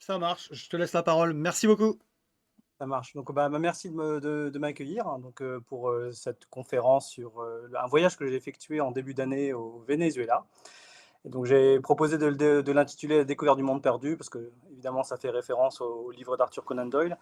Ça marche, je te laisse la parole. Merci beaucoup. Ça marche. Donc, merci de m'accueillir, hein, pour cette conférence sur un voyage que j'ai effectué en début d'année au Venezuela. Et donc, j'ai proposé de l'intituler La découverte du monde perdu, parce que, évidemment, ça fait référence au livre d'Arthur Conan Doyle.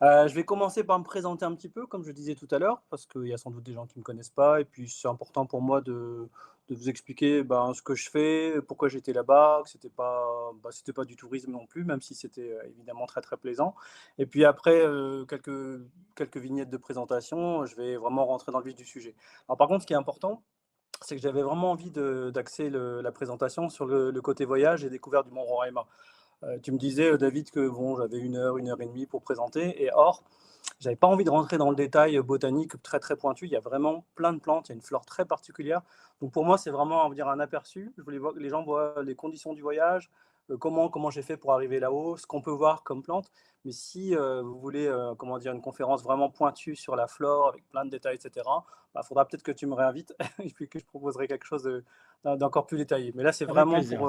Je vais commencer par me présenter un petit peu, comme je disais tout à l'heure, parce qu'il y a sans doute des gens qui ne me connaissent pas, et puis c'est important pour moi de vous expliquer ce que je fais, pourquoi j'étais là-bas, que c'était pas du tourisme non plus, même si c'était évidemment très très plaisant. Et puis après, quelques vignettes de présentation, je vais vraiment rentrer dans le vif du sujet. Alors par contre, ce qui est important, c'est que j'avais vraiment envie d'axer la présentation sur le côté voyage et découverte du Mont Roraima. Tu me disais, David, que bon, j'avais une heure et demie pour présenter, et or, j'avais pas envie de rentrer dans le détail botanique très très pointu. Il y a vraiment plein de plantes, il y a une flore très particulière. Donc pour moi, c'est vraiment, on va dire, un aperçu. Je voulais voir que les gens voient les conditions du voyage, comment j'ai fait pour arriver là-haut, ce qu'on peut voir comme plantes. Mais si vous voulez, comment dire, une conférence vraiment pointue sur la flore, avec plein de détails, etc., il faudra peut-être que tu me réinvites et puis que je proposerai quelque chose d'encore plus détaillé. Mais là, c'est Avec vraiment plaisir.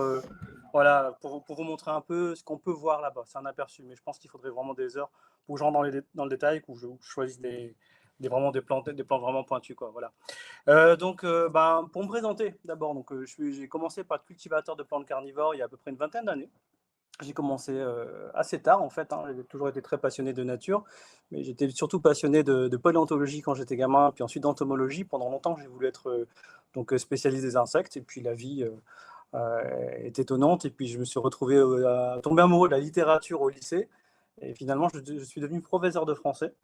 voilà, pour vous montrer un peu ce qu'on peut voir là-bas. C'est un aperçu, mais je pense qu'il faudrait vraiment des heures pour que je rentre dans le détail, où je choisisse vraiment des plantes vraiment pointues, quoi, voilà. Pour me présenter d'abord, j'ai commencé par être cultivateur de plantes carnivores il y a à peu près une vingtaine d'années. J'ai commencé assez tard en fait, hein. J'ai toujours été très passionné de nature, mais j'étais surtout passionné de paléontologie quand j'étais gamin, puis ensuite d'entomologie. Pendant longtemps, j'ai voulu être spécialiste des insectes, et puis la vie est étonnante, et puis je me suis retrouvé à tomber amoureux de la littérature au lycée, et finalement je suis devenu professeur de français.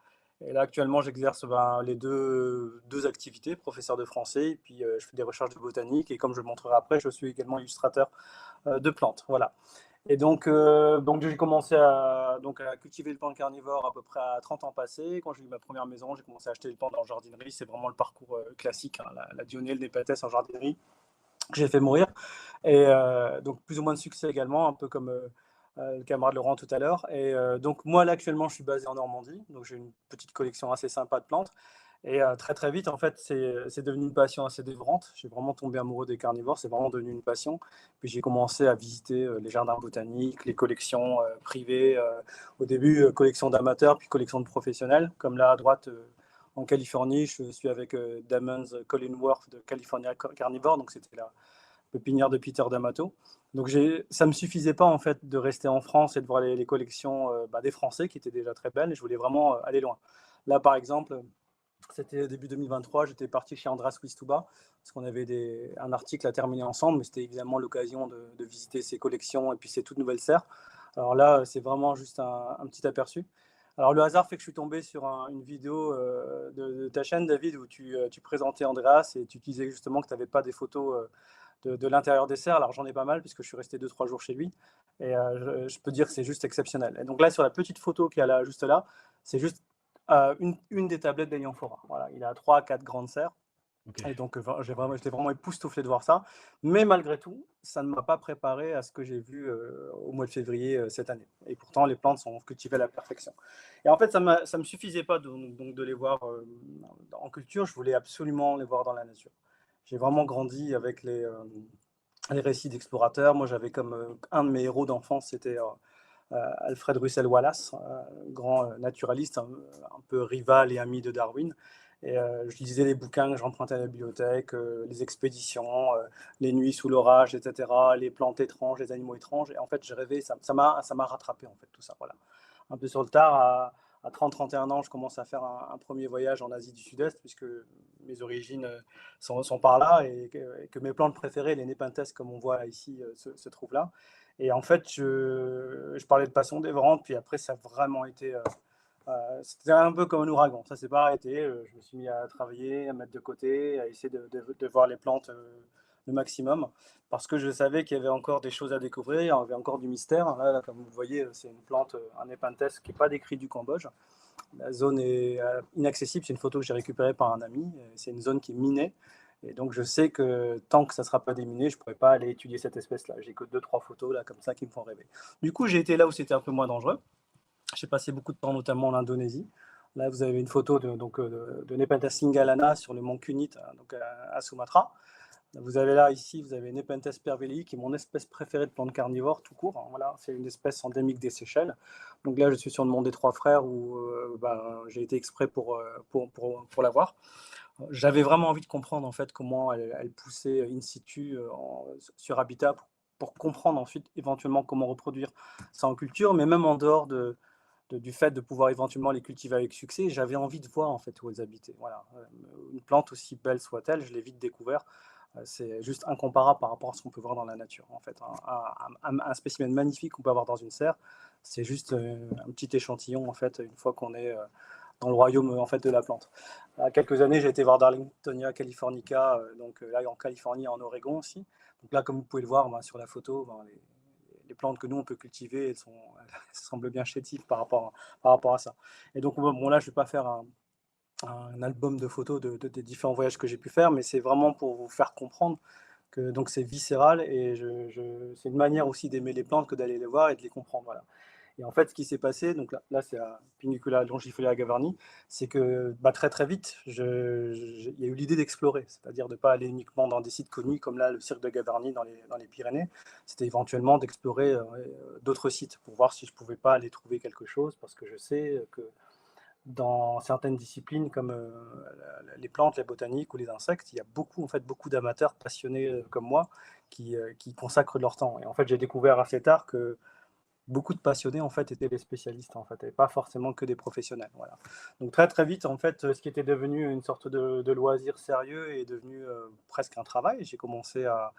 Et là actuellement j'exerce les deux activités, professeur de français, et puis je fais des recherches de botanique, et comme je le montrerai après, je suis également illustrateur de plantes. Voilà. Et donc j'ai commencé à cultiver le pan carnivore à peu près à 30 ans passés. Quand j'ai eu ma première maison, j'ai commencé à acheter le pan en jardinerie. C'est vraiment le parcours classique, hein, la Dionée, le Népenthes en jardinerie, que j'ai fait mourir. Et donc plus ou moins de succès également, un peu comme le camarade Laurent tout à l'heure. Et donc moi là actuellement je suis basé en Normandie, donc j'ai une petite collection assez sympa de plantes. Et très très vite en fait c'est devenu une passion assez dévorante. J'ai vraiment tombé amoureux des carnivores, c'est vraiment devenu une passion. Puis j'ai commencé à visiter les jardins botaniques, les collections privées. Au début collection d'amateurs, puis collection de professionnels. Comme là à droite en Californie, je suis avec Damons Collingworth de California Carnivore, donc c'était la pépinière de Peter D'Amato. Donc ça ne me suffisait pas en fait de rester en France et de voir les collections des Français qui étaient déjà très belles, et je voulais vraiment aller loin. Là par exemple, c'était début 2023, j'étais parti chez Andras Wistuba parce qu'on avait un article à terminer ensemble, mais c'était évidemment l'occasion de visiter ses collections et puis ses toutes nouvelles serres. Alors là, c'est vraiment juste un petit aperçu. Alors le hasard fait que je suis tombé sur une vidéo de ta chaîne, David, où tu présentais Andreas, et tu disais justement que tu n'avais pas des photos de l'intérieur des serres. Alors j'en ai pas mal puisque je suis resté 2-3 jours chez lui, et je peux dire que c'est juste exceptionnel. Et donc là, sur la petite photo qui est là, juste là, c'est juste une des tablettes d'Elianphora. Voilà, il a 3-4 grandes serres. Ok. Et donc, j'étais vraiment époustouflé de voir ça. Mais malgré tout, ça ne m'a pas préparé à ce que j'ai vu au mois de février cette année. Et pourtant, les plantes sont cultivées à la perfection. Et en fait, ça ne me suffisait pas donc de les voir en culture. Je voulais absolument les voir dans la nature. J'ai vraiment grandi avec les récits d'explorateurs. Moi, j'avais comme un de mes héros d'enfance, c'était Alfred Russel Wallace, grand naturaliste, un peu rival et ami de Darwin. Et je lisais les bouquins que j'empruntais à la bibliothèque, les expéditions, les nuits sous l'orage, etc., les plantes étranges, les animaux étranges. Et en fait, j'ai rêvé, ça m'a rattrapé, en fait, tout ça. Voilà. Un peu sur le tard, à 30-31 ans, je commence à faire un premier voyage en Asie du Sud-Est, puisque mes origines sont par là, et que mes plantes préférées, les Nepenthes, comme on voit ici, se trouvent là. Et en fait, je parlais de passion dévorante, puis après, ça a vraiment été. C'était un peu comme un ouragan, ça s'est pas arrêté. Je me suis mis à travailler, à mettre de côté, à essayer de voir les plantes le maximum, parce que je savais qu'il y avait encore des choses à découvrir, il y avait encore du mystère. Là, comme vous le voyez, c'est une plante, un Nepenthes qui n'est pas décrit du Cambodge. La zone est inaccessible, c'est une photo que j'ai récupérée par un ami, c'est une zone qui est minée. Et donc je sais que tant que ça ne sera pas déminé, je ne pourrai pas aller étudier cette espèce-là. J'ai que 2-3 photos là, comme ça qui me font rêver. Du coup, j'ai été là où c'était un peu moins dangereux. J'ai passé beaucoup de temps notamment en Indonésie. Là, vous avez une photo de Nepenthes singhalana sur le mont Kunit, donc à Sumatra. Vous avez là, ici, vous avez Nepenthes pervelii, qui est mon espèce préférée de plante carnivore, tout court, hein, voilà, c'est une espèce endémique des Seychelles. Donc là, je suis sur le mont des Trois Frères où j'ai été exprès pour la voir. J'avais vraiment envie de comprendre en fait comment elle poussait in situ sur habitat pour comprendre ensuite éventuellement comment reproduire ça en culture, mais même en dehors du fait de pouvoir éventuellement les cultiver avec succès, j'avais envie de voir en fait où elles habitaient. Voilà. Une plante aussi belle soit-elle, je l'ai vite découvert. C'est juste incomparable par rapport à ce qu'on peut voir dans la nature. En fait, un spécimen magnifique qu'on peut avoir dans une serre, c'est juste un petit échantillon en fait une fois qu'on est dans le royaume en fait de la plante. Il y a quelques années, j'ai été voir Darlingtonia californica, là en Californie, en Oregon aussi. Donc là, comme vous pouvez le voir sur la photo, les plantes que nous on peut cultiver, elles semblent bien chétives par rapport à ça. Et donc bon là, je ne vais pas faire un album de photos des différents voyages que j'ai pu faire, mais c'est vraiment pour vous faire comprendre que donc c'est viscéral et c'est une manière aussi d'aimer les plantes que d'aller les voir et de les comprendre. Voilà. Et en fait, ce qui s'est passé, donc là c'est à Pinicula longiflora gavarni, c'est que très très vite, il y a eu l'idée d'explorer, c'est-à-dire de ne pas aller uniquement dans des sites connus comme là le cirque de Gavarnie dans les Pyrénées, c'était éventuellement d'explorer d'autres sites pour voir si je ne pouvais pas aller trouver quelque chose, parce que je sais que dans certaines disciplines comme les plantes, la botanique ou les insectes, il y a beaucoup, en fait, beaucoup d'amateurs passionnés comme moi qui consacrent leur temps. Et en fait, j'ai découvert assez tard que beaucoup de passionnés en fait étaient des spécialistes en fait et pas forcément que des professionnels, voilà. Donc très très vite en fait ce qui était devenu une sorte de loisir sérieux est devenu presque un travail. J'ai commencé à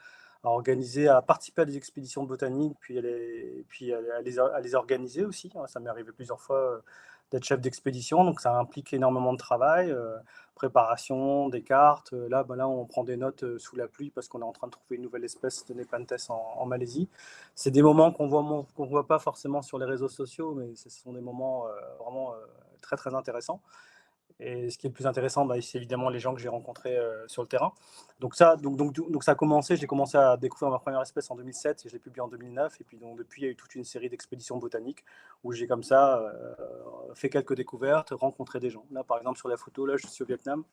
participer à des expéditions botaniques puis à les organiser aussi, hein. Ça m'est arrivé plusieurs fois d'être chef d'expédition, donc ça implique énormément de travail, préparation des cartes. Là on prend des notes sous la pluie parce qu'on est en train de trouver une nouvelle espèce de Nepenthes en Malaisie. C'est des moments qu'on voit pas forcément sur les réseaux sociaux, mais ce sont des moments vraiment très très intéressants. Et ce qui est le plus intéressant, c'est évidemment les gens que j'ai rencontrés sur le terrain. Donc ça a commencé, j'ai commencé à découvrir ma première espèce en 2007 et je l'ai publiée en 2009. Et puis donc, depuis, il y a eu toute une série d'expéditions botaniques où j'ai comme ça fait quelques découvertes, rencontré des gens. Là, par exemple, sur la photo, là, je suis au Vietnam.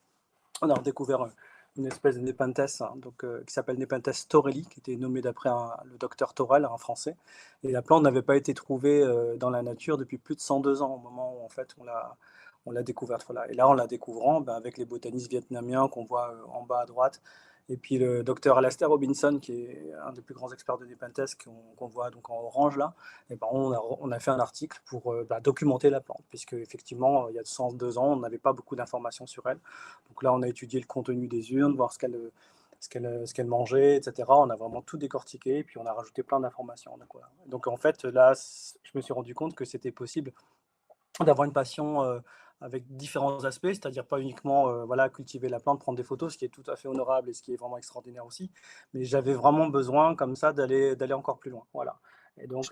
On a redécouvert une espèce de Nepenthes qui s'appelle Nepenthes torelli, qui était nommé d'après le docteur Torel, un Français. Et la plante n'avait pas été trouvée dans la nature depuis plus de 102 ans, au moment où en fait on l'a découverte. Voilà. Et là, en la découvrant, avec les botanistes vietnamiens qu'on voit en bas à droite, et puis le docteur Alastair Robinson, qui est un des plus grands experts de Nepenthes, qu'on voit donc en orange là, et on a fait un article pour documenter la plante, puisque effectivement, il y a 102 ans, on n'avait pas beaucoup d'informations sur elle. Donc là, on a étudié le contenu des urnes, voir ce qu'elle mangeait, etc. On a vraiment tout décortiqué, et puis on a rajouté plein d'informations. Donc, voilà. Donc en fait, là, je me suis rendu compte que c'était possible d'avoir une passion avec différents aspects, c'est-à-dire pas uniquement cultiver la plante, prendre des photos, ce qui est tout à fait honorable et ce qui est vraiment extraordinaire aussi, mais j'avais vraiment besoin comme ça d'aller encore plus loin. Voilà. Et donc,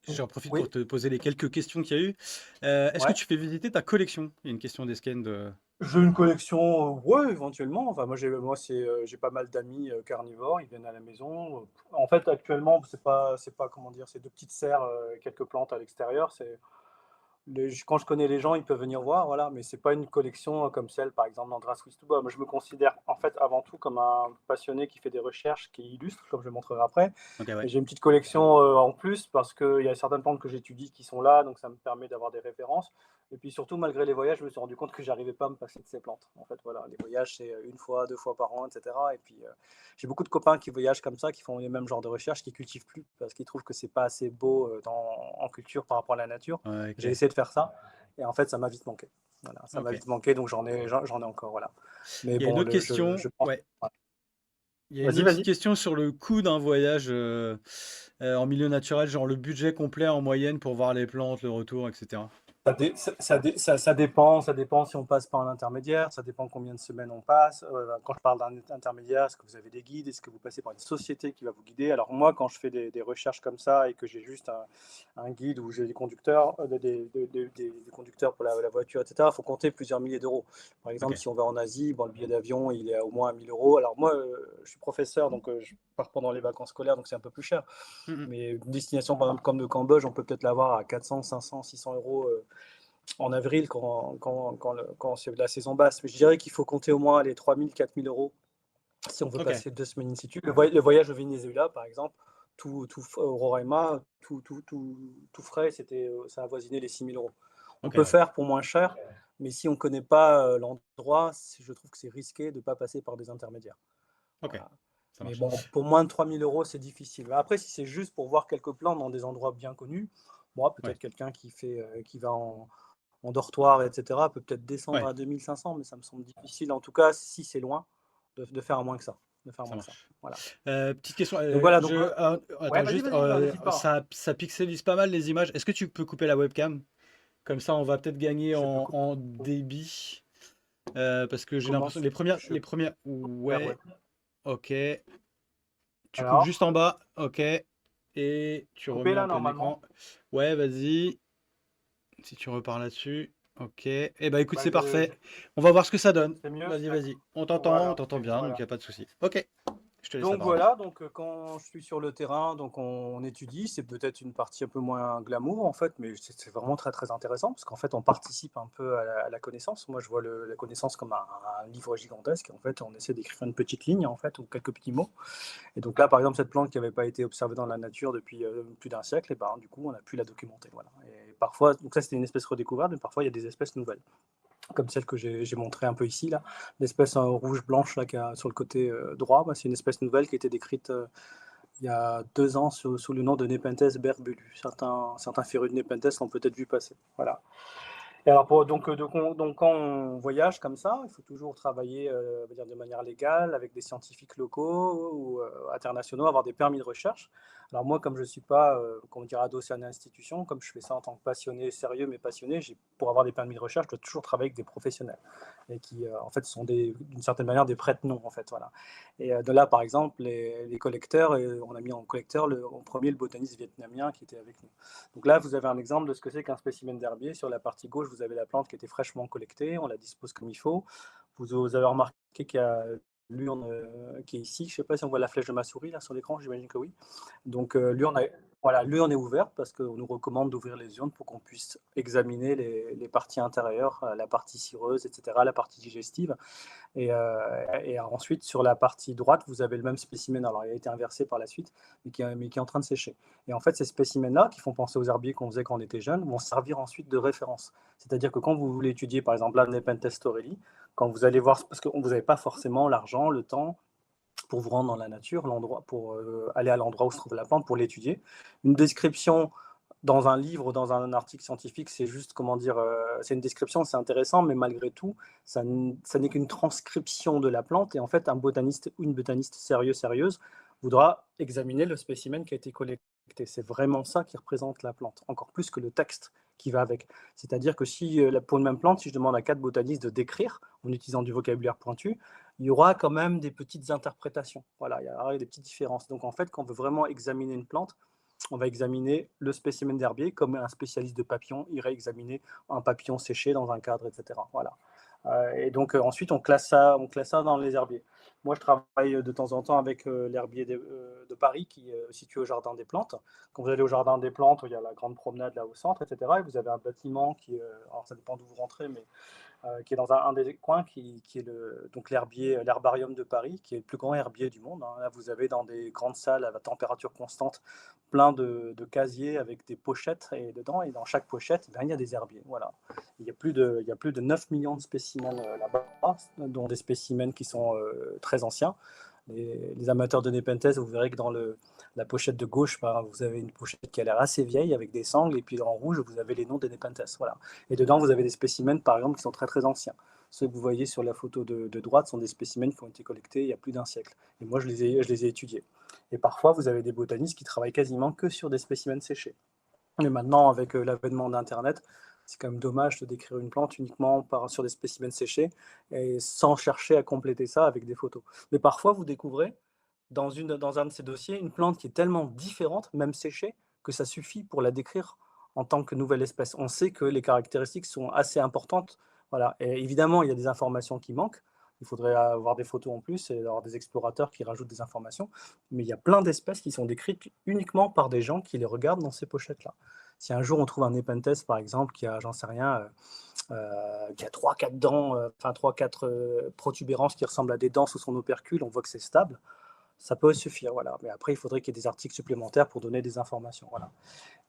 J'en profite oui, pour te poser les quelques questions qu'il y a eu. Est-ce que ouais. tu fais visiter ta collection? Il y a une question d'Esken J'ai une collection, ouais, éventuellement. Enfin, j'ai pas mal d'amis carnivores, ils viennent à la maison. En fait, actuellement, c'est pas, comment dire, c'est de petites serres, quelques plantes à l'extérieur. Quand je connais les gens, ils peuvent venir voir, voilà, mais c'est pas une collection comme celle, par exemple, d'Andras Wistuba. Moi, je me considère en fait avant tout comme un passionné qui fait des recherches, qui illustre, comme je le montrerai après. Ok, Et ouais. j'ai une petite collection en plus parce qu'il y a certaines plantes que j'étudie qui sont là, donc ça me permet d'avoir des références. Et puis surtout, malgré les voyages, je me suis rendu compte que j'arrivais pas à me passer de ces plantes. En fait, voilà, les voyages, c'est une fois, deux fois par an, etc. Et puis, j'ai beaucoup de copains qui voyagent comme ça, qui font les mêmes genres de recherches, qui cultivent plus parce qu'ils trouvent que c'est pas assez beau en culture par rapport à la nature. Ouais, J'ai ok. essayé de faire ça, et en fait, ça m'a vite manqué. Voilà, ça m'a Ok. vite manqué, donc j'en ai encore, voilà. Mais Il y a une bon, autre question. je pense. Ouais. Ouais. Il y a une Vas-y, autre vas-y. question sur le coût d'un voyage en milieu naturel, genre le budget complet en moyenne pour voir les plantes, le retour, etc. Ça dépend si on passe par un intermédiaire, ça dépend combien de semaines on passe. Quand je parle d'un intermédiaire, est-ce que vous avez des guides? Est-ce que vous passez par une société qui va vous guider? Alors moi, quand je fais des recherches comme ça et que j'ai juste un guide où j'ai des conducteurs, des conducteurs pour la voiture, etc., il faut compter plusieurs milliers d'euros. Par exemple, Ok. si on va en Asie, bon, le billet d'avion, il est à au moins 1 000 euros. Alors moi, je suis professeur, donc je pars pendant les vacances scolaires, donc c'est un peu plus cher. Mhm. Mais une destination, par exemple, comme le Cambodge, on peut peut-être l'avoir à 400, 500, 600 euros en avril quand c'est la saison basse. Mais je dirais qu'il faut compter au moins les 3 000, 4 000 euros si on veut OK. passer 2 semaines in situ. Le voyage au Venezuela, par exemple, au Roraima, tout frais, ça avoisinait les 6 000 €. On OK, peut ouais. faire pour moins cher, mais si on ne connaît pas l'endroit, je trouve que c'est risqué de ne pas passer par des intermédiaires. OK, Voilà. ça Mais marche. bon, pour moins de 3 000 €, c'est difficile. Après, si c'est juste pour voir quelques plans dans des endroits bien connus, moi, Ouais, peut-être quelqu'un qui va en dortoir, etc., peut peut-être descendre ouais, à 2 500, mais ça me semble difficile, en tout cas, si c'est loin, de faire moins que ça. De faire ça moins que ça. marche. Voilà. Petite question, Donc voilà, donc, ouais, attends vas-y, juste, vas-y, non, n'hésite pas. ça pixelise pas mal les images. Est-ce que tu peux couper la webcam? Comme ça, on va peut-être gagner Je peux en débit. Parce que j'ai comment l'impression tu je les premières coupe la web. ouais, OK. Tu coupes juste Alors, en bas, OK, et tu couper remets en là, plein écran. normalement? Ouais, vas-y, si tu repars là-dessus. OK. Eh ben, écoute, Bah, c'est parfait. On va voir ce que ça donne. c'est mieux? Vas-y, D'accord. vas-y. On Voilà, t'entend bien, donc il voilà. y a pas de souci. OK, je te laisse la Donc parole. voilà, donc quand je suis sur le terrain, donc on étudie, c'est peut-être une partie un peu moins glamour en fait, mais c'est vraiment très très intéressant parce qu'en fait on participe un peu à la connaissance. Moi je vois la connaissance comme un livre gigantesque et en fait on essaie d'écrire une petite ligne en fait ou quelques petits mots. Et donc là par exemple cette plante qui n'avait pas été observée dans la nature depuis plus d'un siècle, et ben du coup on a pu la documenter. Voilà. Et parfois, donc ça c'était une espèce redécouverte, mais parfois il y a des espèces nouvelles comme celle que j'ai montrée un peu ici, là, l'espèce rouge-blanche là, sur le côté droit, bah, c'est une espèce nouvelle qui a été décrite il y a 2 ans sous le nom de Nepenthes berbelu. Certains férus de Nepenthes l'ont peut-être vu passer. Voilà. Et alors donc quand on voyage comme ça, il faut toujours travailler on va dire de manière légale avec des scientifiques locaux ou internationaux, avoir des permis de recherche. Alors moi, comme je ne suis pas comment dire, adossé à une institution, comme je fais ça en tant que passionné, sérieux mais passionné, pour avoir des permis de recherche, je dois toujours travailler avec des professionnels et qui en fait sont d'une certaine manière des prête-noms en fait. Voilà. Et de là, par exemple, les collecteurs, on a mis en collecteur en premier le botaniste vietnamien qui était avec nous. Donc là, vous avez un exemple de ce que c'est qu'un spécimen d'herbier. Sur la partie gauche, vous avez la plante qui était fraîchement collectée, on la dispose comme il faut. Vous avez remarqué qu'il y a l'urne qui est ici. Je ne sais pas si on voit la flèche de ma souris là sur l'écran, j'imagine que oui. Donc l'urne est ouverte parce qu'on nous recommande d'ouvrir les urnes pour qu'on puisse examiner les parties intérieures, la partie cireuse, etc., la partie digestive. Et ensuite, sur la partie droite, vous avez le même spécimen. Alors, il a été inversé par la suite, mais qui est en train de sécher. Et en fait, ces spécimens-là, qui font penser aux herbiers qu'on faisait quand on était jeune, vont servir ensuite de référence. C'est-à-dire que quand vous voulez étudier, par exemple, la Nepenthes torelli, quand vous allez voir, parce que vous n'avez pas forcément l'argent, le temps pour vous rendre dans la nature, pour aller à l'endroit où se trouve la plante, pour l'étudier. Une description dans un livre, dans un article scientifique, c'est juste, comment dire, c'est une description, c'est intéressant, mais malgré tout, ça n'est qu'une transcription de la plante. Et en fait, un botaniste ou une botaniste sérieuse voudra examiner le spécimen qui a été collecté. C'est vraiment ça qui représente la plante, encore plus que le texte qui va avec. C'est-à-dire que si, pour une même plante, si je demande à 4 botanistes de décrire, en utilisant du vocabulaire pointu, il y aura quand même des petites interprétations. Voilà, il y aura des petites différences. Donc en fait, quand on veut vraiment examiner une plante, on va examiner le spécimen d'herbier comme un spécialiste de papillons irait examiner un papillon séché dans un cadre, etc. Voilà. Et donc ensuite, on classe ça dans les herbiers. Moi, je travaille de temps en temps avec l'herbier de Paris qui est situé au Jardin des Plantes. Quand vous allez au Jardin des Plantes, il y a la grande promenade là au centre, etc. Et vous avez un bâtiment alors ça dépend d'où vous rentrez, mais qui est dans un des coins, qui est donc l'herbarium de Paris, qui est le plus grand herbier du monde. Hein. Là, vous avez dans des grandes salles à température constante plein de casiers avec des pochettes et dedans, et dans chaque pochette, ben, il y a des herbiers. Voilà. Il y a plus de 9 millions de spécimens là-bas, dont des spécimens qui sont très anciens. Les amateurs de Nepenthes, vous verrez que dans la pochette de gauche, vous avez une pochette qui a l'air assez vieille avec des sangles, et puis en rouge, vous avez les noms des Nepenthes. Voilà. Et dedans, vous avez des spécimens, par exemple, qui sont très très anciens. Ceux que vous voyez sur la photo de droite sont des spécimens qui ont été collectés il y a plus d'un siècle. Et moi, je les ai étudiés. Et parfois, vous avez des botanistes qui travaillent quasiment que sur des spécimens séchés. Mais maintenant, avec l'avènement d'Internet, c'est quand même dommage de décrire une plante uniquement sur des spécimens séchés et sans chercher à compléter ça avec des photos. Mais parfois, vous découvrez dans un de ces dossiers une plante qui est tellement différente, même séchée, que ça suffit pour la décrire en tant que nouvelle espèce. On sait que les caractéristiques sont assez importantes. Voilà. Et évidemment, il y a des informations qui manquent. Il faudrait avoir des photos en plus et avoir des explorateurs qui rajoutent des informations. Mais il y a plein d'espèces qui sont décrites uniquement par des gens qui les regardent dans ces pochettes-là. Si un jour on trouve un Nepenthes, par exemple, qui a, j'en sais rien, qui a 3-4 dents, enfin 3-4 protubérances qui ressemblent à des dents sous son opercule, on voit que c'est stable, ça peut suffire, voilà. Mais après, il faudrait qu'il y ait des articles supplémentaires pour donner des informations, voilà.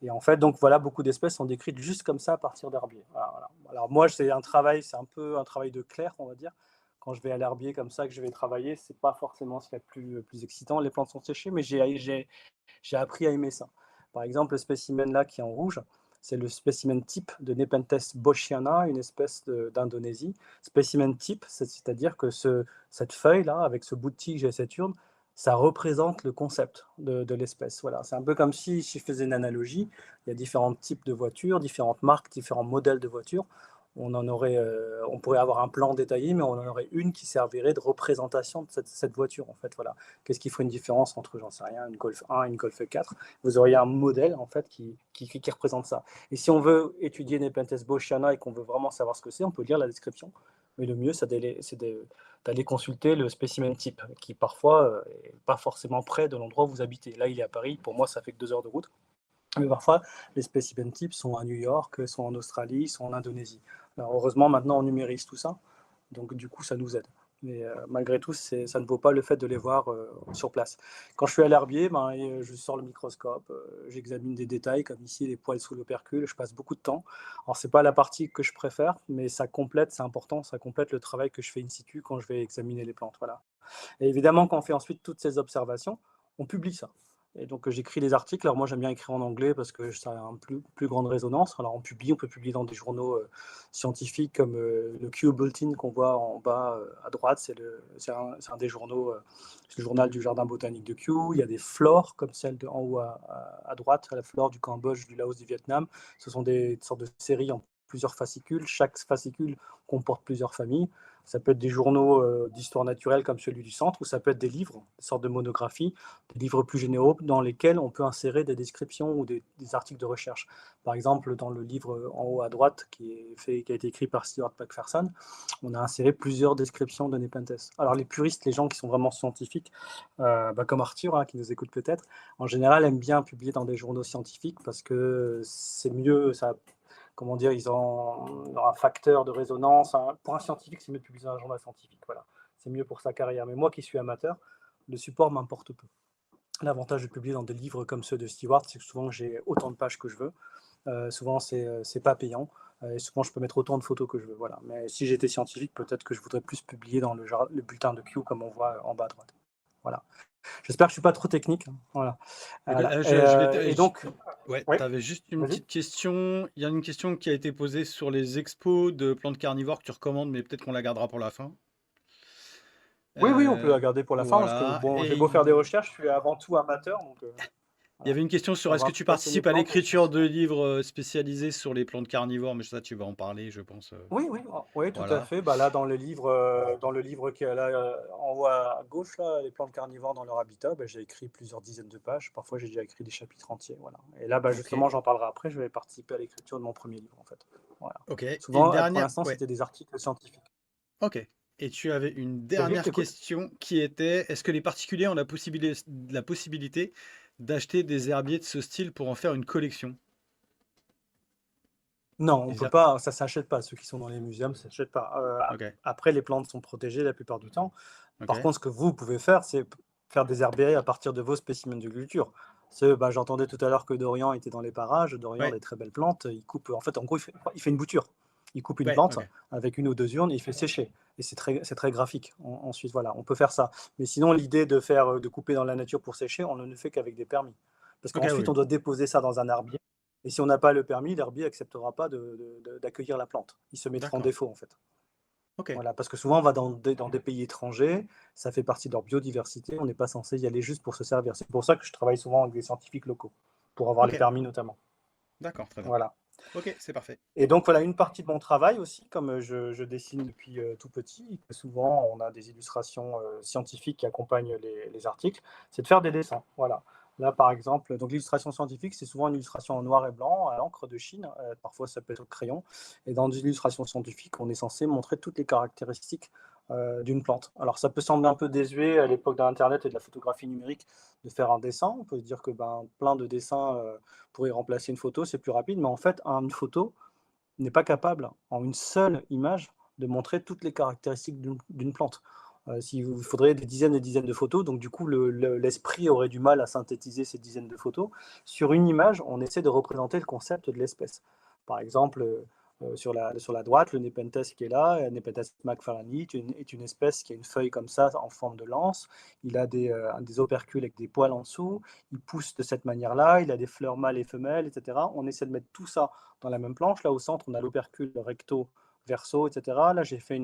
Et en fait, donc voilà, beaucoup d'espèces sont décrites juste comme ça à partir d'herbiers. Voilà, voilà. Alors moi, c'est un travail, c'est un peu un travail de clerc, on va dire. Quand je vais à l'herbier comme ça, que je vais travailler, c'est pas forcément ce qu'il y a de plus excitant. Les plantes sont séchées, mais j'ai appris à aimer ça. Par exemple, le spécimen là qui est en rouge, c'est le spécimen type de Nepenthes boschia, une espèce d'Indonésie. Spécimen type, c'est-à-dire que cette feuille là, avec ce bout de tige et cette urne, ça représente le concept de l'espèce. Voilà. C'est un peu comme si je faisais une analogie. Il y a différents types de voitures, différentes marques, différents modèles de voitures. On pourrait avoir un plan détaillé, mais on en aurait une qui servirait de représentation de cette voiture. En fait, voilà. Qu'est-ce qui ferait une différence entre, j'en sais rien, une Golf 1 et une Golf 4? Vous auriez un modèle en fait qui représente ça. Et si on veut étudier Nepenthes boschia et qu'on veut vraiment savoir ce que c'est, on peut lire la description. Mais le mieux, c'est d'aller consulter le spécimen type, qui parfois n'est pas forcément près de l'endroit où vous habitez. Là, il est à Paris. Pour moi, ça fait que 2 heures de route. Mais parfois, les spécimens types sont à New York, sont en Australie, sont en Indonésie. Alors, heureusement, maintenant, on numérise tout ça. Donc, du coup, ça nous aide. Mais malgré tout, ça ne vaut pas le fait de les voir sur place. Quand je suis à l'herbier, je sors le microscope, j'examine des détails, comme ici les poils sous l'opercule, je passe beaucoup de temps. Alors, ce n'est pas la partie que je préfère, mais ça complète, c'est important, ça complète le travail que je fais in situ quand je vais examiner les plantes. Voilà. Et évidemment, quand on fait ensuite toutes ces observations, on publie ça. Et donc, j'écris des articles. Alors, moi, j'aime bien écrire en anglais parce que ça a une plus grande résonance. Alors, on peut publier dans des journaux scientifiques comme le Kew Bulletin qu'on voit en bas à droite. C'est un des journaux, c'est le journal du Jardin botanique de Kew. Il y a des flores comme celle en haut à droite, la flore du Cambodge, du Laos, du Vietnam. Ce sont des sortes de séries en plusieurs fascicules. Chaque fascicule comporte plusieurs familles. Ça peut être des journaux d'histoire naturelle comme celui du centre, ou ça peut être des livres, des sortes de monographies, des livres plus généraux dans lesquels on peut insérer des descriptions ou des articles de recherche. Par exemple, dans le livre en haut à droite qui a été écrit par Stuart McPherson, on a inséré plusieurs descriptions de Nepenthes. Alors les puristes, les gens qui sont vraiment scientifiques, comme Arthur, qui nous écoute peut-être, en général aiment bien publier dans des journaux scientifiques parce que c'est mieux, ça, comment dire, ils ont un facteur de résonance. Pour un scientifique, c'est mieux de publier dans un journal scientifique. Voilà. C'est mieux pour sa carrière. Mais moi qui suis amateur, le support m'importe peu. L'avantage de publier dans des livres comme ceux de Stewart, c'est que souvent j'ai autant de pages que je veux. Souvent, c'est pas payant. Et souvent, je peux mettre autant de photos que je veux. Voilà. Mais si j'étais scientifique, peut-être que je voudrais plus publier dans le bulletin de Kew, comme on voit en bas à droite. Voilà. J'espère que je ne suis pas trop technique. Voilà. Écoute, Voilà. Et je- donc, ouais, oui, tu avais juste une vas-y. petite question. Il y a une question qui a été posée sur les expos de plantes carnivores que tu recommandes, mais peut-être qu'on la gardera pour la fin. Oui, oui, on peut la garder pour la fin, parce que Voilà. bon, j'ai Et beau faire des recherches, je suis avant tout amateur, donc il y voilà. avait une question Je suis sur est-ce avant que tout tu passionné de participes à plantes, mais je suis l'écriture aussi. de livres spécialisés sur les plantes carnivores, mais ça, tu vas en parler, je pense. Oui, oui, oui, tout à Voilà. fait. Bah, là, dans le livre qui est là, en haut à gauche, là, les plantes carnivores dans leur habitat, bah, j'ai écrit plusieurs dizaines de pages. Parfois, j'ai déjà écrit des chapitres entiers. Voilà. Et là, bah, Ok. justement, j'en parlerai après. Je vais participer à l'écriture de mon premier livre, en fait. Voilà. Ok. Et une Souvent, pour dernière. l'instant, Ouais. c'était des articles scientifiques. Ok. Et tu avais une Vas-y, je dernière t'écoute. question qui était, est-ce que les particuliers ont la possibilité d'acheter des herbiers de ce style pour en faire une collection? Non, on Et peut ça- pas, ça s'achète pas. Ceux qui sont dans les musées, ça s'achète pas. Ok. Après, les plantes sont protégées la plupart du temps. Par Ok. contre, ce que vous pouvez faire, c'est faire des herbiers à partir de vos spécimens de culture. J'entendais tout à l'heure que Dorian était dans les parages. Dorian a Ouais. des très belles plantes. Il coupe, en fait, en gros, il fait une bouture. Il coupe une Ouais. plante Ok. avec une ou deux urnes et il fait sécher. Et c'est très graphique. Ensuite, voilà, on peut faire ça. Mais sinon, l'idée de couper dans la nature pour sécher, on ne le fait qu'avec des permis. Parce Ok. qu'ensuite, Oui. on doit déposer ça dans un herbier. Et si on n'a pas le permis, l'herbier n'acceptera pas d'accueillir la plante. Il se mettra en D'accord. défaut, en fait. Ok. Voilà, parce que souvent, on va dans des pays étrangers, ça fait partie de leur biodiversité, on n'est pas censé y aller juste pour se servir. C'est pour ça que je travaille souvent avec des scientifiques locaux, pour avoir les Ok. permis notamment. D'accord. Très bien. Voilà. Ok. C'est parfait. Et donc, voilà, une partie de mon travail aussi, comme je dessine depuis tout petit, que souvent on a des illustrations scientifiques qui accompagnent les articles, c'est de faire des dessins. Voilà. Là, par exemple, donc l'illustration scientifique, c'est souvent une illustration en noir et blanc, à l'encre de Chine, parfois ça peut être au crayon. Et dans des illustrations scientifiques, on est censé montrer toutes les caractéristiques d'une plante. Alors ça peut sembler un peu désuet à l'époque d'internet et de la photographie numérique de faire un dessin. On peut se dire que, ben, plein de dessins, pourraient remplacer une photo, c'est plus rapide, mais en fait, une photo n'est pas capable, en une seule image, de montrer toutes les caractéristiques d'une plante. Si il faudrait des dizaines et dizaines de photos, donc du coup, l'esprit aurait du mal à synthétiser ces dizaines de photos. Sur une image, on essaie de représenter le concept de l'espèce. Par exemple, sur la droite, le Nepenthes qui est là, Nepenthes macfarlane est une espèce qui a une feuille comme ça, en forme de lance. Il a des opercules avec des poils en dessous. Il pousse de cette manière-là. Il a des fleurs mâles et femelles, etc. On essaie de mettre tout ça dans la même planche. Là, au centre, on a l'opercule recto, verso, etc. Là, j'ai fait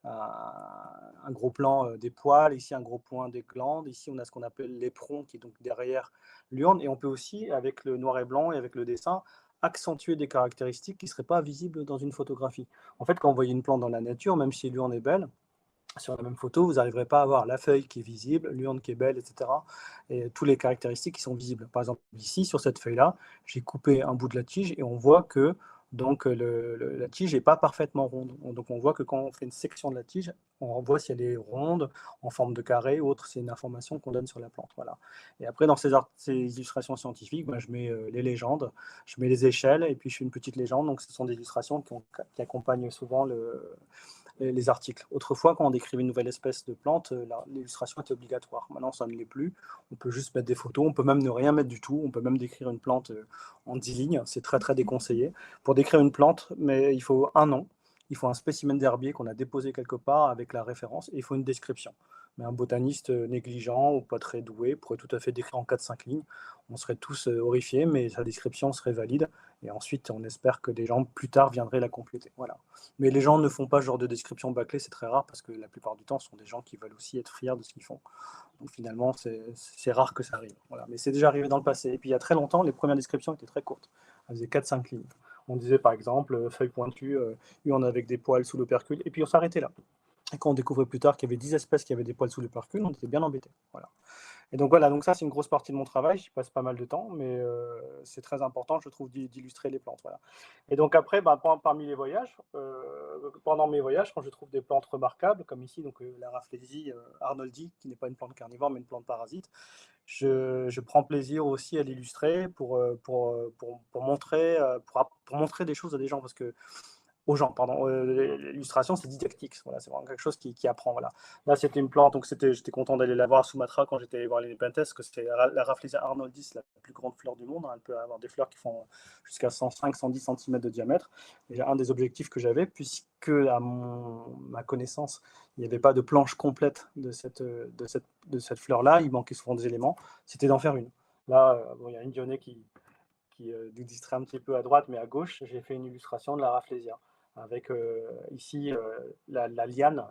un gros plan des poils, ici un gros point des glandes, ici on a ce qu'on appelle l'éperon qui est donc derrière l'urne, et on peut aussi, avec le noir et blanc et avec le dessin, accentuer des caractéristiques qui ne seraient pas visibles dans une photographie. En fait, quand vous voyez une plante dans la nature, même si l'urne est belle, sur la même photo, vous n'arriverez pas à voir la feuille qui est visible, l'urne qui est belle, etc. Et toutes les caractéristiques qui sont visibles. Par exemple, ici, sur cette feuille-là, j'ai coupé un bout de la tige et on voit que donc, la tige n'est pas parfaitement ronde. Donc on voit que quand on fait une section de la tige, on voit si elle est ronde, en forme de carré ou autre. C'est une information qu'on donne sur la plante. Voilà. Et après, dans ces illustrations scientifiques, ben, je mets les légendes, je mets les échelles et puis je fais une petite légende. Donc ce sont des illustrations qui accompagnent souvent les articles. Autrefois, quand on décrivait une nouvelle espèce de plante, l'illustration était obligatoire. Maintenant, ça ne l'est plus. On peut juste mettre des photos, on peut même ne rien mettre du tout. On peut même décrire une plante en 10 lignes. C'est très, très déconseillé. Pour décrire une plante, mais il faut un nom, il faut un spécimen d'herbier qu'on a déposé quelque part avec la référence, et il faut une description. Mais un botaniste négligent ou pas très doué pourrait tout à fait décrire en 4-5 lignes. On serait tous horrifiés, mais sa description serait valide. Et ensuite, on espère que des gens plus tard viendraient la compléter. Voilà. Mais les gens ne font pas ce genre de description bâclée, c'est très rare parce que la plupart du temps, ce sont des gens qui veulent aussi être fiers de ce qu'ils font. Donc finalement, c'est rare que ça arrive. Voilà. Mais c'est déjà arrivé dans le passé. Et puis il y a très longtemps, les premières descriptions étaient très courtes. Elles faisaient 4-5 lignes. On disait par exemple, feuille pointue, urne avec des poils sous l'opercule, et puis on s'arrêtait là. Et quand on découvrait plus tard qu'il y avait 10 espèces qui avaient des poils sous l'opercule, on était bien embêtés. Voilà. Et donc voilà, donc ça c'est une grosse partie de mon travail, j'y passe pas mal de temps, mais c'est très important, je trouve, d'illustrer les plantes. Voilà. Et donc après, bah, parmi les voyages, pendant mes voyages, quand je trouve des plantes remarquables, comme ici, donc la Rafflesia arnoldi, qui n'est pas une plante carnivore, mais une plante parasite, je prends plaisir aussi à l'illustrer pour montrer des choses à des gens, parce que aux gens, pardon. L'illustration, c'est didactique. Voilà, c'est vraiment quelque chose qui apprend. Voilà. Là, c'était une plante, donc j'étais content d'aller la voir à Sumatra quand j'étais allé voir les Nepenthes, parce que c'était la Rafflesia arnoldis, la plus grande fleur du monde. Hein. Elle peut avoir des fleurs qui font jusqu'à 105-110 cm de diamètre. Et un des objectifs que j'avais, puisque à ma connaissance, il n'y avait pas de planche complète de cette fleur-là, il manquait souvent des éléments, c'était d'en faire une. Là, bon, il y a une Dionée qui nous distrait un petit peu à droite, mais à gauche, j'ai fait une illustration de la Rafflesia avec ici la liane,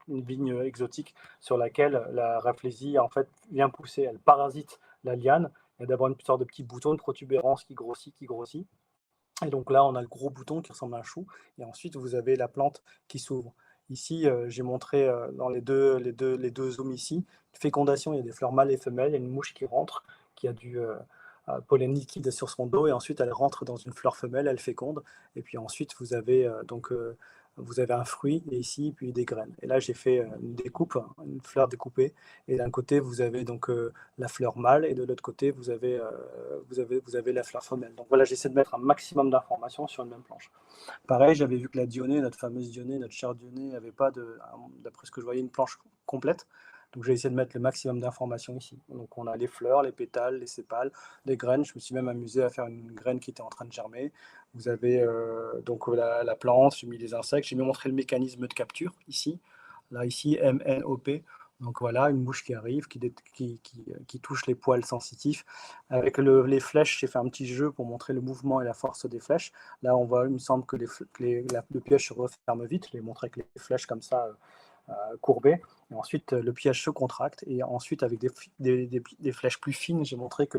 une vigne exotique sur laquelle la Rafflesia en fait vient pousser. Elle parasite la liane. Il y a d'abord une sorte de petit bouton de protubérance qui grossit, qui grossit. Et donc là, on a le gros bouton qui ressemble à un chou. Et ensuite, vous avez la plante qui s'ouvre. Ici, j'ai montré dans les deux zooms ici, fécondation, il y a des fleurs mâles et femelles, il y a une mouche qui rentre, qui a du pollen liquide sur son dos, et ensuite elle rentre dans une fleur femelle, elle féconde, et puis ensuite vous avez un fruit, et ici, puis des graines. Et là, j'ai fait une découpe, une fleur découpée, et d'un côté, vous avez donc la fleur mâle, et de l'autre côté, vous avez la fleur femelle. Donc voilà, j'essaie de mettre un maximum d'informations sur une même planche. Pareil, j'avais vu que la Dionée, notre fameuse Dionée, notre chère Dionée, n'avait pas, d'après ce que je voyais, une planche complète. Donc j'ai essayé de mettre le maximum d'informations ici. Donc on a les fleurs, les pétales, les sépales, les graines. Je me suis même amusé à faire une graine qui était en train de germer. Vous avez donc la plante, j'ai mis les insectes, j'ai même montré le mécanisme de capture ici. Là, ici, MNOP. Donc voilà, une mouche qui arrive, qui touche les poils sensitifs. Avec les flèches, j'ai fait un petit jeu pour montrer le mouvement et la force des flèches. Là, on voit, il me semble que le piège se referme vite. Je l'ai montré avec les flèches comme ça, courbées. Et ensuite, le piège se contracte. Et ensuite, avec des flèches plus fines, j'ai montré que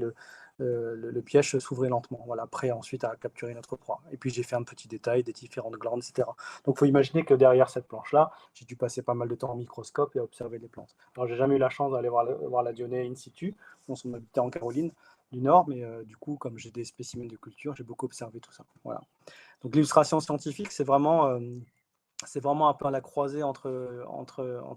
le piège s'ouvrait lentement. Voilà, prêt ensuite à capturer notre proie. Et puis, j'ai fait un petit détail des différentes glandes, etc. Donc, il faut imaginer que derrière cette planche-là, j'ai dû passer pas mal de temps au microscope et à observer les plantes. Alors, j'ai jamais eu la chance d'aller voir la Dionée in situ. On habitait en Caroline du Nord, mais du coup, comme j'ai des spécimens de culture, j'ai beaucoup observé tout ça. Voilà. Donc l'illustration scientifique, c'est vraiment c'est vraiment un peu à la croisée entre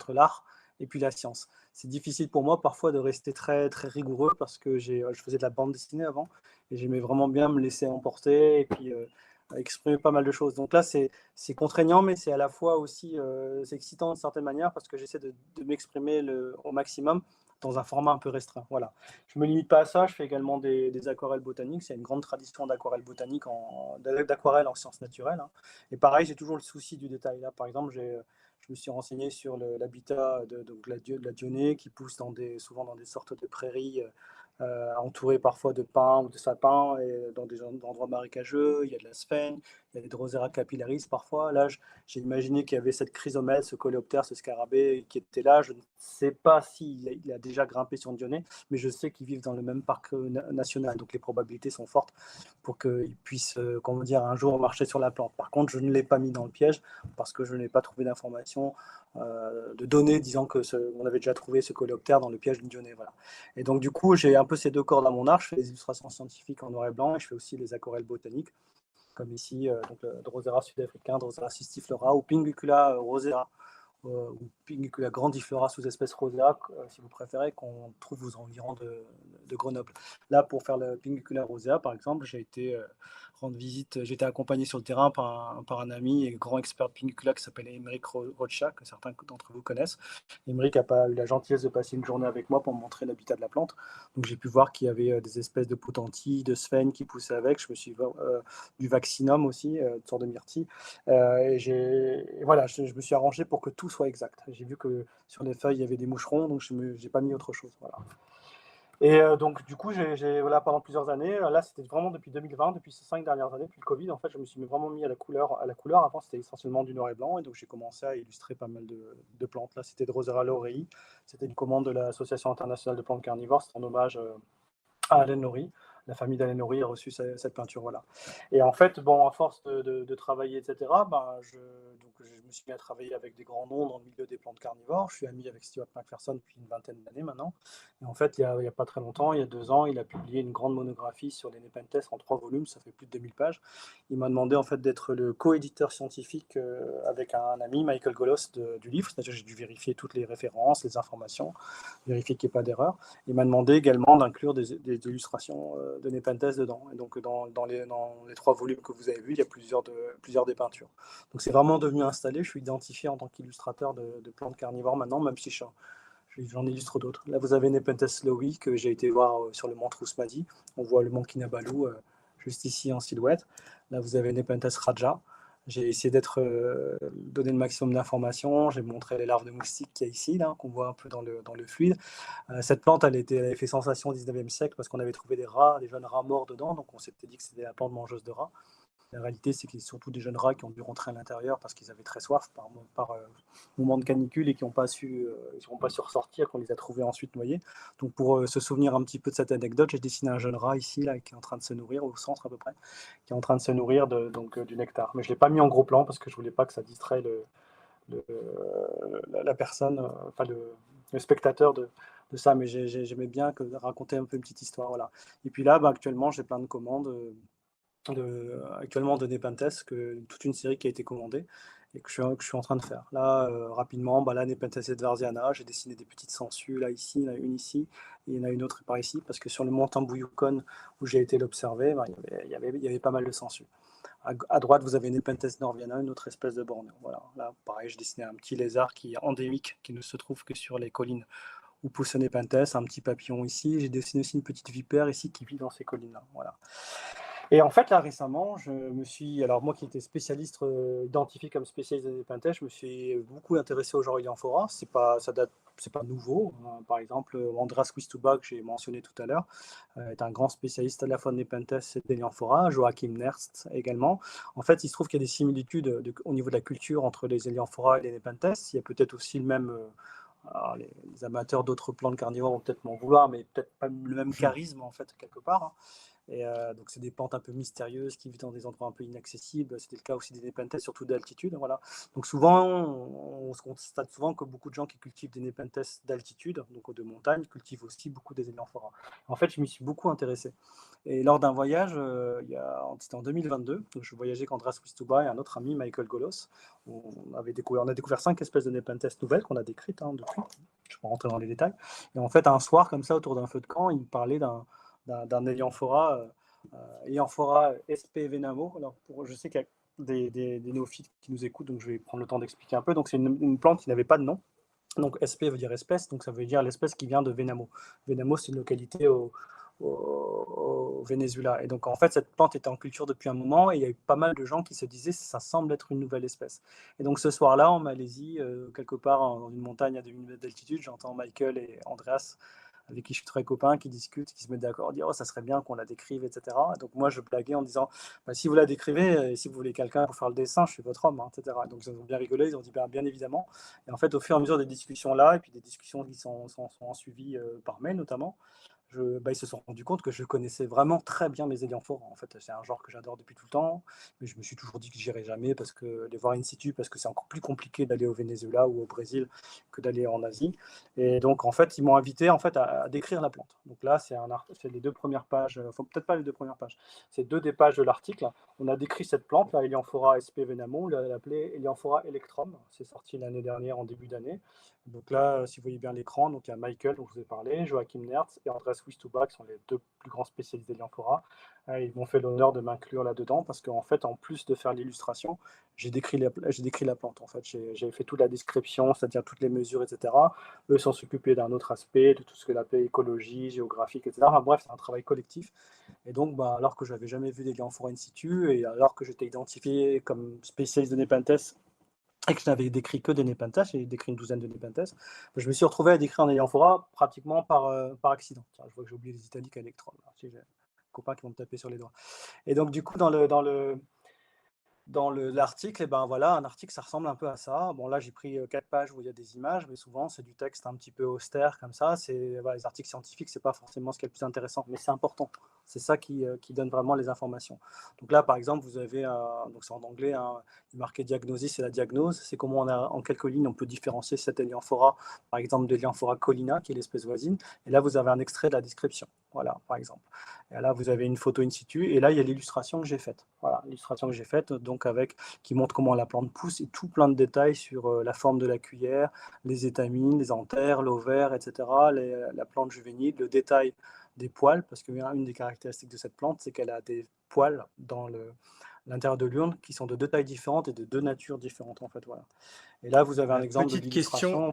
l'art et puis la science. C'est difficile pour moi parfois de rester très, très rigoureux parce que je faisais de la bande dessinée avant et j'aimais vraiment bien me laisser emporter et puis exprimer pas mal de choses. Donc là, c'est contraignant, mais c'est à la fois aussi c'est excitant d'une certaine manière parce que j'essaie de m'exprimer au maximum dans un format un peu restreint. Voilà. Je me limite pas à ça, je fais également des aquarelles botaniques. C'est une grande tradition d'aquarelle botanique, d'aquarelle en sciences naturelles, hein. Et pareil, j'ai toujours le souci du détail. Là, par exemple, je me suis renseigné sur l'habitat donc de la dionée qui pousse souvent dans des sortes de prairies entourées parfois de pins ou de sapins et dans des endroits marécageux. Il y a de la sphène, il y a des Drosera capillaris parfois. Là, j'ai imaginé qu'il y avait cette chrysomèle, ce coléoptère, ce scarabée qui était là. Je ne sais pas il a déjà grimpé sur une dionée, mais je sais qu'ils vivent dans le même parc national. Donc les probabilités sont fortes pour qu'ils puissent, comment dire, un jour marcher sur la plante. Par contre, je ne l'ai pas mis dans le piège parce que je n'ai pas trouvé d'informations, de données disant on avait déjà trouvé ce coléoptère dans le piège d'une dionée. Voilà. Et donc, du coup, j'ai un peu ces deux cordes à mon arc. Je fais des illustrations scientifiques en noir et blanc et je fais aussi les aquarelles botaniques, comme ici, donc le Drosera sud-africain, Drosera cistiflora ou Pinguicula rosea ou Pinguicula grandiflora sous-espèce rosea, si vous préférez, qu'on trouve aux environs de Grenoble. Là, pour faire le Pinguicula rosea, par exemple, j'ai été rendre visite, j'ai été accompagné sur le terrain par un ami et grand expert de Pinguicula qui s'appelle Émeric Rocha, que certains d'entre vous connaissent. Émeric n'a pas eu la gentillesse de passer une journée avec moi pour me montrer l'habitat de la plante. Donc j'ai pu voir qu'il y avait des espèces de potentilles, de sphènes qui poussaient avec. Je me suis du vaccinum aussi, une sorte de myrtille. Voilà, je me suis arrangé pour que tout soit exact. J'ai vu que sur les feuilles, il y avait des moucherons, donc je n'ai pas mis autre chose. Voilà. Et donc, du coup, voilà, pendant plusieurs années, là, c'était vraiment depuis 2020, depuis ces 5 dernières années, depuis le Covid, en fait, je me suis vraiment mis à la couleur. À la couleur. Avant, c'était essentiellement du noir et blanc, et donc j'ai commencé à illustrer pas mal de plantes. Là, c'était Drosera laurei. C'était une commande de l'Association internationale de plantes carnivores. C'était en hommage à Alain Laurie. La famille d'Alain Laurie a reçu cette peinture, voilà. Et en fait, bon, à force de travailler, etc., ben, je me suis mis à travailler avec des grands noms dans le milieu des plantes carnivores. Je suis ami avec Stuart McPherson depuis une vingtaine d'années maintenant. Et en fait, il y a pas très longtemps, il y a 2 ans, il a publié une grande monographie sur les Nepenthes en 3 volumes, ça fait plus de 2000 pages. Il m'a demandé en fait d'être le co-éditeur scientifique avec un ami, Michael Golos, du livre. C'est-à-dire que j'ai dû vérifier toutes les références, les informations, vérifier qu'il n'y ait pas d'erreur. Il m'a demandé également d'inclure des illustrations de Nepenthes dedans. Et donc, dans les 3 volumes que vous avez vus, il y a plusieurs des peintures. Donc, c'est vraiment devenu installé. Je suis identifié en tant qu'illustrateur de plantes carnivores maintenant, même si j'en illustre d'autres. Là, vous avez Nepenthes slowi que j'ai été voir sur le mont Trousmadi. On voit le mont Kinabalu juste ici en silhouette. Là, vous avez Nepenthes raja. J'ai essayé donner le maximum d'informations. J'ai montré les larves de moustiques qu'il y a ici, là, qu'on voit un peu dans le fluide. Cette plante, elle avait fait sensation au 19e siècle parce qu'on avait trouvé des jeunes rats morts dedans. Donc on s'était dit que c'était la plante mangeuse de rats. La réalité, c'est qu'il y a surtout des jeunes rats qui ont dû rentrer à l'intérieur parce qu'ils avaient très soif par moment de canicule et qui n'ont pas su ressortir, qu'on les a trouvés ensuite noyés. Donc pour se souvenir un petit peu de cette anecdote, j'ai dessiné un jeune rat ici, là, qui est en train de se nourrir, au centre à peu près, qui est en train de se nourrir du nectar. Mais je ne l'ai pas mis en gros plan parce que je ne voulais pas que ça distrait la personne, enfin le spectateur de ça. Mais j'aimais bien raconter un peu une petite histoire. Voilà. Et puis là, actuellement, j'ai plein de commandes. Actuellement de Nepenthes, toute une série qui a été commandée et que je suis en train de faire. Là, rapidement, là, Nepenthes edwardiana, j'ai dessiné des petites sangsues, là, ici, il y en a une ici, et il y en a une autre par ici, parce que sur le mont Tambu-Yukon, où j'ai été l'observer, il y avait pas mal de sangsues. À droite, vous avez Nepenthes norviana, une autre espèce de borgne. Voilà. Là, pareil, j'ai dessiné un petit lézard qui est endémique, qui ne se trouve que sur les collines où pousse Nepenthes, un petit papillon ici. J'ai dessiné aussi une petite vipère ici qui vit dans ces collines-là. Voilà. Et en fait, là, récemment, alors moi qui étais spécialiste, identifié comme spécialiste des Nepenthes, je me suis beaucoup intéressé au genre Iliamphora. C'est pas nouveau, hein. Par exemple, Andras Quistuba, que j'ai mentionné tout à l'heure, est un grand spécialiste à la fois de Nepenthes et d'Elianphora, Joachim Nerst également. En fait, il se trouve qu'il y a des similitudes au niveau de la culture entre les Elianphora et les Nepenthes. Il y a peut-être aussi le même. Alors les amateurs d'autres plantes carnivores vont peut-être m'en vouloir, mais peut-être pas le même charisme en fait quelque part, hein. Et donc, c'est des plantes un peu mystérieuses qui vivent dans des endroits un peu inaccessibles. C'était le cas aussi des Nepenthes, surtout d'altitude. Voilà. Donc, souvent, on se constate souvent que beaucoup de gens qui cultivent des Nepenthes d'altitude, donc de montagne, cultivent aussi beaucoup des Helianthera. En fait, je m'y suis beaucoup intéressé. Et lors d'un voyage, c'était en 2022, donc je voyageais avec Andreas Wistuba et un autre ami, Michael Golos. On a découvert 5 espèces de Nepenthes nouvelles qu'on a décrites depuis. Je ne vais pas rentrer dans les détails. Et en fait, un soir, comme ça, autour d'un feu de camp, il parlait d'un Helianthera SP Venamo. Alors, je sais qu'il y a des néophytes qui nous écoutent, donc je vais prendre le temps d'expliquer un peu. Donc, c'est une plante qui n'avait pas de nom. Donc, SP veut dire espèce, donc ça veut dire l'espèce qui vient de Venamo. Venamo, c'est une localité au Venezuela. Et donc, en fait, cette plante était en culture depuis un moment et il y a eu pas mal de gens qui se disaient ça semble être une nouvelle espèce. Et donc, ce soir-là, en Malaisie, quelque part dans une montagne à 2000 mètres d'altitude, j'entends Michael et Andreas avec qui je suis très copain, qui discutent, qui se mettent d'accord, dire oh, ça serait bien qu'on la décrive, etc. Donc moi je blaguais en disant bah, si vous la décrivez, et si vous voulez quelqu'un pour faire le dessin, je suis votre homme, hein, etc. Donc ils ont bien rigolé, ils ont dit bah, bien évidemment. Et en fait, au fur et à mesure des discussions là, et puis des discussions qui sont suivies par mail notamment, ils se sont rendus compte que je connaissais vraiment très bien mes Helianthora. En fait, c'est un genre que j'adore depuis tout le temps, mais je me suis toujours dit que j'irais jamais parce que les voir in situ, parce que c'est encore plus compliqué d'aller au Venezuela ou au Brésil que d'aller en Asie. Et donc, en fait, ils m'ont invité en fait à décrire la plante. Donc là, c'est les 2 premières pages, enfin peut-être pas les 2 premières pages, c'est 2 des pages de l'article. On a décrit cette plante, la Helianthora sp venamo, on l'a appelée Helianthora electrum. C'est sorti l'année dernière en début d'année. Donc là, si vous voyez bien l'écran, donc il y a Michael, dont je vous ai parlé, Joachim Nertz et Andreas Wistuba, qui sont les 2 plus grands spécialistes d'Helianthora. Ils m'ont fait l'honneur de m'inclure là-dedans parce qu'en fait, en plus de faire l'illustration, j'ai décrit la plante. En fait, j'ai fait toute la description, c'est-à-dire toutes les mesures, etc. Eux s'en s'occuper d'un autre aspect, de tout ce que l'appelle écologie, géographique, etc. Enfin, bref, c'est un travail collectif. Et donc, alors que je n'avais jamais vu des Helianthora in situ et alors que j'étais identifié comme spécialiste de Nepenthes et que je n'avais décrit que des Nepenthes, j'ai décrit une douzaine de Nepenthes, je me suis retrouvé à décrire un Helianthora pratiquement par accident. Tiens, je vois que j'ai oublié les italiques à électron. Si j'ai un copain qui vont me taper sur les doigts. Et donc, du coup, dans l'article, et ben voilà, un article, ça ressemble un peu à ça. Bon, là, j'ai pris 4 pages où il y a des images, mais souvent, c'est du texte un petit peu austère comme ça. Voilà, les articles scientifiques, c'est pas forcément ce qui est le plus intéressant, mais c'est important. C'est ça qui donne vraiment les informations. Donc là, par exemple, vous avez, donc c'est en anglais, il est marqué diagnosis et la diagnose. C'est comment en quelques lignes, on peut différencier cette Helianthora, par exemple, de Helianthora collina, qui est l'espèce voisine. Et là, vous avez un extrait de la description. Voilà, par exemple. Et là, vous avez une photo in situ, et là, il y a l'illustration que j'ai faite. Voilà, l'illustration que j'ai faite, donc qui montre comment la plante pousse, et tout plein de détails sur la forme de la cuillère, les étamines, les anthères, l'ovaire, etc., la plante juvénile, le détail des poils, parce que une des caractéristiques de cette plante, c'est qu'elle a des poils dans l'intérieur de l'urne qui sont de 2 tailles différentes et de 2 natures différentes, en fait, voilà. Et là, vous avez un exemple de Petite question, l'illustration.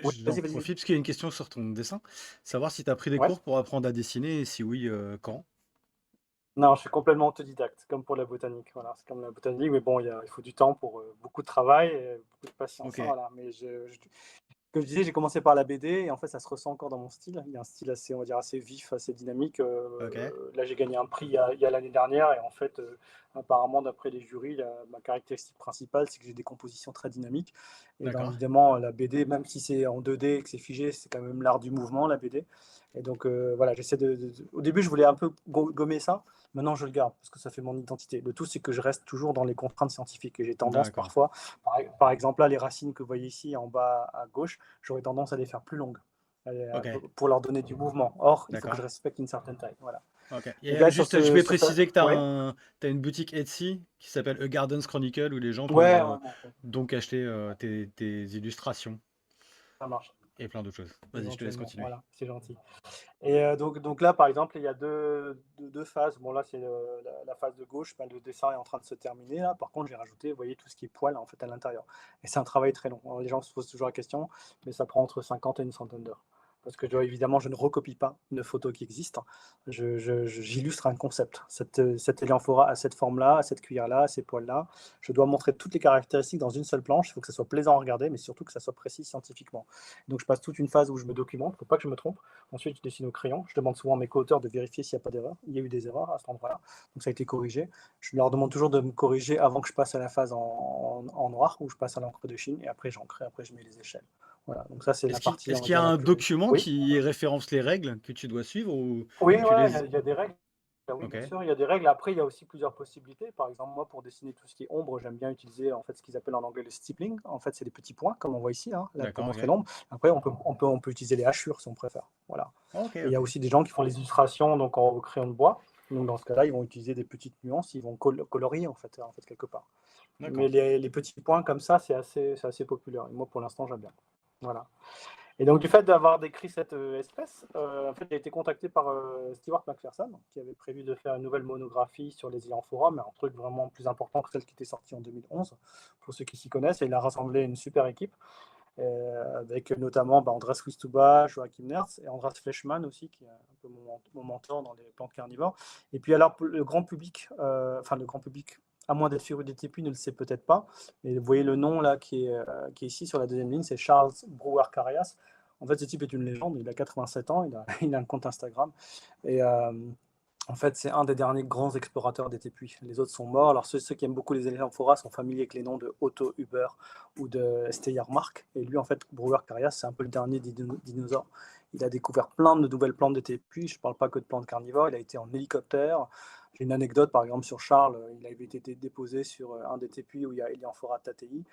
Oui, j'en vas-y, vas-y. profite parce qu'il y a une question sur ton dessin. Savoir si tu as pris des Ouais. cours pour apprendre à dessiner et si oui, quand? Non, je suis complètement autodidacte, comme pour la botanique. Voilà, c'est comme la botanique, mais bon, il faut du temps pour beaucoup de travail et beaucoup de patience, Ok, hein, voilà. Mais comme je disais, j'ai commencé par la BD et en fait, ça se ressent encore dans mon style. Il y a un style assez, on va dire, assez vif, assez dynamique. ok, Là, j'ai gagné un prix il y a l'année dernière et en fait, apparemment, d'après les jurys, ma caractéristique principale, c'est que j'ai des compositions très dynamiques. Et donc, d'accord. évidemment, la BD, même si c'est en 2D et que c'est figé, c'est quand même l'art du mouvement, la BD. Et donc, voilà, j'essaie Au début, je voulais un peu gommer ça. Maintenant, je le garde parce que ça fait mon identité. Le tout, c'est que je reste toujours dans les contraintes scientifiques. Et j'ai tendance D'accord. parfois, par exemple, là, les racines que vous voyez ici en bas à gauche, j'aurais tendance à les faire plus longues Ok, pour leur donner du mouvement. Or, il faut que je d'accord. respecte une certaine taille. Voilà. Ok. Et Et bien, sur juste, je vais sur ça. préciser que tu as, Ouais, t'as une boutique Etsy qui s'appelle A Garden's Chronicle où les gens peuvent ouais, ouais, ouais, donc acheter tes illustrations ça marche. et plein d'autres choses. Vas-y, je te laisse Éventuellement, continuer. voilà, c'est gentil. Et donc là, par exemple, il y a deux phases. Bon, là, c'est la phase de gauche, ben, le dessin est en train de se terminer. Là, par contre, j'ai rajouté, vous voyez, tout ce qui est poil en fait à l'intérieur. Et c'est un travail très long. Alors, les gens se posent toujours la question, mais ça prend entre 50 et une centaine d'heures. Parce que évidemment, je ne recopie pas une photo qui existe. J'illustre un concept. Cette Helianthora a cette forme-là, a cette cuillère-là, a ces poils-là. Je dois montrer toutes les caractéristiques dans une seule planche. Il faut que ça soit plaisant à regarder, mais surtout que ça soit précis scientifiquement. Donc, je passe toute une phase où je me documente. Il ne faut pas que je me trompe. Ensuite, je dessine au crayon. Je demande souvent à mes co-auteurs de vérifier s'il n'y a pas d'erreur. Il y a eu des erreurs à cet endroit-là, donc ça a été corrigé. Je leur demande toujours de me corriger avant que je passe à la phase en noir, où je passe à l'encre de Chine, et après j'encre, et après je mets les échelles. Voilà, donc ça c'est la partie, Est-ce on va qu'il y a dire, la un plus... document Oui, qui référence les règles que tu dois suivre ou oui, tu ouais, les... il y a des règles. Oui, Ok, bien sûr, il y a des règles. Après, il y a aussi plusieurs possibilités. Par exemple, moi, pour dessiner tout ce qui est ombre, j'aime bien utiliser en fait ce qu'ils appellent en anglais le stippling. En fait, c'est des petits points, comme on voit ici, hein, là, pour d'accord, montrer ok. l'ombre. Après, on peut utiliser les hachures si on préfère. Voilà. Ok, Et il y a ok. aussi des gens qui font les illustrations donc au crayon de bois. Donc dans ce cas-là, ils vont utiliser des petites nuances, ils vont colorier en fait quelque part. Mais D'accord. les petits points comme ça, c'est assez populaire. Et moi, pour l'instant, j'aime bien. Voilà. Et donc, du fait d'avoir décrit cette espèce, en fait, j'ai été contacté par Stewart McPherson, qui avait prévu de faire une nouvelle monographie sur les éléphants, mais un truc vraiment plus important que celle qui était sortie en 2011, pour ceux qui s'y connaissent. Et il a rassemblé une super équipe, avec notamment Andrés Wistuba, Joachim Nertz et Andras Fleischmann aussi, qui est un peu mon mentor dans les plantes carnivores. Et puis alors, le grand public, le grand public, à moins d'être sur des TP, ne le sait peut-être pas. Et vous voyez le nom là qui est ici sur la deuxième ligne, c'est Charles Brouwer-Carias. En fait, ce type est une légende, il a 87 ans, il a un compte Instagram. Et en fait, c'est un des derniers grands explorateurs des tépuis. Les autres sont morts. Alors, ceux qui aiment beaucoup les éléphantoras sont familiers avec les noms de Otto Huber ou de Steiermark. Et lui, en fait, Brouwer-Carias, c'est un peu le dernier dinosaure. Il a découvert plein de nouvelles plantes de tépuis. Je ne parle pas que de plantes carnivores. Il a été en hélicoptère. J'ai une anecdote, par exemple, sur Charles. Il avait été déposé sur un des tépuis où il y a Elianthora tatei.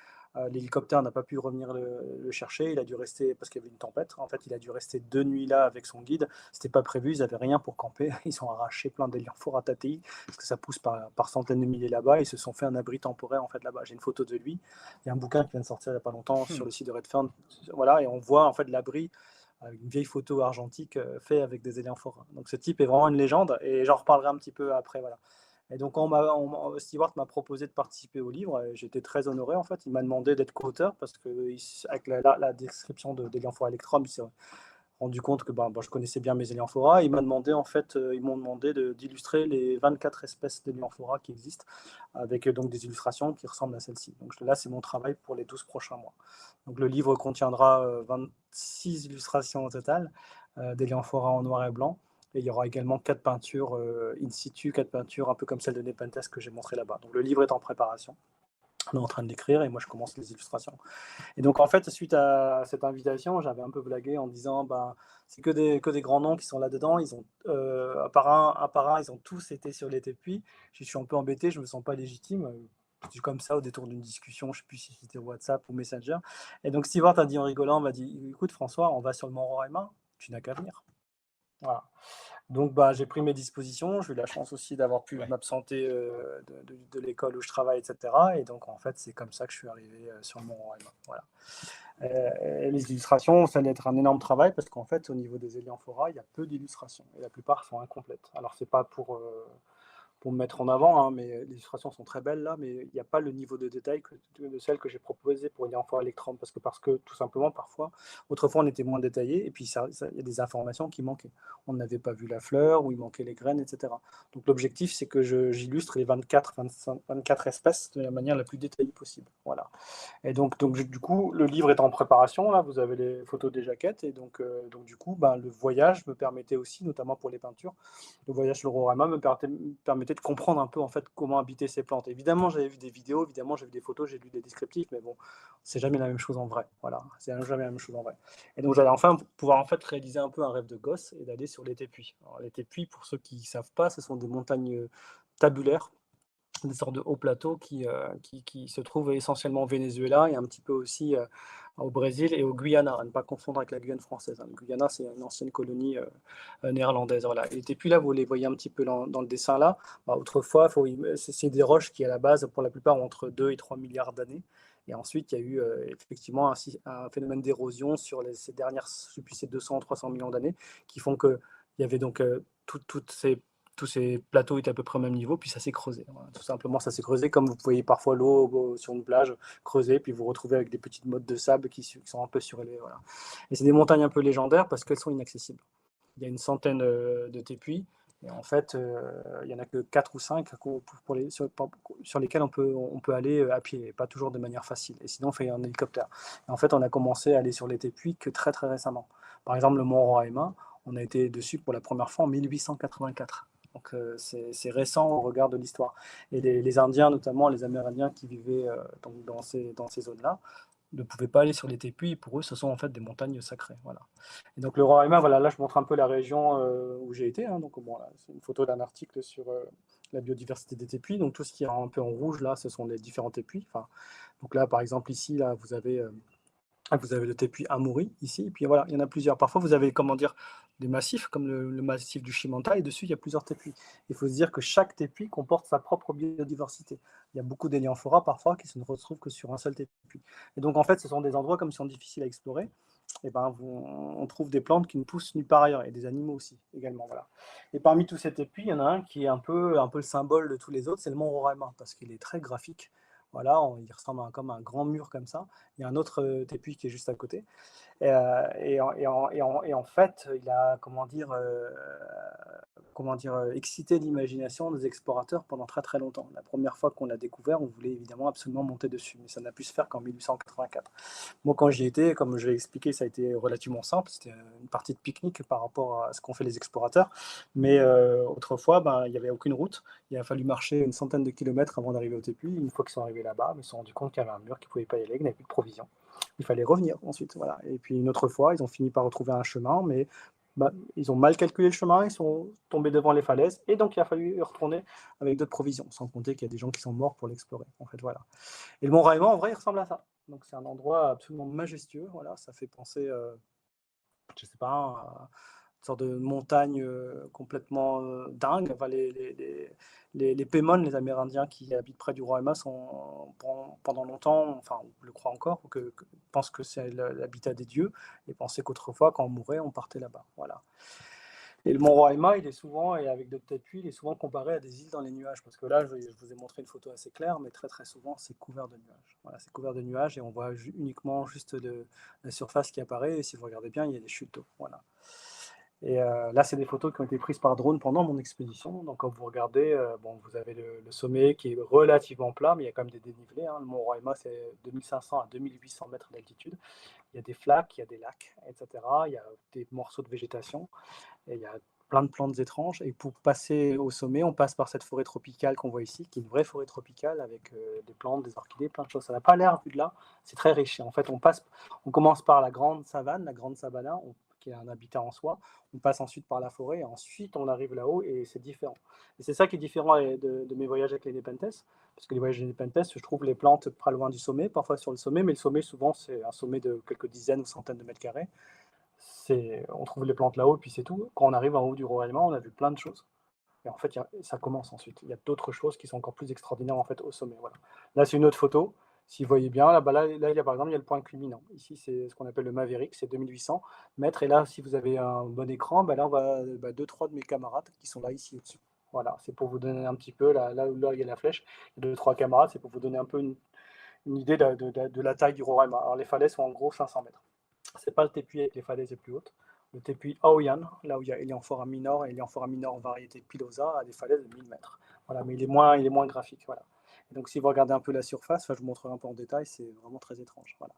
L'hélicoptère n'a pas pu revenir le chercher. Il a dû rester, parce qu'il y avait une tempête, en fait, il a dû rester 2 nuits là avec son guide. C'était pas prévu, ils n'avaient rien pour camper. Ils ont arraché plein d'éléphants tatei, parce que ça pousse par centaines de milliers là-bas. Ils se sont fait un abri temporaire en fait là-bas. J'ai une photo de lui. Il y a un bouquin qui vient de sortir il n'y a pas longtemps sur le site de Redfern. Voilà, et on voit en fait l'abri avec une vieille photo argentique fait avec des éléphants. Donc ce type est vraiment une légende, et j'en reparlerai un petit peu après. Voilà. Et donc, Stewart m'a proposé de participer au livre, et j'étais très honoré en fait. Il m'a demandé d'être co-auteur parce que, avec la description d'Elianthora electrum, il s'est rendu compte que je connaissais bien mes Elianthora. Ils m'ont demandé d'illustrer les 24 espèces d'Elianthora qui existent, avec donc des illustrations qui ressemblent à celle-ci. Donc là, c'est mon travail pour les 12 prochains mois. Donc le livre contiendra 26 illustrations au total, d'Elianthora en noir et blanc. Et il y aura également 4 peintures in situ, 4 peintures un peu comme celle de Nepenthes que j'ai montré là-bas. Donc le livre est en préparation. On est en train de l'écrire et moi je commence les illustrations. Et donc en fait, suite à cette invitation, j'avais un peu blagué en disant c'est que des grands noms qui sont là-dedans. Ils ont à part un, ils ont tous été sur les tépuis. Je suis un peu embêté, je me sens pas légitime. C'est comme ça au détour d'une discussion, je sais plus si c'était WhatsApp ou Messenger. Et donc Stewart a dit en rigolant, m'a dit écoute François, on va sur le Mont Roraima, tu n'as qu'à venir. Voilà. Donc, j'ai pris mes dispositions. J'ai eu la chance aussi d'avoir pu Ouais. m'absenter de l'école où je travaille, etc. Et donc, en fait, c'est comme ça que je suis arrivé sur le Mont Roraima. Voilà. Les illustrations, ça allait être un énorme travail parce qu'en fait, au niveau des Elianthora, il y a peu d'illustrations et la plupart sont incomplètes. Alors, c'est pas pour me mettre en avant, hein, mais les illustrations sont très belles là, mais il n'y a pas le niveau de détail de celle que j'ai proposée pour Elianthora electrum, parce que tout simplement, parfois, autrefois on était moins détaillé, et puis il y a des informations qui manquaient. On n'avait pas vu la fleur, ou il manquait les graines, etc. Donc l'objectif, c'est que j'illustre les 24 espèces de la manière la plus détaillée possible. Voilà. Et donc du coup, le livre est en préparation. Là, vous avez les photos des jaquettes. Et donc du coup, le voyage me permettait aussi, notamment pour les peintures, le voyage sur le Roraima me permettait de comprendre un peu en fait comment habiter ces plantes. Évidemment, j'avais vu des vidéos, évidemment, j'ai vu des photos, j'ai lu des descriptifs, mais bon, c'est jamais la même chose en vrai. Voilà, c'est jamais la même chose en vrai. Et donc j'allais enfin pouvoir en fait réaliser un peu un rêve de gosse et d'aller sur les tépuis. Alors, les tépuis, pour ceux qui ne savent pas, ce sont des montagnes tabulaires, des sortes de hauts plateaux qui se trouvent essentiellement au Venezuela et un petit peu aussi au Brésil et au Guyana, à ne pas confondre avec la Guyane française. Le Guyana, c'est une ancienne colonie néerlandaise. Voilà. Et puis là, vous les voyez un petit peu dans le dessin là. Autrefois, c'est des roches qui, à la base, pour la plupart, ont entre 2 et 3 milliards d'années. Et ensuite, il y a eu effectivement un phénomène d'érosion sur ces dernières, depuis ces 200 ou 300 millions d'années, qui font qu'il y avait donc tous ces plateaux étaient à peu près au même niveau, puis ça s'est creusé. Voilà. Tout simplement, ça s'est creusé comme vous voyez parfois l'eau sur une plage creusée, puis vous vous retrouvez avec des petites mottes de sable qui sont un peu surélevées. Voilà. Et c'est des montagnes un peu légendaires parce qu'elles sont inaccessibles. Il y a une centaine de tépuis, et en fait, il n'y en a que 4 ou 5 sur lesquels on peut aller à pied, et pas toujours de manière facile. Et sinon, on fait un hélicoptère. Et en fait, on a commencé à aller sur les tépuis que très très récemment. Par exemple, le mont Roraima, on a été dessus pour la première fois en 1884. Donc c'est récent au regard de l'histoire. Et les Indiens, notamment les Amérindiens qui vivaient dans ces zones-là, ne pouvaient pas aller sur les tépus. Pour eux, ce sont en fait des montagnes sacrées. Voilà. Et donc le Roraima, voilà, là je montre un peu la région où j'ai été. Hein. Donc bon, là, c'est une photo d'un article sur la biodiversité des tépus. Donc tout ce qui est un peu en rouge là, ce sont les différents tépus. Enfin, donc là, par exemple ici, là, vous avez le tépuis Amaury ici, et puis voilà, il y en a plusieurs. Parfois, vous avez, comment dire, des massifs, comme le massif du Chimanta, et dessus, il y a plusieurs tépuis. Il faut se dire que chaque tépuis comporte sa propre biodiversité. Il y a beaucoup d'élianphora, parfois, qui se ne retrouvent que sur un seul tépuis. Et donc, en fait, ce sont des endroits comme ils sont difficiles à explorer. Et ben, on trouve des plantes qui ne poussent nulle part ailleurs, et des animaux aussi, également. Voilà. Et parmi tous ces tépuis, il y en a un qui est un peu le symbole de tous les autres, c'est le mont Roraima, parce qu'il est très graphique. Voilà, il ressemble comme un grand mur comme ça. Il y a un autre tépuis qui est juste à côté. Et en fait, il a, comment dire, excité l'imagination des explorateurs pendant très très longtemps. La première fois qu'on l'a découvert, on voulait évidemment absolument monter dessus, mais ça n'a pu se faire qu'en 1884. Moi, quand j'y étais, comme je l'ai expliqué, ça a été relativement simple. C'était une partie de pique-nique par rapport à ce qu'ont fait les explorateurs. Mais autrefois, ben, il n'y avait aucune route. Il a fallu marcher une centaine de kilomètres avant d'arriver au Tépuy. Une fois qu'ils sont arrivés là-bas, ils se sont rendus compte qu'il y avait un mur, qu'ils ne pouvaient pas y aller, qu'ils n'avaient plus de provisions. Il fallait revenir ensuite. Voilà. Et puis une autre fois, ils ont fini par retrouver un chemin, mais bah, ils ont mal calculé le chemin, ils sont tombés devant les falaises, et donc il a fallu retourner avec d'autres provisions, sans compter qu'il y a des gens qui sont morts pour l'explorer. En fait, voilà. Et le Mont Raima, en vrai, il ressemble à ça. Donc c'est un endroit absolument majestueux. Voilà, ça fait penser, je sais pas, une sorte de montagne complètement dingue. Enfin, les Pémon, les Amérindiens qui habitent près du Roraima, sont pendant longtemps, enfin, on le croit encore, pensent que c'est l'habitat des dieux et pensaient qu'autrefois, quand on mourait, on partait là-bas. Voilà. Et le mont Roraima, il est souvent, et avec d'autres tépuis, il est souvent comparé à des îles dans les nuages. Parce que là, je vous ai montré une photo assez claire, mais très très souvent, c'est couvert de nuages. Voilà, c'est couvert de nuages et on voit uniquement juste la surface qui apparaît. Et si vous regardez bien, il y a des chutes d'eau. Voilà. Et là, c'est des photos qui ont été prises par drone pendant mon expédition. Donc, quand vous regardez, bon, vous avez le sommet qui est relativement plat, mais il y a quand même des dénivelés. Hein. Le mont Roraima, c'est 2500 à 2800 mètres d'altitude. Il y a des flaques, il y a des lacs, etc. Il y a des morceaux de végétation. Et il y a plein de plantes étranges. Et pour passer au sommet, on passe par cette forêt tropicale qu'on voit ici, qui est une vraie forêt tropicale avec des plantes, des orchidées, plein de choses. Ça n'a pas l'air vu de là, c'est très riche. Et en fait, on commence par la grande savane, la grande savana, qui est un habitat en soi. On passe ensuite par la forêt, et ensuite on arrive là-haut, et c'est différent. Et c'est ça qui est différent de mes voyages avec les Nepenthes, parce que les voyages des Nepenthes, je trouve les plantes pas loin du sommet, parfois sur le sommet, mais le sommet, souvent, c'est un sommet de quelques dizaines ou centaines de mètres carrés. On trouve les plantes là-haut, puis c'est tout. Quand on arrive en haut du Roraima, on a vu plein de choses. Et en fait, ça commence ensuite. Il y a d'autres choses qui sont encore plus extraordinaires en fait au sommet. Voilà. Là, c'est une autre photo. Si vous voyez bien, là, il y a par exemple, il y a le point culminant. Ici, c'est ce qu'on appelle le Maverick, c'est 2800 mètres. Et là, si vous avez un bon écran, là, on va deux, trois de mes camarades qui sont là, ici au-dessus. Voilà, c'est pour vous donner un petit peu, là où il y a la flèche, il y a deux, trois camarades, c'est pour vous donner un peu une idée de la taille du Roraima. Alors, les falaises sont en gros 500 mètres. C'est pas le tépuy avec les falaises les plus hautes. Le tépuy Aoyan, là où il y a Helianthora minor, et Helianthora minor variété pilosa, a des falaises de 1000 mètres. Voilà, mais il est moins graphique. Voilà. Et donc, si vous regardez un peu la surface, je vous montrerai un peu en détail, c'est vraiment très étrange. Voilà.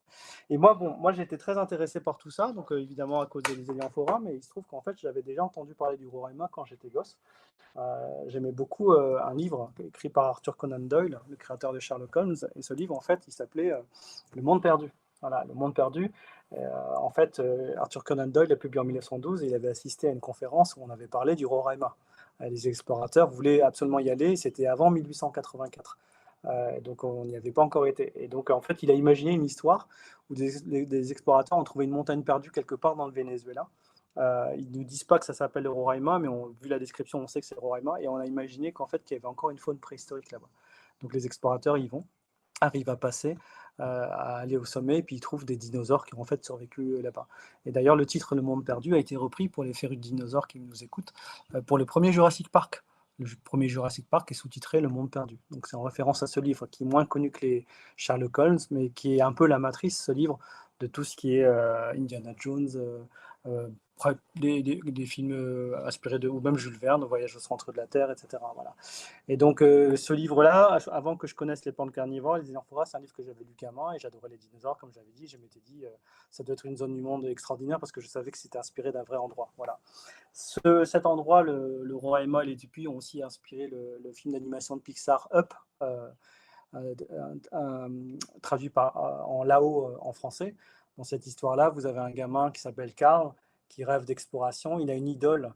Et moi j'ai été très intéressé par tout ça, donc évidemment à cause des Helianthora, mais il se trouve qu'en fait, j'avais déjà entendu parler du Roraima quand j'étais gosse. J'aimais beaucoup un livre écrit par Arthur Conan Doyle, le créateur de Sherlock Holmes, et ce livre, en fait, il s'appelait Le Monde perdu. Voilà, Le Monde perdu. En fait, Arthur Conan Doyle l'a publié en 1912 et il avait assisté à une conférence où on avait parlé du Roraima. Les explorateurs voulaient absolument y aller, c'était avant 1884. Donc on n'y avait pas encore été. Et donc en fait, il a imaginé une histoire où des explorateurs ont trouvé une montagne perdue quelque part dans le Venezuela. Ils ne nous disent pas que ça s'appelle le Roraima, mais vu la description, on sait que c'est le Roraima, et on a imaginé qu'en fait, qu'il y avait encore une faune préhistorique là-bas. Donc les explorateurs y vont, arrivent à passer, à aller au sommet, et puis ils trouvent des dinosaures qui ont en fait survécu là-bas. Et d'ailleurs, le titre Le Monde perdu a été repris pour les férus de dinosaures qui nous écoutent, pour le premier Jurassic Park. Le premier Jurassic Park est sous-titré Le Monde perdu. Donc c'est en référence à ce livre qui est moins connu que les Sherlock Holmes, mais qui est un peu la matrice, ce livre, de tout ce qui est Indiana Jones, euh, des films inspirés ou même Jules Verne, Voyage au centre de la Terre, etc. Voilà. Et donc, ce livre-là, avant que je connaisse les plantes carnivores, les dinosaures, c'est un livre que j'avais lu gamin et j'adorais les dinosaures, comme j'avais dit. Je m'étais dit, ça doit être une zone du monde extraordinaire parce que je savais que c'était inspiré d'un vrai endroit. Voilà. Cet endroit, le Roraima et les Tupi ont aussi inspiré le film d'animation de Pixar Up. traduit en Lao en français. Dans cette histoire-là, vous avez un gamin qui s'appelle Karl, qui rêve d'exploration. Il a une idole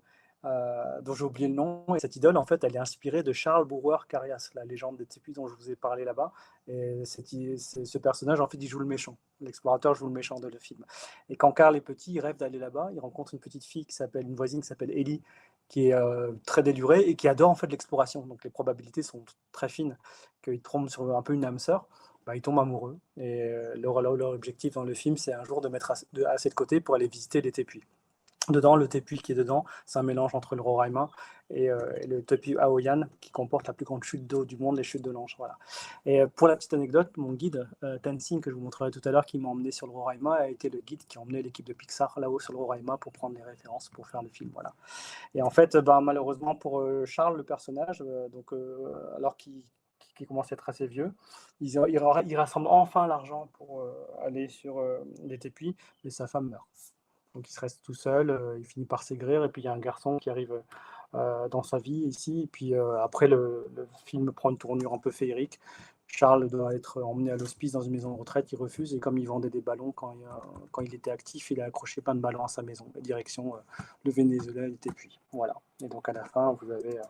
dont j'ai oublié le nom. Et cette idole, en fait, elle est inspirée de Charles Brouwer-Carias, la légende des Tépus dont je vous ai parlé là-bas. Et ce personnage, en fait, il joue le méchant. L'explorateur joue le méchant de le film. Et quand Karl est petit, il rêve d'aller là-bas. Il rencontre une petite fille une voisine qui s'appelle Ellie, qui est très délurée et qui adore en fait l'exploration. Donc les probabilités sont très fines qu'il tombe sur un peu une âme sœur. Bah, ils tombent amoureux. Et leur objectif dans le film, c'est un jour de mettre assez de côté pour aller visiter les Tépuis. Dedans, le tepuy qui est dedans, c'est un mélange entre le Roraima et le tepuy Aoyan, qui comporte la plus grande chute d'eau du monde, les chutes de l'Ange. Voilà. Et pour la petite anecdote, mon guide, Tenzin, que je vous montrerai tout à l'heure, qui m'a emmené sur le Roraima, a été le guide qui a emmené l'équipe de Pixar là-haut sur le Roraima pour prendre les références pour faire le film. Voilà. Et en fait, malheureusement pour Charles, le personnage, alors qu'il commence à être assez vieux, il rassemble enfin l'argent pour aller sur les tépuis, mais sa femme meurt. Donc il se reste tout seul, il finit par s'aigrir, et puis il y a un garçon qui arrive dans sa vie ici. Et puis après, le film prend une tournure un peu féerique. Charles doit être emmené à l'hospice dans une maison de retraite, il refuse, et comme il vendait des ballons quand il était actif, il a accroché plein de ballons à sa maison, direction le Venezuela et le Tépuy. Voilà. Et donc à la fin, vous avez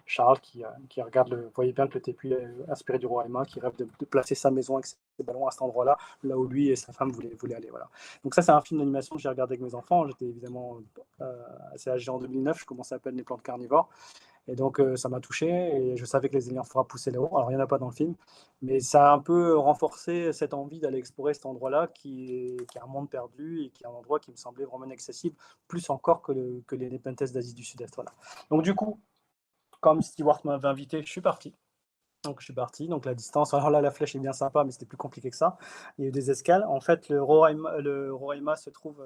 Charles qui regarde, vous voyez bien que le Tépuy est inspiré du roi Emma, qui rêve de placer sa maison avec ses ballons à cet endroit-là, là où lui et sa femme voulaient aller. Voilà. Donc ça, c'est un film d'animation que j'ai regardé avec mes enfants. J'étais évidemment assez âgé en 2009, je commençais à peine les plantes carnivores. Et donc ça m'a touché, et je savais que les éléphants poussaient là-haut. Alors il n'y en a pas dans le film, mais ça a un peu renforcé cette envie d'aller explorer cet endroit-là qui est un monde perdu et qui est un endroit qui me semblait vraiment inaccessible, plus encore que les Nepenthes d'Asie du Sud-Est. Voilà. Donc du coup, comme Stewart m'avait invité, je suis parti. Donc je suis parti, donc la distance, alors là la flèche est bien sympa, mais c'était plus compliqué que ça. Il y a eu des escales. En fait, le Roraima se trouve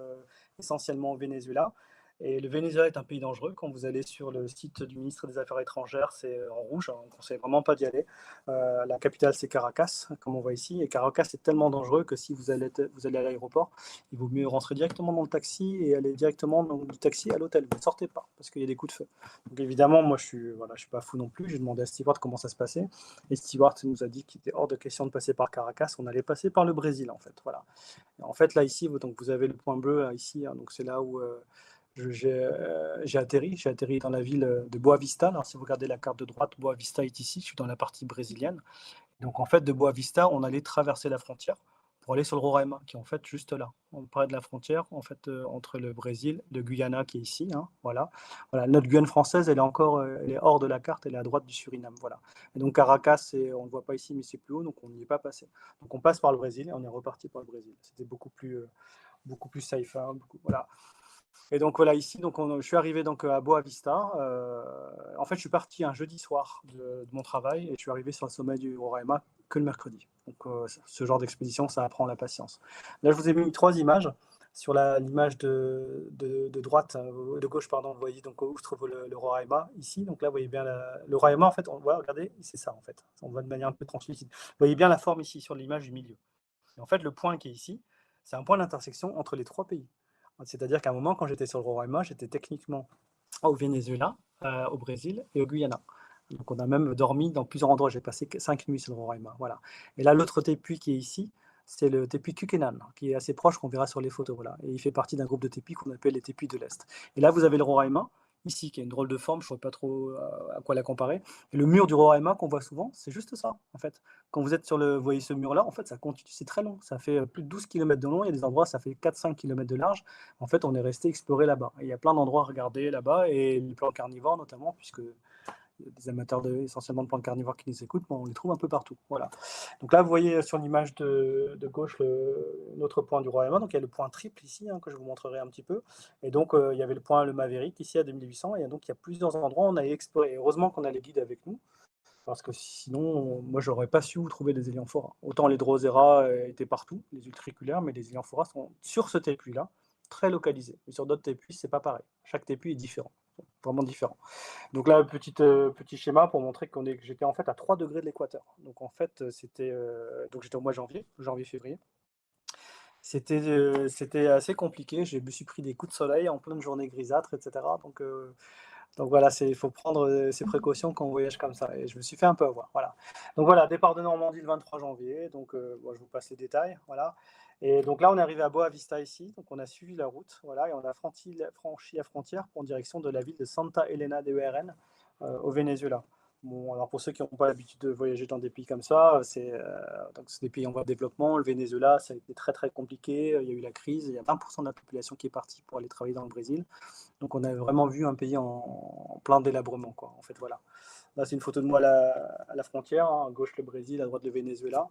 essentiellement au Venezuela. Et le Venezuela est un pays dangereux. Quand vous allez sur le site du ministre des Affaires étrangères, c'est en rouge, on ne conseille vraiment pas d'y aller. La capitale, c'est Caracas, comme on voit ici. Et Caracas, c'est tellement dangereux que si vous allez à l'aéroport, il vaut mieux rentrer directement dans le taxi et aller directement du taxi à l'hôtel. Vous ne sortez pas, parce qu'il y a des coups de feu. Donc évidemment, moi, je suis pas fou non plus. J'ai demandé à Stewart comment ça se passait. Et Stewart nous a dit qu'il était hors de question de passer par Caracas. On allait passer par le Brésil, en fait. Voilà. Et en fait, là, ici, donc, vous avez le point bleu, ici. Hein, donc c'est là où j'ai atterri. J'ai atterri dans la ville de Boa Vista. Alors, si vous regardez la carte de droite, Boa Vista est ici. Je suis dans la partie brésilienne. Donc, en fait, de Boa Vista, on allait traverser la frontière pour aller sur le Roraima, qui est en fait juste là. On parlait de la frontière, en fait, entre le Brésil, le Guyana, qui est ici. Hein, voilà. Voilà. Notre Guyane française, elle est hors de la carte, elle est à droite du Suriname. Voilà. Et donc, Caracas, on ne le voit pas ici, mais c'est plus haut, donc on n'y est pas passé. Donc, on passe par le Brésil et on est reparti par le Brésil. C'était beaucoup plus safe. Hein, voilà. Et donc voilà, ici, donc je suis arrivé donc à Boa Vista. En fait, je suis parti un jeudi soir de mon travail, et je suis arrivé sur le sommet du Roraima que le mercredi. Donc ce genre d'expédition, ça apprend la patience. Là, je vous ai mis 3 images. Sur l'image de droite, de gauche, pardon, vous voyez donc où se trouve le Roraima, ici. Donc là, vous voyez bien le Roraima, en fait, on voit, regardez, c'est ça, en fait. On voit de manière un peu translucide. Vous voyez bien la forme ici, sur l'image du milieu. Et en fait, le point qui est ici, c'est un point d'intersection entre les 3 pays. C'est-à-dire qu'à un moment, quand j'étais sur le Roraima, j'étais techniquement au Venezuela, au Brésil et au Guyana. Donc on a même dormi dans plusieurs endroits. J'ai passé 5 nuits sur le Roraima. Voilà. Et là, l'autre tépuy qui est ici, c'est le tépuy Kukenan, qui est assez proche, qu'on verra sur les photos. Voilà. Et il fait partie d'un groupe de tépuys qu'on appelle les tépuys de l'Est. Et là, vous avez le Roraima, ici, qui a une drôle de forme, je ne sais pas trop à quoi la comparer. Et le mur du Roraima qu'on voit souvent, c'est juste ça, en fait. Quand vous êtes vous voyez ce mur-là, en fait, ça continue, c'est très long. Ça fait plus de 12 km de long. Il y a des endroits, ça fait 4-5 km de large. En fait, on est resté explorer là-bas. Et il y a plein d'endroits à regarder là-bas, et les plantes carnivores notamment, puisque des amateurs essentiellement de plantes carnivores qui nous écoutent, on les trouve un peu partout. Voilà. Donc là, vous voyez sur l'image de gauche notre point du Roraima. Donc il y a le point triple ici, hein, que je vous montrerai un petit peu. Et donc il y avait le point le Maverick ici à 2800. Et donc il y a plusieurs endroits où on a exploré. Et heureusement qu'on a les guides avec nous, parce que sinon, moi, j'aurais pas su où trouver les Elianthora. Autant les Drosera étaient partout, les ultriculaires, mais les Elianthora sont sur ce tépuy-là, très localisés. Et sur d'autres tépuis, c'est pas pareil. Chaque tépuy est différent, vraiment différent. Donc là, petit schéma pour montrer que j'étais en fait à 3 degrés de l'équateur. Donc en fait, donc j'étais au mois de janvier-février. C'était assez compliqué. Je me suis pris des coups de soleil en pleine journée grisâtre, etc. Donc Donc voilà, il faut prendre ses précautions quand on voyage comme ça. Et je me suis fait un peu avoir. Voilà. Donc voilà, départ de Normandie le 23 janvier. Donc bon, je vous passe les détails. Voilà. Et donc là, on est arrivé à Boa Vista ici. Donc on a suivi la route. Voilà, et on a franchi la frontière en direction de la ville de Santa Elena de Ueren au Venezuela. Bon, alors pour ceux qui n'ont pas l'habitude de voyager dans des pays comme ça, c'est des pays en voie de développement. Le Venezuela, ça a été très très compliqué. Il y a eu la crise. Il y a 20% de la population qui est partie pour aller travailler dans le Brésil. Donc on a vraiment vu un pays en plein délabrement, quoi. En fait, voilà. Là, c'est une photo de moi à la frontière, hein, à gauche le Brésil, à droite le Venezuela.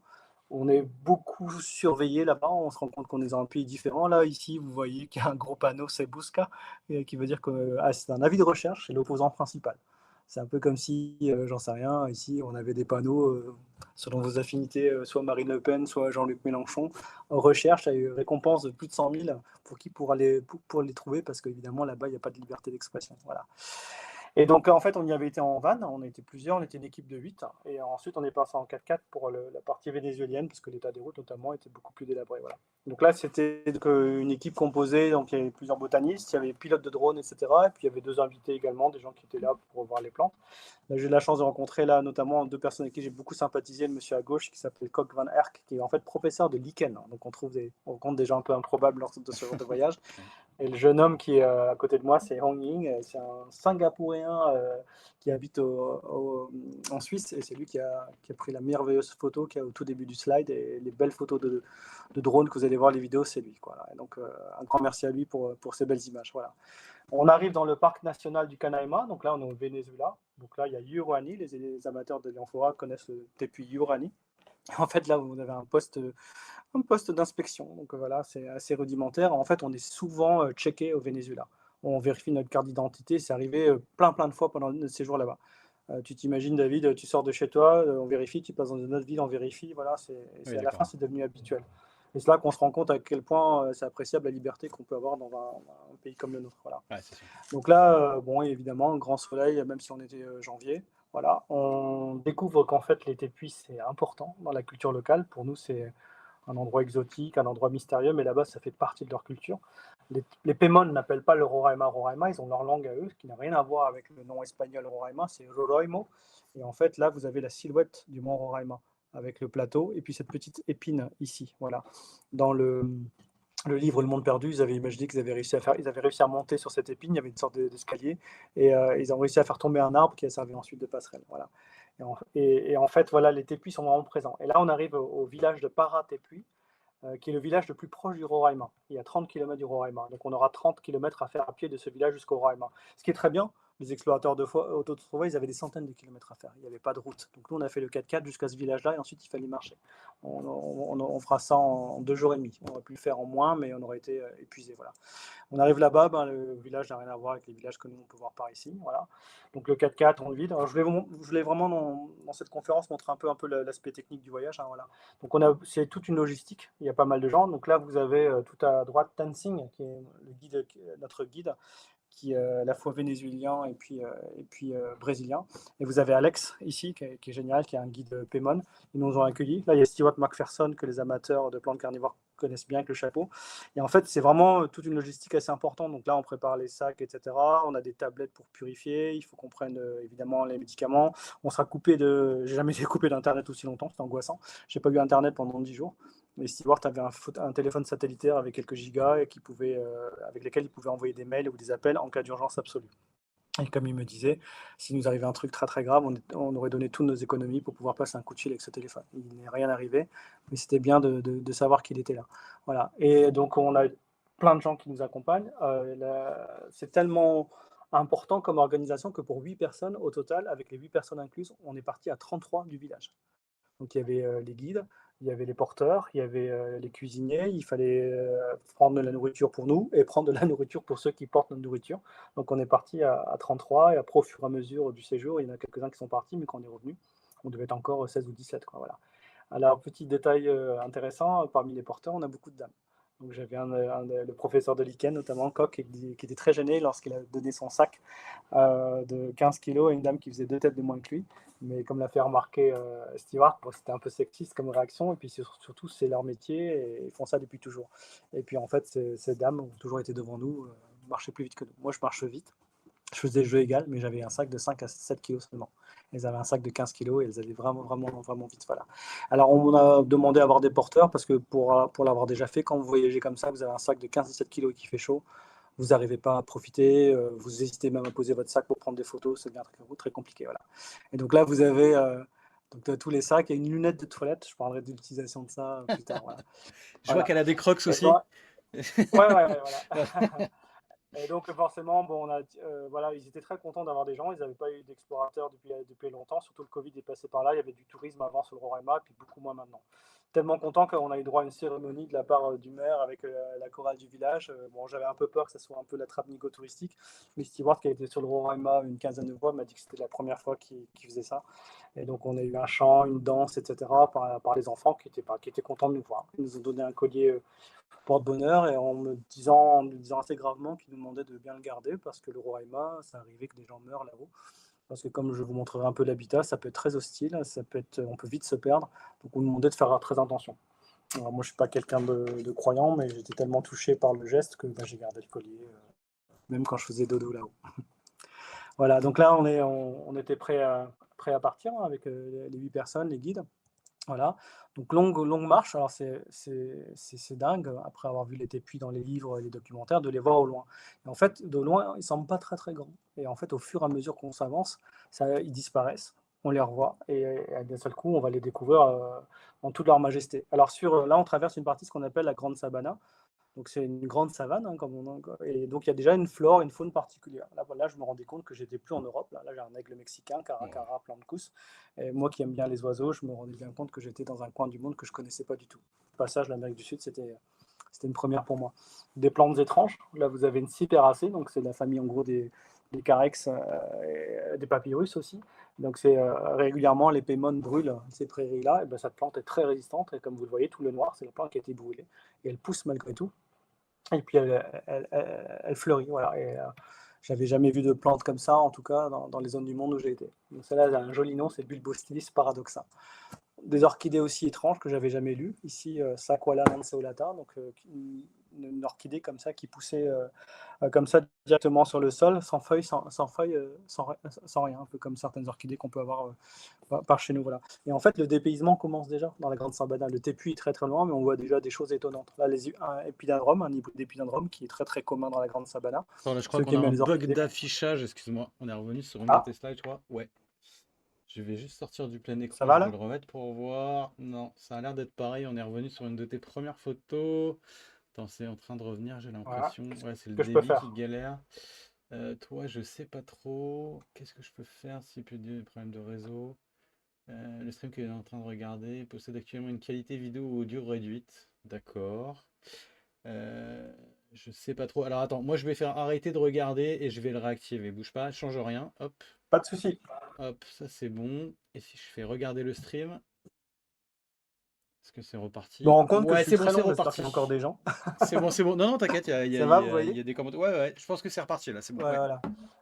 On est beaucoup surveillé là-bas, on se rend compte qu'on est dans un pays différent. Là, ici, vous voyez qu'il y a un gros panneau, c'est Busca, qui veut dire que c'est un avis de recherche, c'est l'opposant principal. C'est un peu comme si, j'en sais rien, ici, on avait des panneaux selon vos affinités, soit Marine Le Pen, soit Jean-Luc Mélenchon, en recherche, à une récompense de plus de 100 000 pour les trouver, parce qu'évidemment, là-bas, il n'y a pas de liberté d'expression. Voilà. Et donc, en fait, on y avait été en van, on était plusieurs, on était une équipe de 8, et ensuite on est passé en 4x4 pour la partie vénézuélienne, parce que l'état des routes, notamment, était beaucoup plus délabré. Voilà. Donc là, c'était une équipe composée, donc il y avait plusieurs botanistes, il y avait pilotes de drones, etc. Et puis il y avait 2 invités également, des gens qui étaient là pour voir les plantes. Là, j'ai eu la chance de rencontrer là, notamment 2 personnes avec qui j'ai beaucoup sympathisé, le monsieur à gauche qui s'appelle Kok van Erck, qui est en fait professeur de lichen. Donc on rencontre des gens un peu improbables lors de ce genre de voyage. Et le jeune homme qui est à côté de moi, c'est Hong Ying. C'est un Singapourien qui habite en Suisse. Et c'est lui qui a pris la merveilleuse photo qui est au tout début du slide. Et les belles photos de drone que vous allez voir les vidéos, c'est lui. Voilà. Et donc, un grand merci à lui pour ces belles images. Voilà. On arrive dans le parc national du Canaima. Donc là, on est au Venezuela. Donc là, il y a Urani. Les amateurs de l'amphora connaissent le tepuy Urani. En fait, là, vous avez un poste d'inspection. Donc voilà, c'est assez rudimentaire. En fait, on est souvent checké au Venezuela. On vérifie notre carte d'identité. C'est arrivé plein de fois pendant notre séjour là-bas. Tu t'imagines, David, tu sors de chez toi, on vérifie, tu passes dans une autre ville, on vérifie. Voilà, Oui, à la fin, d'accord. c'est devenu habituel. Et c'est là qu'on se rend compte à quel point c'est appréciable la liberté qu'on peut avoir dans un pays comme le nôtre. Voilà. Ouais, c'est sûr. Donc là, bon, évidemment, grand soleil, même si on était janvier. Voilà, on découvre qu'en fait, les tépuis, c'est important dans la culture locale. Pour nous, c'est un endroit exotique, un endroit mystérieux, mais là-bas, ça fait partie de leur culture. Les Pemon n'appellent pas le Roraima Roraima, ils ont leur langue à eux, ce qui n'a rien à voir avec le nom espagnol Roraima, c'est Roroimo. Et en fait, là, vous avez la silhouette du mont Roraima, avec le plateau, et puis cette petite épine ici, voilà. Dans le livre Le Monde Perdu, ils avaient imaginé qu'ils avaient réussi à monter sur cette épine, il y avait une sorte d'escalier, et ils ont réussi à faire tomber un arbre qui a servi ensuite de passerelle. Voilà. Et en fait, voilà, les tépuis sont vraiment présents. Et là, on arrive au village de Para-Tepuy, qui est le village le plus proche du Roraima. Il y a 30 km du Roraima. Donc on aura 30 km à faire à pied de ce village jusqu'au Roraima. Ce qui est très bien. Les explorateurs d'autrefois, ils avaient des centaines de kilomètres à faire. Il n'y avait pas de route. Donc nous, on a fait le 4x4 jusqu'à ce village-là et ensuite, il fallait marcher. On fera ça en 2 jours et demi. On aurait pu le faire en moins, mais on aurait été épuisé. Voilà. On arrive là-bas, ben, le village n'a rien à voir avec les villages que nous, on peut voir par ici. Voilà. Donc le 4x4, on le vide. Alors, je voulais vraiment, dans cette conférence, montrer un peu l'aspect technique du voyage. Hein, voilà. Donc c'est toute une logistique. Il y a pas mal de gens. Donc là, vous avez tout à droite Tenzing, qui est notre guide, qui est à la fois vénézuélien et puis brésilien. Et vous avez Alex ici, qui est génial, qui est un guide Pemon. Ils nous ont accueillis. Là, il y a Stewart McPherson, que les amateurs de plantes carnivores connaissent bien avec le chapeau. Et en fait, c'est vraiment toute une logistique assez importante. Donc là, on prépare les sacs, etc. On a des tablettes pour purifier. Il faut qu'on prenne évidemment les médicaments. On sera coupé de. J'ai jamais été coupé d'Internet aussi longtemps, c'était angoissant. J'ai pas eu Internet pendant 10 jours. Et Stewart avait un téléphone satellitaire avec quelques gigas et avec lesquels il pouvait envoyer des mails ou des appels en cas d'urgence absolue. Et comme il me disait, s'il nous arrivait un truc très très grave, on aurait donné toutes nos économies pour pouvoir passer un coup de fil avec ce téléphone. Il n'est rien arrivé, mais c'était bien de savoir qu'il était là. Voilà. Et donc on a plein de gens qui nous accompagnent. C'est tellement important comme organisation que pour 8 personnes au total, avec les 8 personnes incluses, on est parti à 33 du village. Donc il y avait les guides, il y avait les porteurs, il y avait les cuisiniers, il fallait prendre de la nourriture pour nous et prendre de la nourriture pour ceux qui portent notre nourriture. Donc on est parti à 33 et après au fur et à mesure du séjour, il y en a quelques-uns qui sont partis, mais quand on est revenu, on devait être encore 16 ou 17. Quoi, voilà. Alors petit détail intéressant, parmi les porteurs, on a beaucoup de dames. Donc j'avais le professeur de lichen, notamment Koch, qui était très gêné lorsqu'il a donné son sac de 15 kilos à une dame qui faisait 2 têtes de moins que lui. Mais comme l'a fait remarquer Stewart, bon, c'était un peu sexiste comme réaction. Et puis surtout, c'est leur métier et ils font ça depuis toujours. Et puis en fait, ces dames ont toujours été devant nous, marchaient plus vite que nous. Moi, je marche vite. Je faisais le jeu égal, mais j'avais un sac de 5 à 7 kilos seulement. Elles avaient un sac de 15 kilos et elles allaient vraiment, vraiment, vraiment vite. Voilà. Alors, on m'a demandé à avoir des porteurs parce que pour l'avoir déjà fait, quand vous voyagez comme ça, vous avez un sac de 15 à 7 kilos et qui fait chaud, vous n'arrivez pas à profiter, vous hésitez même à poser votre sac pour prendre des photos, ça devient très, très compliqué. Voilà. Et donc là, vous avez donc, tous les sacs et une lunette de toilette. Je parlerai de l'utilisation de ça plus tard. Voilà. Je vois Voilà. qu'elle a des crocs Et aussi. ouais, ouais, ouais, voilà. Et donc forcément, bon, voilà, ils étaient très contents d'avoir des gens. Ils n'avaient pas eu d'explorateurs depuis longtemps. Surtout le Covid est passé par là. Il y avait du tourisme avant sur le Roraima, puis beaucoup moins maintenant. Tellement content qu'on a eu droit à une cérémonie de la part du maire avec la chorale du village. Bon, j'avais un peu peur que ce soit un peu la trappe-nigo touristique, mais Stewart, qui a été sur le Roraima une quinzaine de fois, m'a dit que c'était la première fois qu'il faisait ça. Et donc on a eu un chant, une danse, etc. par les enfants qui étaient contents de nous voir. Ils nous ont donné un collier porte-bonheur et en me disant assez gravement qu'ils nous demandaient de bien le garder parce que le Roraima, ça arrivait que des gens meurent là-haut. Parce que comme je vous montrerai un peu l'habitat, ça peut être très hostile, on peut vite se perdre. Donc on nous demandait de faire très attention. Alors, moi, je suis pas quelqu'un de croyant, mais j'étais tellement touché par le geste que j'ai gardé le collier, même quand je faisais dodo là-haut. Voilà, donc là, on était prêt à partir hein, avec les 8 personnes, les guides. Voilà, donc longue marche. Alors c'est dingue, après avoir vu les tépuis dans les livres et les documentaires, de les voir au loin. Et en fait, de loin, ils ne semblent pas très très grands. Et en fait, au fur et à mesure qu'on s'avance, ils disparaissent, on les revoit, et d'un seul coup, on va les découvrir en toute leur majesté. Alors là, on traverse une partie, ce qu'on appelle la Grande Sabana. Donc c'est une grande savane, hein, et donc il y a déjà une flore, une faune particulière. Là, voilà, je me rendais compte que j'étais plus en Europe. Là, j'ai un aigle mexicain, caracara, plancus. Et moi qui aime bien les oiseaux, je me rendais bien compte que j'étais dans un coin du monde que je connaissais pas du tout. Le passage de l'Amérique du Sud, c'était une première pour moi. Des plantes étranges. Là, vous avez une cyperacée, donc c'est la famille en gros des carex, et des papyrus aussi. Donc c'est régulièrement les pémones brûlent ces prairies-là. Et ben, cette plante est très résistante. Et comme vous le voyez, tout le noir, c'est la plante qui a été brûlée. Et elle pousse malgré tout. Et puis elle fleurit, voilà. Et j'avais jamais vu de plante comme ça, en tout cas dans les zones du monde où j'ai été. Donc celle-là, elle a un joli nom, c'est Bulbostylis paradoxa. Des orchidées aussi étranges que j'avais jamais lues. Ici, Sakuala lanceolata, donc une orchidée comme ça qui poussait comme ça directement sur le sol, sans feuilles, sans rien, un peu comme certaines orchidées qu'on peut avoir par chez nous. Voilà. Et en fait, le dépaysement commence déjà dans la Grande Sabana. Le tépuis est très très loin, mais on voit déjà des choses étonnantes. Là, un épidendrome, un hybride d'épidendrome qui est très très commun dans la Grande Sabana. Attends, là, je crois Ceux qu'on qui a aiment un les bug orchidées. d'affichage. Excuse-moi, on est revenu sur une de Ah, tes slides, je crois. Ouais. Je vais juste sortir du plein ça écran, va je vais là? le remettre pour voir. Non, ça a l'air d'être pareil. On est revenu sur une de tes premières photos. Attends, c'est en train de revenir, j'ai Voilà. l'impression. Qu'est-ce Ouais, c'est le que je peux débit qui faire? galère. Toi, je sais pas trop. Qu'est-ce que je peux faire si peut dire des problèmes de réseau? Le stream que est en train de regarder possède actuellement une qualité vidéo ou audio réduite. D'accord. Euh, je sais pas trop. Alors attends, moi je vais faire arrêter de regarder et je vais le réactiver. Bouge pas, change rien. Hop, Pas de souci. hop, ça c'est bon. Et si je fais regarder le stream, est-ce que c'est Je me reparti? rends compte que je Ouais, suis c'est bon, très c'est long, j'espère qu'il y a encore reparti. des gens. C'est bon, c'est bon. Non, non, t'inquiète, Ça va, vous il voyez? y a des commentaires. Ouais, ouais, je pense que c'est reparti là, c'est bon. Ouais, Ouais. voilà.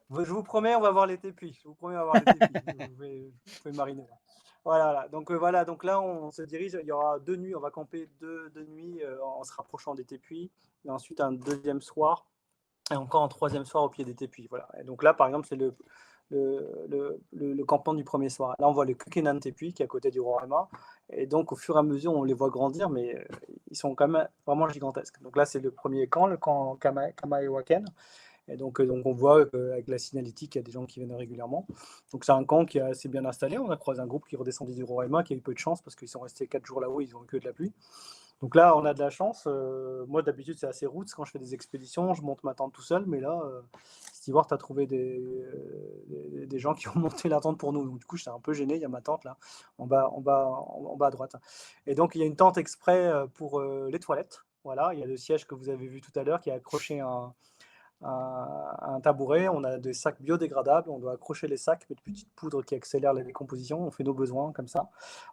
Je vous promets, on va voir les tépuis. Je vous promets, on va voir les tépuis. Vous pouvez mariner là. Voilà, voilà. Donc voilà, donc là on se dirige, il y aura 2 nuits, on va camper deux nuits en se rapprochant des tépuis, et ensuite un deuxième soir, et encore un troisième soir au pied des tépuis. Voilà. Et donc là, par exemple, c'est le campement du premier soir. Là, on voit le Kukenan tépuis qui est à côté du Roraima, et donc au fur et à mesure, on les voit grandir, mais ils sont quand même vraiment gigantesques. Donc là, c'est le premier camp, le camp Kamaewaken. Et donc on voit avec la signalétique, il y a des gens qui viennent régulièrement. Donc c'est un camp qui est assez bien installé. On a croisé un groupe qui redescendait du Roraima, qui a eu peu de chance parce qu'ils sont restés 4 jours là-haut, ils ont eu que de la pluie. Donc là, on a de la chance. Moi, d'habitude, c'est assez route quand je fais des expéditions. Je monte ma tente tout seul, mais là, Stewart a trouvé des gens qui ont monté la tente pour nous. Donc, du coup, j'étais un peu gêné. Il y a ma tente là, en bas à droite. Et donc, il y a une tente exprès pour les toilettes. Voilà, il y a le siège que vous avez vu tout à l'heure qui est accroché à un tabouret. On a des sacs biodégradables, on doit accrocher les sacs, mettre une petite poudre qui accélère la décomposition, on fait nos besoins comme ça.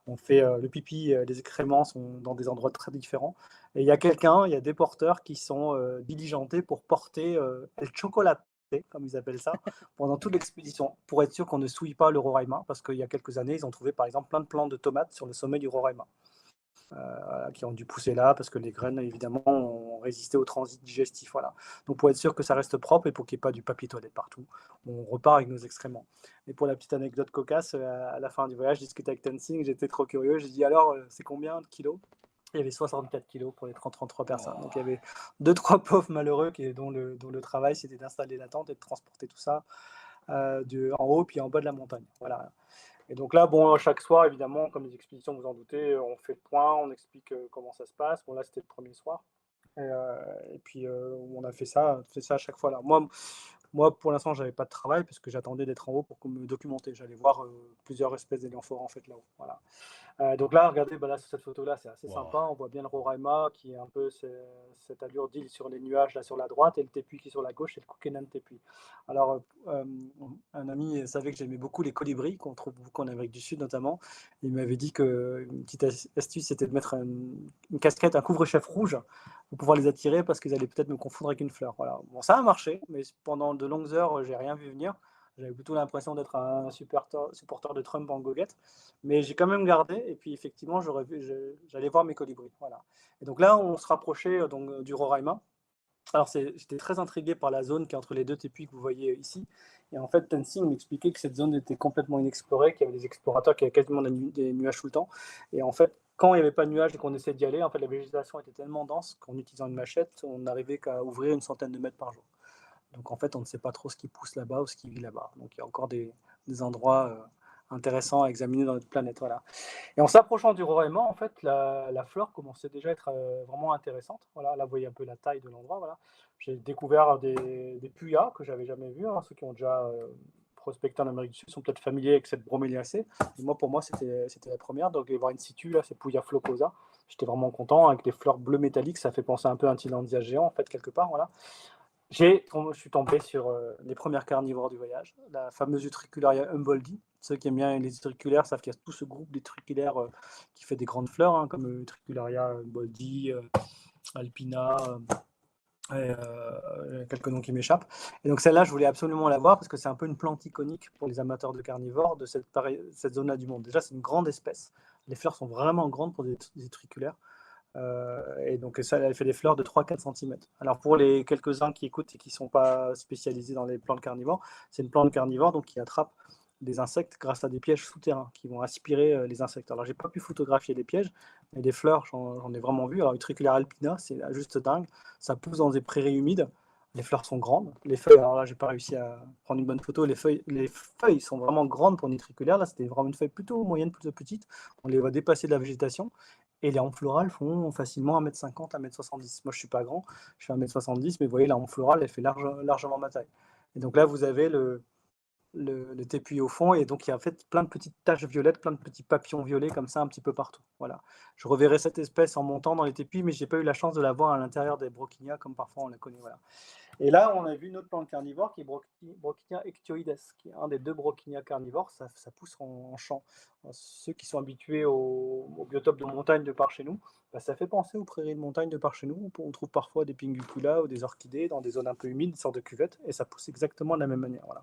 On fait le pipi, les excréments sont dans des endroits très différents. Et il y a des porteurs qui sont diligentés pour porter le chocolat, comme ils appellent ça, pendant toute l'expédition, pour être sûr qu'on ne souille pas le Roraima, parce qu'il y a quelques années, ils ont trouvé par exemple plein de plants de tomates sur le sommet du Roraima, qui ont dû pousser là, parce que les graines, évidemment, ont résister au transit digestif. Voilà. Donc pour être sûr que ça reste propre et pour qu'il n'y ait pas du papier toilette partout, on repart avec nos excréments. Et pour la petite anecdote cocasse, à la fin du voyage, je discutais avec Tenzing, j'étais trop curieux, j'ai dit alors, c'est combien de kilos? Il y avait 64 kilos pour les 33 personnes. Donc il y avait 2-3 pauvres malheureux dont le travail c'était d'installer la tente et de transporter tout ça en haut puis en bas de la montagne. Voilà. Et donc là, bon, chaque soir, évidemment, comme les expéditions, vous en doutez, on fait le point, on explique comment ça se passe. Bon, là, c'était le premier soir. Et puis, on a fait ça à chaque fois là. Moi, pour l'instant, j'avais pas de travail parce que j'attendais d'être en haut pour me documenter. J'allais voir plusieurs espèces d'éléphants en fait là-haut. Voilà. Donc là, regardez, bah là, sur cette photo-là, c'est assez Wow. sympa. On voit bien le Roraima qui est un peu cette allure d'île sur les nuages là sur la droite et le Tepuy qui est sur la gauche, c'est le Kukenan Tepuy. Alors, un ami savait que j'aimais beaucoup les colibris qu'on trouve beaucoup en Amérique du Sud notamment. Il m'avait dit qu'une petite astuce, c'était de mettre une casquette, un couvre-chef rouge pour pouvoir les attirer parce qu'ils allaient peut-être me confondre avec une fleur. Voilà. Bon, ça a marché, mais pendant de longues heures, j'ai rien vu venir. J'avais plutôt l'impression d'être un supporter de Trump en goguette. Mais j'ai quand même gardé, et puis effectivement, j'allais voir mes colibris. Voilà. Et donc là, on se rapprochait du Roraima. Alors, j'étais très intrigué par la zone qui est entre les deux tépis que vous voyez ici. Et en fait, Tenzing m'expliquait que cette zone était complètement inexplorée, qu'il y avait des explorateurs qui avaient quasiment des nuages tout le temps. Et en fait, quand il n'y avait pas de nuages et qu'on essayait d'y aller, en fait, la végétation était tellement dense qu'en utilisant une machette, on n'arrivait qu'à ouvrir une centaine de mètres par jour. Donc en fait, on ne sait pas trop ce qui pousse là-bas ou ce qui vit là-bas. Donc il y a encore des endroits intéressants à examiner dans notre planète. Voilà. Et en s'approchant du Roraima, en fait, la flore commençait déjà à être vraiment intéressante. Voilà, là, vous voyez un peu la taille de l'endroit. Voilà. J'ai découvert des puyas que j'avais jamais vus. Hein. Ceux qui ont déjà prospecté en Amérique du Sud sont peut-être familiers avec cette broméliacée. Et moi, pour moi, c'était la première. Donc, les voir in situ, là, c'est Puya flocosa. J'étais vraiment content. Avec des fleurs bleues métalliques, ça fait penser un peu à un Tillandsia géant, en fait, quelque part. Voilà. Je suis tombé sur les premières carnivores du voyage, la fameuse Utricularia humboldt. Ceux qui aiment bien les utriculaires savent qu'il y a tout ce groupe d'utriculaires qui fait des grandes fleurs, hein, comme Utricularia humboldt, alpina, quelques noms qui m'échappent. Et donc celle-là, je voulais absolument la voir parce que c'est un peu une plante iconique pour les amateurs de carnivores de cette zone-là du monde. Déjà, c'est une grande espèce. Les fleurs sont vraiment grandes pour des utriculaires. Et donc ça, elle fait des fleurs de 3-4 cm. Alors pour les quelques-uns qui écoutent et qui ne sont pas spécialisés dans les plantes carnivores, c'est une plante carnivore donc qui attrape des insectes grâce à des pièges souterrains qui vont aspirer les insectes. Alors j'ai pas pu photographier les pièges, mais des fleurs, j'en ai vraiment vu. Alors Utricularia alpina, c'est juste dingue. Ça pousse dans des prairies humides. Les fleurs sont grandes. Les feuilles, alors là, j'ai pas réussi à prendre une bonne photo. Les feuilles sont vraiment grandes pour une utriculaire. Là, c'était vraiment une feuille plutôt moyenne, plutôt petite. On les voit dépasser de la végétation. Et les rampes florales font facilement 1,50 m, 1,70 m. Moi, je ne suis pas grand, je fais 1,70 m, mais vous voyez, la rampe florale, elle fait largement ma taille. Et donc là, vous avez le tépuy au fond, et donc il y a en fait plein de petites taches violettes, plein de petits papillons violets comme ça un petit peu partout. Voilà. Je reverrai cette espèce en montant dans les tépis, mais j'ai pas eu la chance de la voir à l'intérieur des broquignats comme parfois on la connaît. Voilà. Et là, on a vu une autre plante carnivore qui est Broquinia ectioides, qui est un des deux broquignats carnivores. Ça pousse en champ. Ceux qui sont habitués au biotope de montagne de par chez nous, bah, ça fait penser aux prairies de montagne de par chez nous. On trouve parfois des pinguicula ou des orchidées dans des zones un peu humides, une sorte de cuvette, et ça pousse exactement de la même manière. Voilà.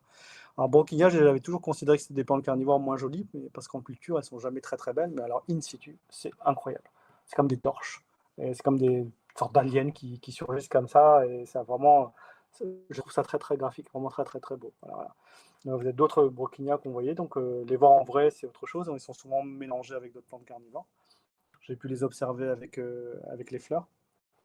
Alors, broquignat, j'avais toujours considéré que c'était des plantes carnivores moins jolies, parce qu'en culture, elles sont jamais très très belles, mais alors in situ, c'est incroyable. C'est comme des torches, et c'est comme des sortes d'aliens qui surgissent comme ça, et ça vraiment, je trouve ça très très graphique, vraiment très très très beau. Voilà. Vous avez d'autres broquignats qu'on voyait, donc les voir en vrai, c'est autre chose. Ils sont souvent mélangés avec d'autres plantes carnivores. J'ai pu les observer avec les fleurs.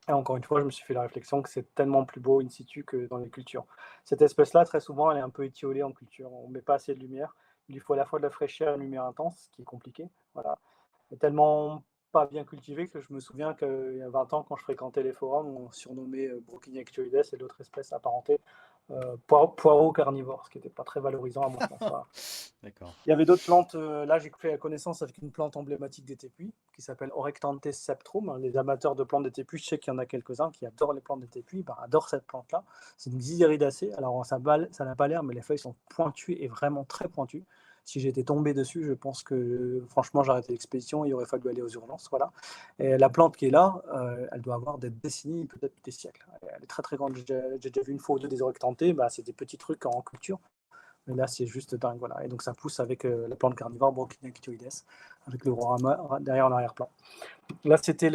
Et encore une fois, je me suis fait la réflexion que c'est tellement plus beau in situ que dans les cultures. Cette espèce-là, très souvent, elle est un peu étiolée en culture. On ne met pas assez de lumière. Il lui faut à la fois de la fraîcheur et une lumière intense, ce qui est compliqué. Voilà. Elle est tellement pas bien cultivée que je me souviens qu'il y a 20 ans, quand je fréquentais les forums, on surnommait Broquinia ectioides et l'autre espèce apparentée poireau carnivore, ce qui n'était pas très valorisant à mon sens. Voilà. D'accord. Il y avait d'autres plantes. Là, j'ai fait la connaissance avec une plante emblématique des tépuis qui s'appelle Orectanthe septrum. Les amateurs de plantes des tépuis, je sais qu'il y en a quelques-uns qui adorent les plantes des tépuis, adorent cette plante-là. C'est une Xyzeridacée. Alors, ça n'a pas l'air, mais les feuilles sont pointues et vraiment très pointues. Si j'étais tombé dessus, je pense que franchement, j'arrêtais l'expédition, il aurait fallu aller aux urgences. Voilà. Et la plante qui est là, elle doit avoir des décennies, peut-être des siècles. Elle est très très grande. J'ai déjà vu une fois ou deux des Orectanthe. C'est des petits trucs en culture. Mais là, c'est juste dingue. Voilà. Et donc, ça pousse avec la plante carnivore Broquinia ectioides, avec le Roraima derrière en arrière-plan. Là, c'était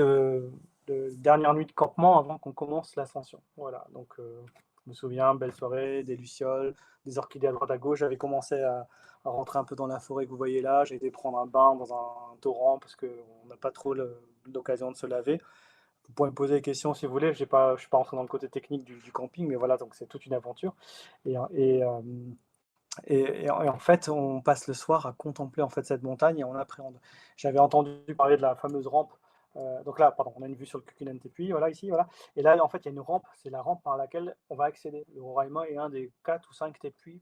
dernière nuit de campement avant qu'on commence l'ascension. Voilà, donc je me souviens, belle soirée, des lucioles, des orchidées à droite à gauche. J'avais commencé à rentrer un peu dans la forêt que vous voyez là. J'ai été prendre un bain dans un torrent parce qu'on n'a pas trop l'occasion de se laver. Vous pouvez me poser des questions si vous voulez. Je ne suis pas rentré dans le côté technique du camping, mais voilà, donc c'est toute une aventure. Et, et, euh, et en fait, on passe le soir à contempler en fait cette montagne et on appréhende. J'avais entendu parler de la fameuse rampe. Donc là, pardon, on a une vue sur le Cuculen Tepuy, voilà, ici, voilà. Et là, en fait, il y a une rampe, c'est la rampe par laquelle on va accéder. Le Roraima est un des 4 ou 5 tepuis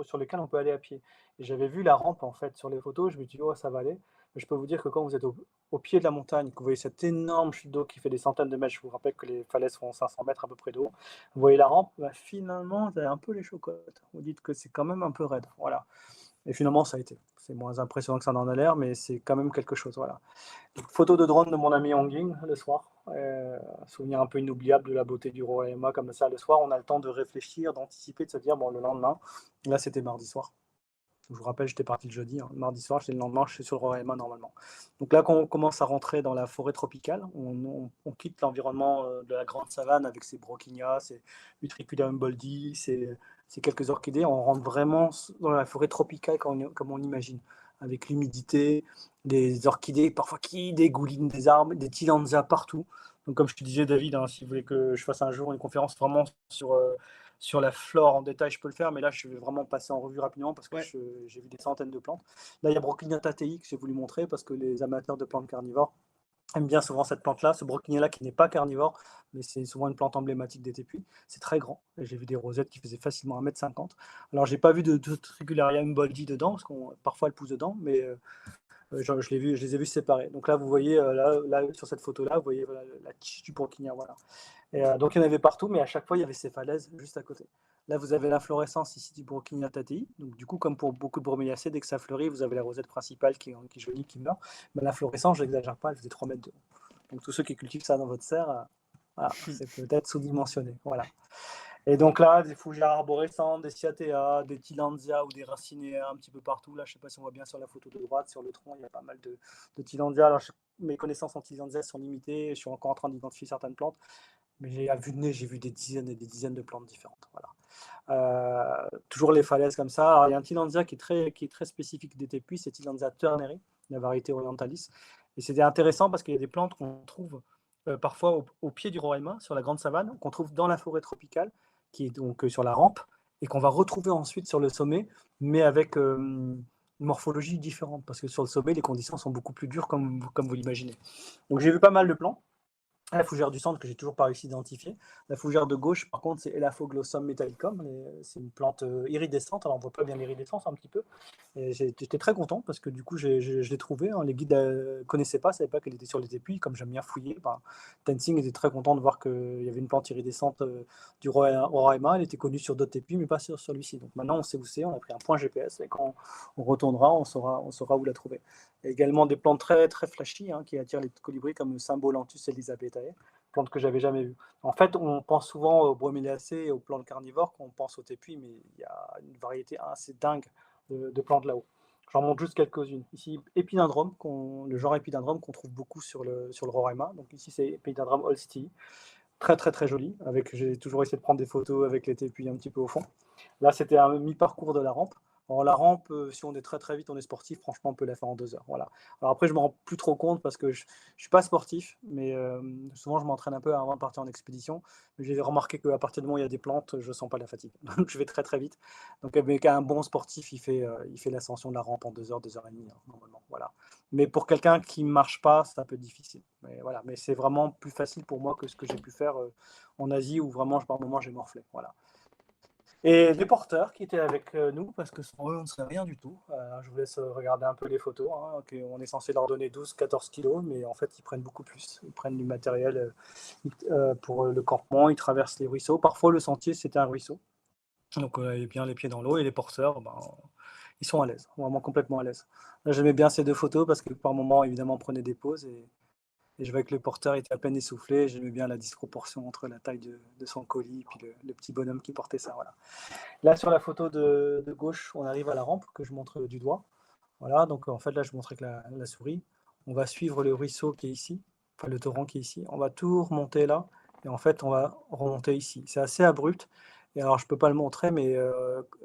sur lesquels on peut aller à pied. Et j'avais vu la rampe, en fait, sur les photos, je me suis dit, oh, ça va aller. Mais je peux vous dire que quand vous êtes au pied de la montagne, que vous voyez cette énorme chute d'eau qui fait des centaines de mètres, je vous rappelle que les falaises font 500 mètres à peu près d'eau, vous voyez la rampe, bah, finalement, vous avez un peu les chocottes. Vous dites que c'est quand même un peu raide. Voilà. Et finalement, ça a été. C'est moins impressionnant que ça en a l'air, mais c'est quand même quelque chose. Voilà. Donc, photo de drone de mon ami Honging le soir. Souvenir un peu inoubliable de la beauté du Roraima comme ça le soir. On a le temps de réfléchir, d'anticiper, de se dire, bon, le lendemain, là c'était mardi soir. Je vous rappelle, j'étais parti le jeudi. Hein. Mardi soir, c'est le lendemain, je suis sur le Roraima normalement. Donc là, quand on commence à rentrer dans la forêt tropicale, on quitte l'environnement de la grande savane avec ses broquignas, ses Utricularum boldi, ces quelques orchidées. On rentre vraiment dans la forêt tropicale comme on imagine, avec l'humidité, des orchidées parfois qui dégoulinent des arbres, des tillandsias partout. Donc comme je te disais, David, hein, si vous voulez que je fasse un jour une conférence vraiment sur la flore en détail, je peux le faire, mais là, je vais vraiment passer en revue rapidement parce que Ouais. j'ai vu des centaines de plantes. Là, il y a Brocchinia tatei que j'ai voulu montrer parce que les amateurs de plantes carnivores aiment bien souvent cette plante-là, ce Brocchinia-là qui n'est pas carnivore, mais c'est souvent une plante emblématique des tépuis. C'est très grand. J'ai vu des rosettes qui faisaient facilement 1,50 m. Alors, j'ai pas vu de Tricularia boldi dedans, parce qu'on parfois elle pousse dedans, mais je les ai vus séparés. Donc là, vous voyez, là, sur cette photo-là, vous voyez voilà, la tige du Brocchinia, voilà. Et donc il y en avait partout, mais à chaque fois, il y avait ces falaises juste à côté. Là, vous avez l'inflorescence ici du Brocchinia tatei. Donc du coup, comme pour beaucoup de broméliacées, dès que ça fleurit, vous avez la rosette principale qui jaunit, qui meurt. Mais l'inflorescence, je n'exagère pas, elle faisait 3 mètres de haut. Donc tous ceux qui cultivent ça dans votre serre, voilà, c'est peut-être sous-dimensionné. Voilà. Et donc là, des fougères arborescentes, des cyathea, des tillandsias ou des racinéas un petit peu partout. Là, je ne sais pas si on voit bien sur la photo de droite, sur le tronc, il y a pas mal de tillandsias. Alors, mes connaissances en tillandsias sont limitées. Je suis encore en train d'identifier certaines plantes. Mais à vue de nez, j'ai vu des dizaines et des dizaines de plantes différentes. Voilà. Toujours les falaises comme ça. Alors, il y a un Tillandsia qui est très spécifique des tépuis, c'est Tillandsia turneri, la variété orientalis. Et c'était intéressant parce qu'il y a des plantes qu'on trouve parfois au pied du Roraima, sur la grande savane, qu'on trouve dans la forêt tropicale, qui est donc sur la rampe, et qu'on va retrouver ensuite sur le sommet, mais avec une morphologie différente, parce que sur le sommet, les conditions sont beaucoup plus dures, comme vous l'imaginez. Donc j'ai vu pas mal de plants. La fougère du centre que j'ai toujours pas réussi à identifier. La fougère de gauche, par contre, c'est Elaphoglossum metallicum. C'est une plante iridescente. Alors on voit pas bien l'iridescence un petit peu. J'étais très content parce que du coup, je l'ai trouvé. Hein. Les guides ne connaissaient pas, ne savaient pas qu'elle était sur les épuis. Comme j'aime bien fouiller, Tenzing était très content de voir qu'il y avait une plante iridescente du Roraima. Elle était connue sur d'autres épuis, mais pas sur celui-ci. Donc maintenant, on sait où c'est. On a pris un point GPS et quand on retournera, on saura où la trouver. Il y a également des plantes très, très flashy hein, qui attirent les colibris comme le Symbolanthus elizabethae, plante que j'avais jamais vue. En fait, on pense souvent aux broméliacées et aux plantes carnivores quand on pense aux tépuis, mais il y a une variété assez dingue de plantes là-haut. J'en montre juste quelques-unes. Ici, Epidendrum, le genre Epidendrum qu'on trouve beaucoup sur le Roraima. Donc ici, c'est Epidendrum holstii. Très, très, très joli. J'ai toujours essayé de prendre des photos avec les tépuis un petit peu au fond. Là, c'était un mi-parcours de la rampe. Alors, la rampe, si on est très très vite, on est sportif, franchement, on peut la faire en 2 heures. Voilà. Alors après, je ne me rends plus trop compte parce que je ne suis pas sportif, mais souvent, je m'entraîne un peu avant de partir en expédition. Mais j'ai remarqué qu'à partir du moment où il y a des plantes, je ne sens pas la fatigue. Donc, je vais très très vite. Donc, avec un bon sportif, il fait l'ascension de la rampe en 2 heures, 2 heures et demie, hein, normalement. Voilà. Mais pour quelqu'un qui ne marche pas, c'est un peu difficile. Mais, voilà. Mais c'est vraiment plus facile pour moi que ce que j'ai pu faire en Asie où vraiment, par moment, j'ai morflé. Voilà. Et les porteurs qui étaient avec nous, parce que sans eux, on ne serait rien du tout. Je vous laisse regarder un peu les photos. Hein, on est censé leur donner 12-14 kilos, mais en fait, ils prennent beaucoup plus. Ils prennent du matériel pour le campement, ils traversent les ruisseaux. Parfois, le sentier, c'était un ruisseau. Donc, il bien les pieds dans l'eau. Et les porteurs, ils sont à l'aise, vraiment complètement à l'aise. J'aimais bien ces 2 photos parce que par moment, évidemment, on prenait des pauses. Et je voyais que le porteur était à peine essoufflé. J'aimais bien la disproportion entre la taille de son colis et puis le petit bonhomme qui portait ça. Voilà. Là, sur la photo de gauche, on arrive à la rampe que je montre du doigt. Voilà, donc en fait, là, je montrais que la souris. On va suivre le ruisseau qui est ici. enfin le torrent qui est ici. On va tout remonter là, et en fait, on va remonter ici. C'est assez abrupt, et alors je peux pas le montrer, mais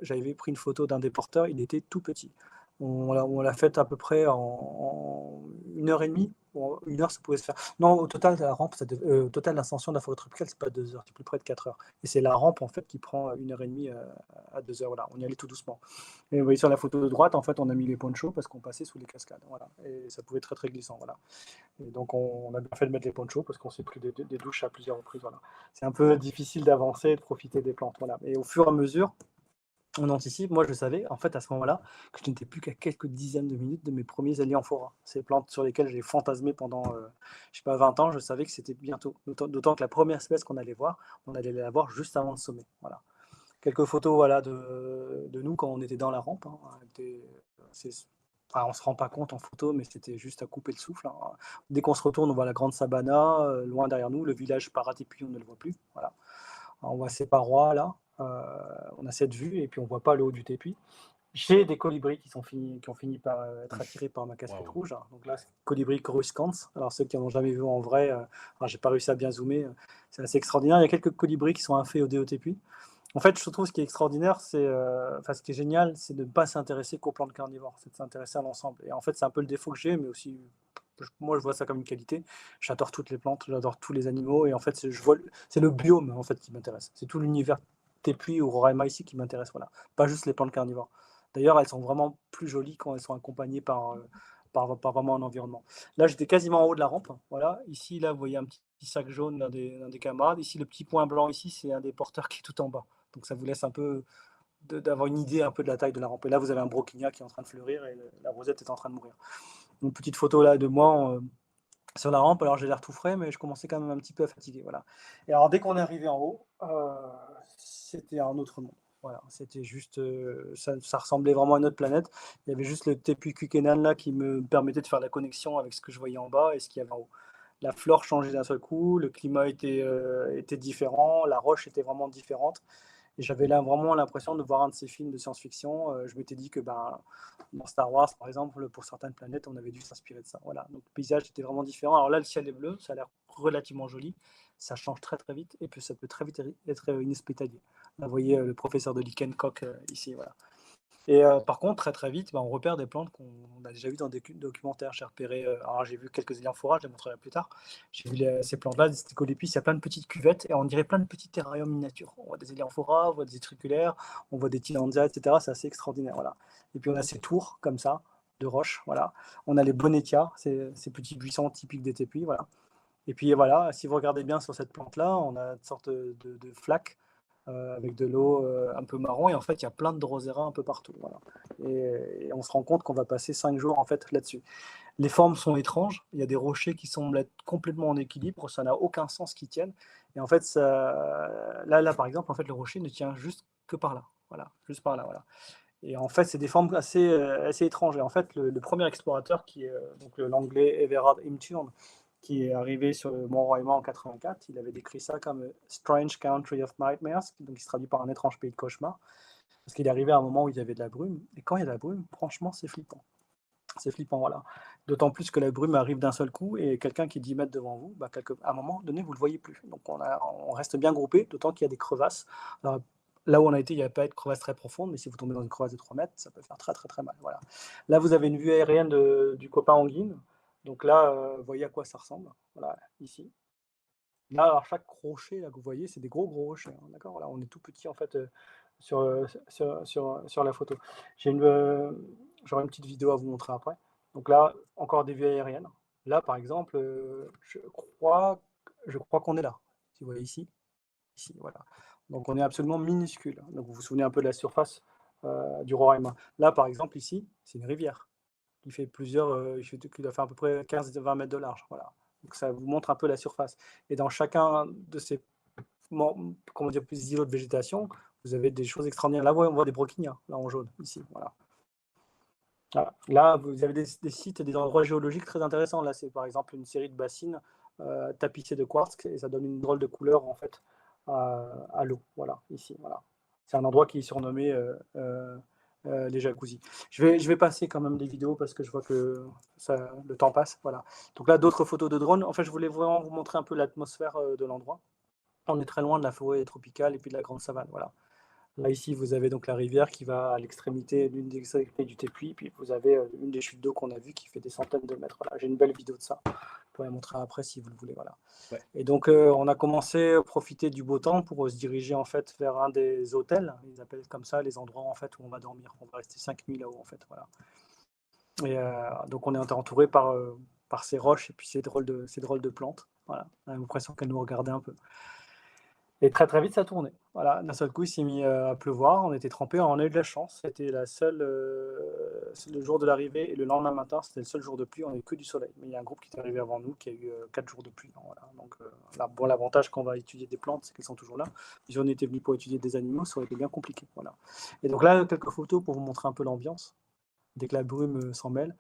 j'avais pris une photo d'un des porteurs, il était tout petit. On l'a fait à peu près en 1 heure et demie. Bon, 1 heure, ça pouvait se faire. Non, au total, la rampe, au total, l'ascension de la forêt tropicale, c'est pas 2 heures, c'est plus près de 4 heures. Et c'est la rampe, en fait, qui prend 1 heure et demie à 2 heures. Voilà, on y allait tout doucement. Et vous voyez sur la photo de droite, en fait, on a mis les ponchos parce qu'on passait sous les cascades. Voilà. Et ça pouvait être très, très glissant. Voilà. Et donc, on a bien fait de mettre les ponchos parce qu'on s'est pris des douches à plusieurs reprises. Voilà. C'est un peu difficile d'avancer et de profiter des plantes. Voilà. Et au fur et à mesure, on anticipe. Moi, je savais, en fait, à ce moment-là, que je n'étais plus qu'à quelques dizaines de minutes de mes premiers Allianphora. Ces plantes sur lesquelles j'ai fantasmé pendant, je sais pas, 20 ans, je savais que c'était bientôt. D'autant que la première espèce qu'on allait voir, on allait la voir juste avant le sommet. Voilà. Quelques photos, voilà, de nous quand on était dans la rampe, hein. Enfin, on se rend pas compte en photo, mais c'était juste à couper le souffle, hein. Dès qu'on se retourne, on voit la grande sabana, loin derrière nous. Le village Paratepi, on ne le voit plus. Voilà. On voit ces parois là, on a cette vue et puis on voit pas le haut du tépi. J'ai des colibris qui ont fini par être attirés par ma casquette Waouh. rouge. Donc là, c'est colibri coruscans. Alors ceux qui n'en ont jamais vu en vrai, alors j'ai pas réussi à bien zoomer, c'est assez extraordinaire. Il y a quelques colibris qui sont inféodés au tépi. En fait, je trouve ce qui est extraordinaire, enfin ce qui est génial, c'est de ne pas s'intéresser qu'aux plantes carnivores, c'est de s'intéresser à l'ensemble. Et en fait, c'est un peu le défaut que j'ai, mais aussi, moi, je vois ça comme une qualité. J'adore toutes les plantes, j'adore tous les animaux, et en fait, c'est le biome en fait qui m'intéresse. C'est tout l'univers tépi ou Roraima ici qui m'intéresse, voilà. Pas juste les plantes carnivores. D'ailleurs, elles sont vraiment plus jolies quand elles sont accompagnées par vraiment un environnement. Là, j'étais quasiment en haut de la rampe. Voilà. Ici, là, vous voyez un petit sac jaune d'un des camarades. Ici, le petit point blanc ici, c'est un des porteurs qui est tout en bas. Donc ça vous laisse un peu d'avoir une idée un peu de la taille de la rampe. Et là, vous avez un broquignat qui est en train de fleurir et la rosette est en train de mourir. Une petite photo là de moi sur la rampe. Alors j'ai l'air tout frais, mais je commençais quand même un petit peu à fatiguer. Voilà. Et alors dès qu'on est arrivé en haut, c'était un autre monde. Voilà, c'était juste, ça ressemblait vraiment à une autre planète. Il y avait juste le Tepu Kukenan là qui me permettait de faire la connexion avec ce que je voyais en bas et ce qu'il y avait en haut. La flore changeait d'un seul coup, le climat était différent, la roche était vraiment différente. Et j'avais là vraiment l'impression de voir un de ces films de science-fiction. Je m'étais dit que dans Star Wars, par exemple, pour certaines planètes, on avait dû s'inspirer de ça. Voilà. Donc le paysage était vraiment différent. Alors là, le ciel est bleu, ça a l'air relativement joli. Ça change très très vite et puis ça peut très vite être inhospitalier. Là, vous voyez le professeur de Lichen Cock ici. Voilà. Et par contre, très très vite, on repère des plantes qu'on a déjà vues dans des documentaires. J'ai repéré, alors j'ai vu quelques élianphora, je les montrerai plus tard. J'ai vu ces plantes-là, des sticolepis, il y a plein de petites cuvettes et on dirait plein de petits terrariums miniatures. On voit des élianphora, on voit des triculaires, on voit des tillandsia, etc. C'est assez extraordinaire, voilà. Et puis on a ces tours comme ça, de roches, voilà. On a les bonetias, ces petits buissons typiques des tépis, voilà. Et puis voilà, si vous regardez bien sur cette plante-là, on a une sorte de flaque avec de l'eau un peu marron, et en fait, il y a plein de drosera un peu partout. Voilà. Et on se rend compte qu'on va passer 5 jours en fait là-dessus. Les formes sont étranges, il y a des rochers qui semblent être complètement en équilibre, ça n'a aucun sens qu'ils tiennent. Et en fait, là, par exemple, en fait, le rocher ne tient juste que par là. Voilà, juste par là. Voilà. Et en fait, c'est des formes assez étranges. Et en fait, le premier explorateur, qui est donc l'anglais Everard Imturn, qui est arrivé sur le Mont Roraima en 84, il avait décrit ça comme Strange Country of Nightmares, donc qui se traduit par un étrange pays de cauchemar, parce qu'il est arrivé à un moment où il y avait de la brume. Et quand il y a de la brume, franchement, c'est flippant. C'est flippant, voilà. D'autant plus que la brume arrive d'un seul coup et quelqu'un qui est 10 mètres devant vous, à un moment donné, vous ne le voyez plus. Donc on reste bien groupé, d'autant qu'il y a des crevasses. Alors, là où on a été, il n'y avait pas de crevasse très profonde, mais si vous tombez dans une crevasse de 3 mètres, ça peut faire très très très mal. Voilà. Là, vous avez une vue aérienne du copain Anguine. Donc là, vous voyez à quoi ça ressemble. Voilà, ici. Là, alors chaque rocher là, que vous voyez, c'est des gros gros rochers. Hein, d'accord. Là, on est tout petit en fait sur la photo. J'aurai une petite vidéo à vous montrer après. Donc là, encore des vues aériennes. Là, par exemple, je crois qu'on est là. Si vous voyez ici, ici, voilà. Donc on est absolument minuscule. Donc vous vous souvenez un peu de la surface du Roraima. Là, par exemple, ici, c'est une rivière qui fait qui doit faire à peu près 15-20 mètres de large. Voilà. Donc ça vous montre un peu la surface. Et dans chacun de ces comment dire, plus îlots de végétation, vous avez des choses extraordinaires. Là, on voit des broquignats, là en jaune, ici. Voilà. Là, vous avez des sites, des endroits géologiques très intéressants. Là, c'est par exemple une série de bassines tapissées de quartz et ça donne une drôle de couleur en fait à l'eau. Voilà, ici. Voilà. C'est un endroit qui est surnommé les jacuzzis. Je vais passer quand même des vidéos parce que je vois que le temps passe. Voilà. Donc là, d'autres photos de drone. En fait, je voulais vraiment vous montrer un peu l'atmosphère de l'endroit. On est très loin de la forêt tropicale et puis de la grande savane. Voilà. Là, ici, vous avez donc la rivière qui va à l'extrémité, l'une des extrémités du Tepuy, puis vous avez une des chutes d'eau qu'on a vues qui fait des centaines de mètres. Voilà. J'ai une belle vidéo de ça. Je pourrais la montrer après si vous le voulez. Voilà. Ouais. Et donc, on a commencé à profiter du beau temps pour se diriger en fait vers un des hôtels. Ils appellent comme ça les endroits en fait où on va dormir. On va rester 5 nuits là-haut en fait. Voilà. Et donc, on est entouré par ces roches et puis ces drôles de plantes. Voilà. On a l'impression qu'elles nous regardaient un peu. Et très très vite, ça tournait. Voilà, d'un seul coup, il s'est mis à pleuvoir. On était trempés, on a eu de la chance. C'était le jour de l'arrivée et le lendemain matin, c'était le seul jour de pluie. On n'avait que du soleil. Mais il y a un groupe qui est arrivé avant nous qui a eu 4 jours de pluie. Voilà. Donc, bon, l'avantage quand on va étudier des plantes, c'est qu'elles sont toujours là. Si on était venu pour étudier des animaux, ça aurait été bien compliqué. Voilà. Et donc là, quelques photos pour vous montrer un peu l'ambiance. Dès que la brume s'en mêle,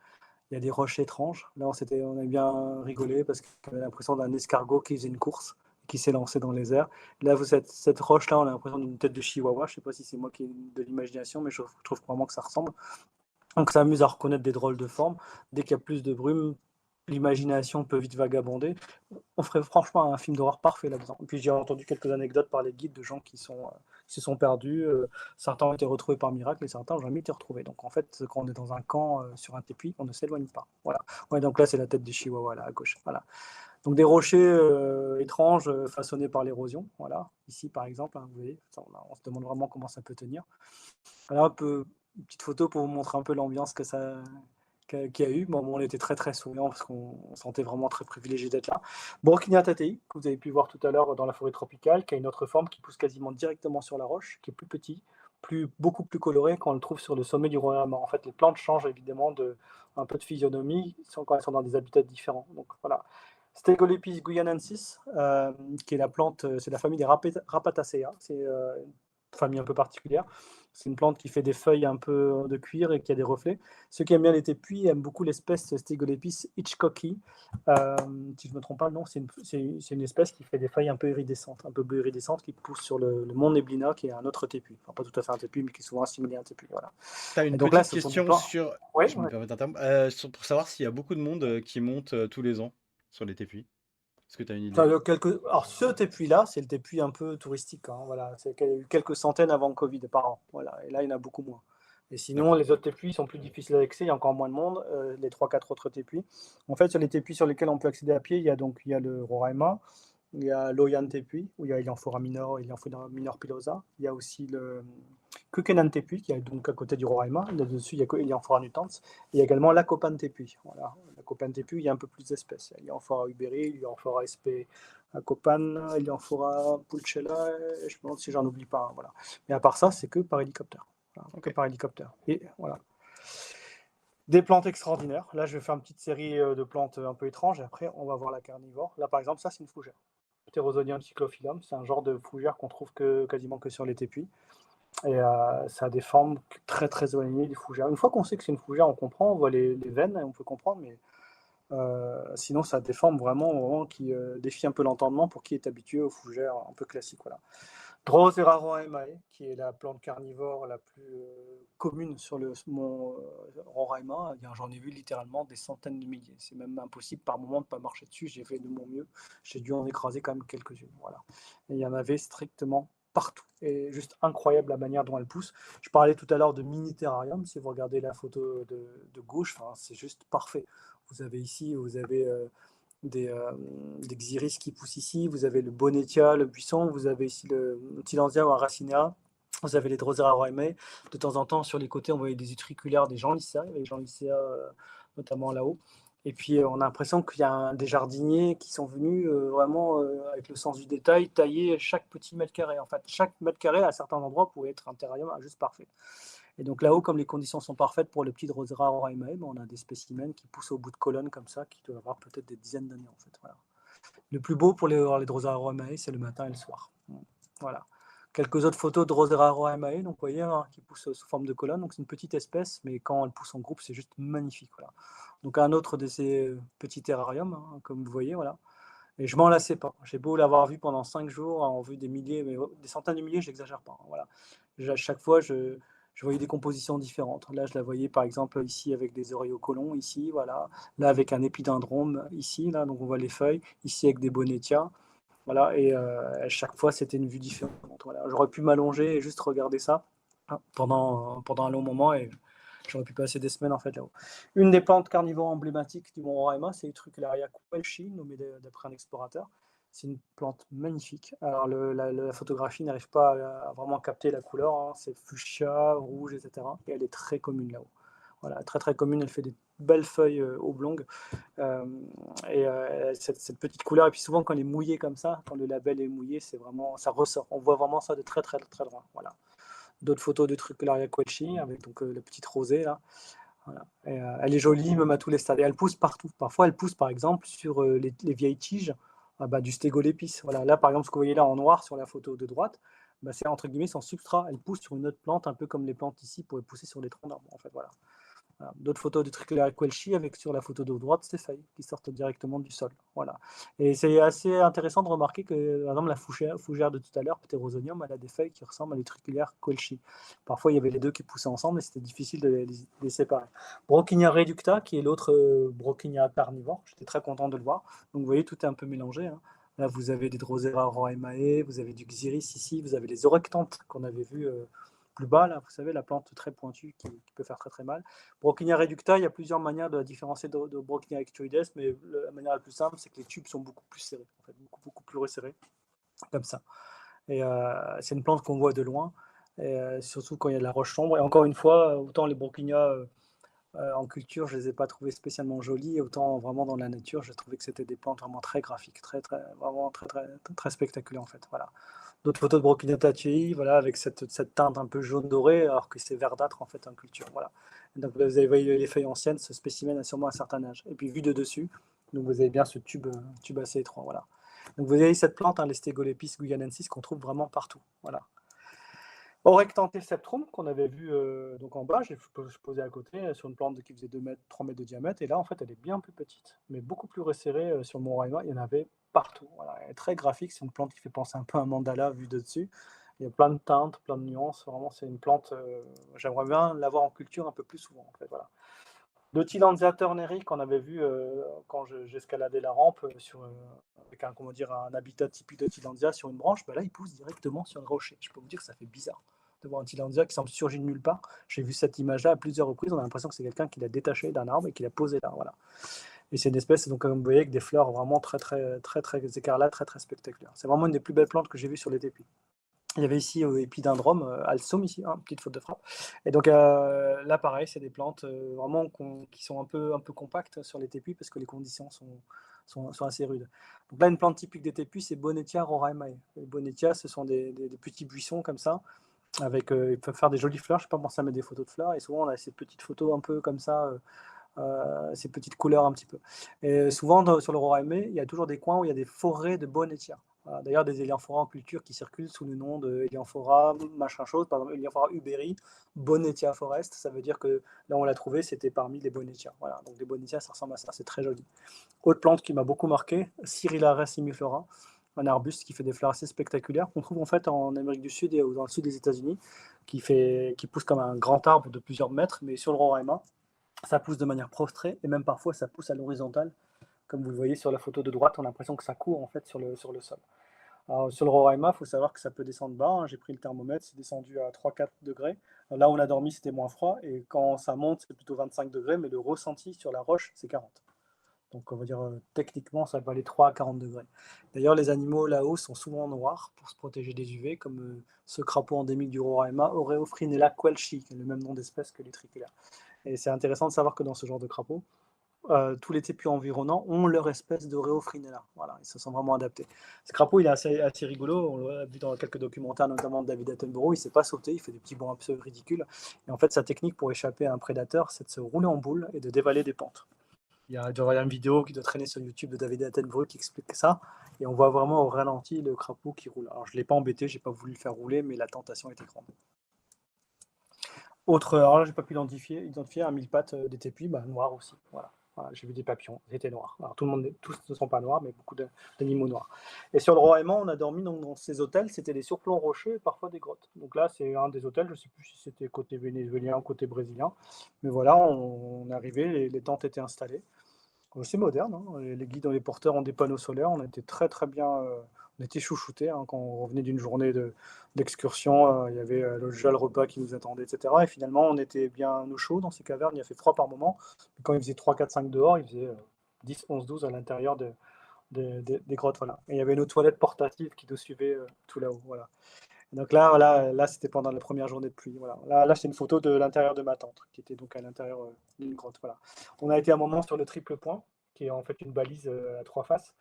il y a des roches étranges. Là, on a bien rigolé parce qu'on avait l'impression d'un escargot qui faisait une course, qui s'est lancé dans les airs. Là, cette roche-là, on a l'impression d'une tête de chihuahua. Je ne sais pas si c'est moi qui ai de l'imagination, mais je trouve vraiment que ça ressemble. Donc, ça amuse à reconnaître des drôles de formes. Dès qu'il y a plus de brume, l'imagination peut vite vagabonder. On ferait franchement un film d'horreur parfait là-dedans. Et puis j'ai entendu quelques anecdotes par les guides de gens qui se sont perdus. Certains ont été retrouvés par miracle et certains n'ont jamais été retrouvés. Donc en fait, quand on est dans un camp sur un tépuy, on ne s'éloigne pas. Voilà. Ouais, donc là, c'est la tête des chihuahuas là, à gauche. Voilà. Donc des rochers étranges façonnés par l'érosion. Voilà. Ici, par exemple, hein, vous voyez, on se demande vraiment comment ça peut tenir. Voilà, une petite photo pour vous montrer un peu l'ambiance qu'il y a eu. Bon, on était très très souriants parce qu'on sentait vraiment très privilégié d'être là. Burkina Tatei, que vous avez pu voir tout à l'heure dans la forêt tropicale, qui a une autre forme qui pousse quasiment directement sur la roche, qui est plus petit, beaucoup plus coloré quand on le trouve sur le sommet du Roraima. En fait, les plantes changent évidemment un peu de physionomie quand elles sont dans des habitats différents. Donc voilà. Stegolepis guyanensis, qui est la plante, c'est la famille des Rapataceae. C'est une famille un peu particulière. C'est une plante qui fait des feuilles un peu de cuir et qui a des reflets. Ceux qui aiment bien les tépuis aiment beaucoup l'espèce Stegolepis hitchcocki. Si je ne me trompe pas, non, c'est une espèce qui fait des feuilles un peu bleu iridescentes, qui pousse sur le mont Neblina, qui est un autre tépuis. Enfin, pas tout à fait un tépuis, mais qui est souvent assimilé à un tépuis. Voilà. Tu as Et une donc là, petite ce sont des question plantes. sur. Ouais, Je me ouais. permets d'interrompre. Pour savoir s'il y a beaucoup de monde qui monte tous les ans sur les tépuis. Est-ce que tu as une idée? Alors, ce tépuis-là, c'est le tépuis un peu touristique. Hein, voilà. Il y a eu quelques centaines avant le Covid par an. Voilà. Et là, il y en a beaucoup moins. Et sinon, D'accord. les autres tépuis sont plus difficiles à accéder, il y a encore moins de monde, les 3-4 autres tépuis. En fait, sur les tépuis sur lesquels on peut accéder à pied, il y a le Roraima, il y a l'Oyan Tepuy, où il y a Ilianfora Minor et Ilianfora Minor Pilosa. Il y a aussi le Kukenan Tepuy, qui est donc à côté du Roraima. Là-dessus, il y a Ilianfora Nutans. Et il y a également l'Acopan Tepuy. Voilà. L'Acopan Tepuy, il y a un peu plus d'espèces. Il y a Ilianfora uberi, Ilianfora sp Acopan, Ilianfora pulchella, et je me demande si j'en oublie pas. Hein, voilà. Mais à part ça, c'est que par hélicoptère. Voilà, que Ok. par hélicoptère. Et voilà. Des plantes extraordinaires. Là, je vais faire une petite série de plantes un peu étranges et après, on va voir la carnivore. Là, par exemple, ça, c'est une fougère. Pterosonium cyclophyllum, c'est un genre de fougère qu'on trouve quasiment que sur les tépuis. Et ça a des formes très très éloignées des fougères. Une fois qu'on sait que c'est une fougère, on comprend, on voit les veines, on peut comprendre, mais sinon, ça a des formes vraiment qui défient un peu l'entendement pour qui est habitué aux fougères un peu classiques. Voilà. Drosera roraemae, qui est la plante carnivore la plus commune sur le mont Roraima. J'en ai vu littéralement des centaines de milliers. C'est même impossible par moment de ne pas marcher dessus. J'ai fait de mon mieux. J'ai dû en écraser quand même quelques-unes. Voilà. Et il y en avait strictement partout. Et juste incroyable la manière dont elle pousse. Je parlais tout à l'heure de mini-terrarium. Si vous regardez la photo de gauche, c'est juste parfait. Vous avez ici, vous avez des xyris qui poussent ici, vous avez le Bonnetia, le buisson, vous avez ici le Tillandsia ou Aracinea, vous avez les Drosera roemae. De temps en temps, sur les côtés, on voyait des utriculaires, des Janlicea, les Janlicea notamment là-haut. Et puis, on a l'impression qu'il y a des jardiniers qui sont venus vraiment, avec le sens du détail, tailler chaque petit mètre carré. En fait, chaque mètre carré, à certains endroits, pouvait être un terrarium juste parfait. Et donc là-haut, comme les conditions sont parfaites pour le petit Drosera roemae, on a des spécimens qui poussent au bout de colonnes comme ça, qui doivent avoir peut-être des dizaines d'années en fait. Voilà. Le plus beau pour les Drosera roemae, c'est le matin et le soir. Voilà. Quelques autres photos de Drosera roemae, donc vous voyez, hein, qui poussent sous forme de colonne. Donc c'est une petite espèce, mais quand elle pousse en groupe, c'est juste magnifique. Voilà. Donc un autre de ces petits terrariums, hein, comme vous voyez, voilà. Et je m'en lassais pas. J'ai beau l'avoir vu pendant 5 jours, en vue des milliers, mais des centaines de milliers, je n'exagère pas. Hein, voilà. À chaque fois, je voyais des compositions différentes. Là, je la voyais par exemple ici avec des oreillocolons, ici, voilà. Là, avec un épidendrome, ici, là, donc on voit les feuilles. Ici, avec des bonnetia. Voilà, et à chaque fois, c'était une vue différente. Voilà. J'aurais pu m'allonger et juste regarder ça pendant un long moment et j'aurais pu passer des semaines en fait là-haut. Une des plantes carnivores emblématiques du Mont Roraima, c'est Utricularia quelchi, nommée d'après un explorateur. C'est une plante magnifique. Alors la photographie n'arrive pas à vraiment capter la couleur, hein. C'est fuchsia, rouge, etc. Et elle est très commune là-haut. Voilà, très très commune, elle fait des belles feuilles oblongues. Cette petite couleur, et puis souvent quand elle est mouillée comme ça, quand le label est mouillé, c'est vraiment, ça ressort. On voit vraiment ça de très très très loin. Voilà. D'autres photos de Trucularia quelchi avec donc la petite rosée là. Voilà. Elle est jolie même à tous les stades. Et elle pousse partout. Parfois elle pousse par exemple sur les vieilles tiges du stégolepis. Voilà. Là par exemple ce que vous voyez là en noir sur la photo de droite, c'est entre guillemets son substrat. Elle pousse sur une autre plante un peu comme les plantes ici pourraient pousser sur les troncs d'arbres en fait. Voilà. Voilà. D'autres photos de Trichularia quelchi avec sur la photo de droite ces feuilles qui sortent directement du sol. Voilà. Et c'est assez intéressant de remarquer que, par exemple, la fougère de tout à l'heure, Pterosonium, elle a des feuilles qui ressemblent à l'Utricularia quelchi. Parfois, il y avait les deux qui poussaient ensemble et c'était difficile de les séparer. Brocchinia reducta, qui est l'autre Brocchinia carnivore, j'étais très content de le voir. Donc, vous voyez, tout est un peu mélangé, hein. Là, vous avez des Drosera roemae, vous avez du Xyris ici, vous avez les orectantes qu'on avait vues plus bas, là, vous savez, la plante très pointue qui peut faire très très mal. Brocchinia reducta, il y a plusieurs manières de la différencier de Brocchinia ectoides, mais la manière la plus simple, c'est que les tubes sont beaucoup plus serrés, en fait, beaucoup plus resserrés, comme ça. Et c'est une plante qu'on voit de loin, et surtout quand il y a de la roche sombre. Et encore une fois, autant les Brocchinia en culture, je ne les ai pas trouvées spécialement jolies, autant vraiment dans la nature, j'ai trouvé que c'était des plantes vraiment très graphiques, vraiment très spectaculaires en fait. Voilà. D'autres photos de Brocchinia tachii, voilà, avec cette teinte un peu jaune doré, alors que c'est verdâtre en fait en culture. Voilà. Donc vous avez voyé les feuilles anciennes, ce spécimen a sûrement un certain âge. Et puis vu de dessus, donc vous avez bien ce tube assez étroit. Voilà. Donc vous avez cette plante, hein, l'Estegolepis guyanensis, qu'on trouve vraiment partout. Voilà. Orectanthe septrum, qu'on avait vu donc en bas, j'ai posé à côté sur une plante qui faisait 2 mètres, 3 mètres de diamètre, et là en fait elle est bien plus petite, mais beaucoup plus resserrée sur le Mont Roraima, il y en avait partout. Voilà. Elle est très graphique, c'est une plante qui fait penser un peu à un mandala vu de dessus. Il y a plein de teintes, plein de nuances, vraiment c'est une plante, j'aimerais bien l'avoir en culture un peu plus souvent en fait. Voilà. Dotilandia turneri qu'on avait vu quand j'escaladais la rampe avec un habitat typique de Tilandia sur une branche, là il pousse directement sur le rocher. Je peux vous dire que ça fait bizarre de voir un Tilandia qui semble surgir de nulle part. J'ai vu cette image-là à plusieurs reprises, on a l'impression que c'est quelqu'un qui l'a détaché d'un arbre et qui l'a posé là. Voilà. Et c'est une espèce, donc, comme vous voyez, avec des fleurs vraiment très écarlates, très spectaculaires. C'est vraiment une des plus belles plantes que j'ai vues sur les tépis. Il y avait ici Épidendrum, Alstom ici, hein, petite faute de frappe. Et donc là, pareil, c'est des plantes vraiment qui sont un peu compactes sur les tépis parce que les conditions sont assez rudes. Donc là, une plante typique des tépis, c'est Bonnetiea roraemae. Les Bonnetiea, ce sont des petits buissons comme ça, avec, ils peuvent faire des jolies fleurs. Je ne sais pas penser à mettre des photos de fleurs. Et souvent, on a ces petites photos un peu comme ça, ces petites couleurs un petit peu. Et souvent, sur le roraemae, il y a toujours des coins où il y a des forêts de Bonnetiea. Voilà. D'ailleurs, des Elianthora en culture qui circulent sous le nom de Elianthora machin chose, par exemple Elianthora uberi, Bonnetiea forest, ça veut dire que là on l'a trouvé, c'était parmi les Bonnetiea. Voilà, donc des Bonnetiea, ça ressemble à ça, c'est très joli. Autre plante qui m'a beaucoup marqué, Cyrilla simiflora, un arbuste qui fait des fleurs assez spectaculaires, qu'on trouve en fait en Amérique du Sud et dans le sud des États-Unis, qui pousse comme un grand arbre de plusieurs mètres, mais sur le Roraima, ça pousse de manière prostrée et même parfois ça pousse à l'horizontale. Comme vous le voyez sur la photo de droite, on a l'impression que ça court en fait sur le sol. Alors, sur le Roraima, il faut savoir que ça peut descendre bas, hein. J'ai pris le thermomètre, c'est descendu à 3-4 degrés. Là où on a dormi, c'était moins froid, et quand ça monte, c'est plutôt 25 degrés, mais le ressenti sur la roche, c'est 40. Donc on va dire techniquement, ça peut aller 3 à 40 degrés. D'ailleurs, les animaux là-haut sont souvent noirs pour se protéger des UV, comme ce crapaud endémique du Roraima, Oreofrinella quelchi, qui est le même nom d'espèce que les triculaires. Et c'est intéressant de savoir que dans ce genre de crapaud, tous les tépus environnants ont leur espèce d'Oreofrinella. Voilà, ils se sont vraiment adaptés. Ce crapaud, il est assez rigolo. On l'a vu dans quelques documentaires, notamment de David Attenborough. Il ne sait pas sauter, il fait des petits bonds un peu ridicules. Et en fait, sa technique pour échapper à un prédateur, c'est de se rouler en boule et de dévaler des pentes. Il doit y avoir une vidéo qui doit traîner sur YouTube de David Attenborough qui explique ça. Et on voit vraiment au ralenti le crapaud qui roule. Alors, je ne l'ai pas embêté, je n'ai pas voulu le faire rouler, mais la tentation était grande. Alors là, je n'ai pas pu identifier un mille pattes des tépis, noir aussi. Voilà. Voilà, j'ai vu des papillons, ils étaient noirs. Alors tout le monde, tous ne sont pas noirs, mais beaucoup d'animaux noirs. Et sur le Roraima, on a dormi donc dans ces hôtels, c'était des surplombs rocheux et parfois des grottes. Donc là, c'est un des hôtels, je ne sais plus si c'était côté vénézuélien ou côté brésilien, mais voilà, on est arrivé, les tentes étaient installées. C'est moderne, hein. Les guides et les porteurs ont des panneaux solaires. On était très très bien, on était chouchoutés hein, quand on revenait d'une journée d'excursion. Il y avait déjà le repas qui nous attendait, etc. Et finalement, on était bien au chaud dans ces cavernes. Il a fait froid par moment. Mais quand il faisait 3, 4, 5 dehors, il faisait 10, 11, 12 à l'intérieur des grottes. Voilà. Et il y avait nos toilettes portatives qui nous suivaient tout là-haut. Voilà. Et donc là, voilà, là c'était pendant la première journée de pluie. Voilà. Là c'est une photo de l'intérieur de ma tente, qui était donc à l'intérieur d'une grotte. Voilà. On a été un moment sur le triple point, qui est en fait une balise à 3 faces,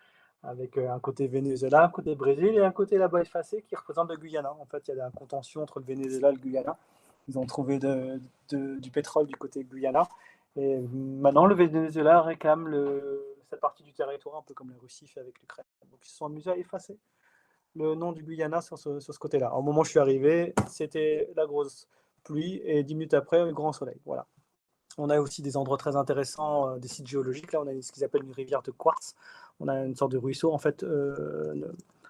avec un côté Venezuela, un côté Brésil et un côté là-bas effacé qui représente le Guyana. En fait, il y a un contention entre le Venezuela et le Guyana. Ils ont trouvé du pétrole du côté Guyana. Et maintenant, le Venezuela réclame cette partie du territoire, un peu comme la Russie fait avec l'Ukraine. Donc ils se sont amusés à effacer le nom du Guyana sur ce côté-là. Au moment où je suis arrivé, c'était la grosse pluie et 10 minutes après, le grand soleil. Voilà. On a aussi des endroits très intéressants, des sites géologiques. Là, on a ce qu'ils appellent une rivière de quartz. On a une sorte de ruisseau, en fait,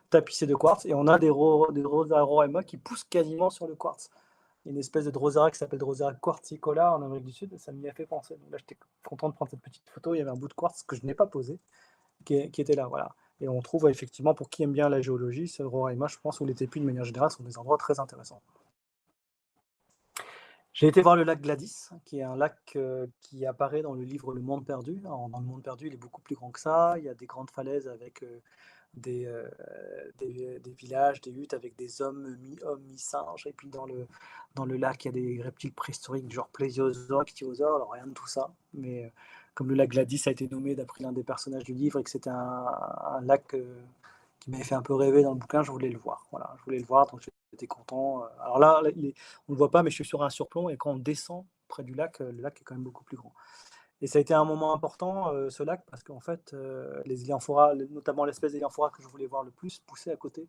tapissé de quartz. Et on a des Drosera roraima qui poussent quasiment sur le quartz. Il y a une espèce de Drosera qui s'appelle Drosera quartzicola en Amérique du Sud. Et ça m'y a fait penser. Donc là, j'étais content de prendre cette petite photo. Il y avait un bout de quartz que je n'ai pas posé, qui était là. Voilà. Et on trouve effectivement, pour qui aime bien la géologie, ce Roraima, je pense, ou les tépus de manière générale, sont des endroits très intéressants. J'ai été voir le lac Gladys, qui est un lac qui apparaît dans le livre Le Monde Perdu. Alors, dans Le Monde Perdu, il est beaucoup plus grand que ça. Il y a des grandes falaises avec des, des villages, des huttes avec des mi-hommes, mi-singes. Et puis dans le lac, il y a des reptiles préhistoriques, genre plésiosaures, ichthyosaures, alors rien de tout ça. Mais comme le lac Gladys a été nommé d'après l'un des personnages du livre et que c'était un lac qui m'avait fait un peu rêver dans le bouquin, je voulais le voir. Voilà, je voulais le voir, donc j'étais content. Alors là, on ne le voit pas, mais je suis sur un surplomb et quand on descend près du lac, le lac est quand même beaucoup plus grand. Et ça a été un moment important, ce lac, parce qu'en fait, les Elianthora, notamment l'espèce d'Elianthora que je voulais voir le plus, poussait à côté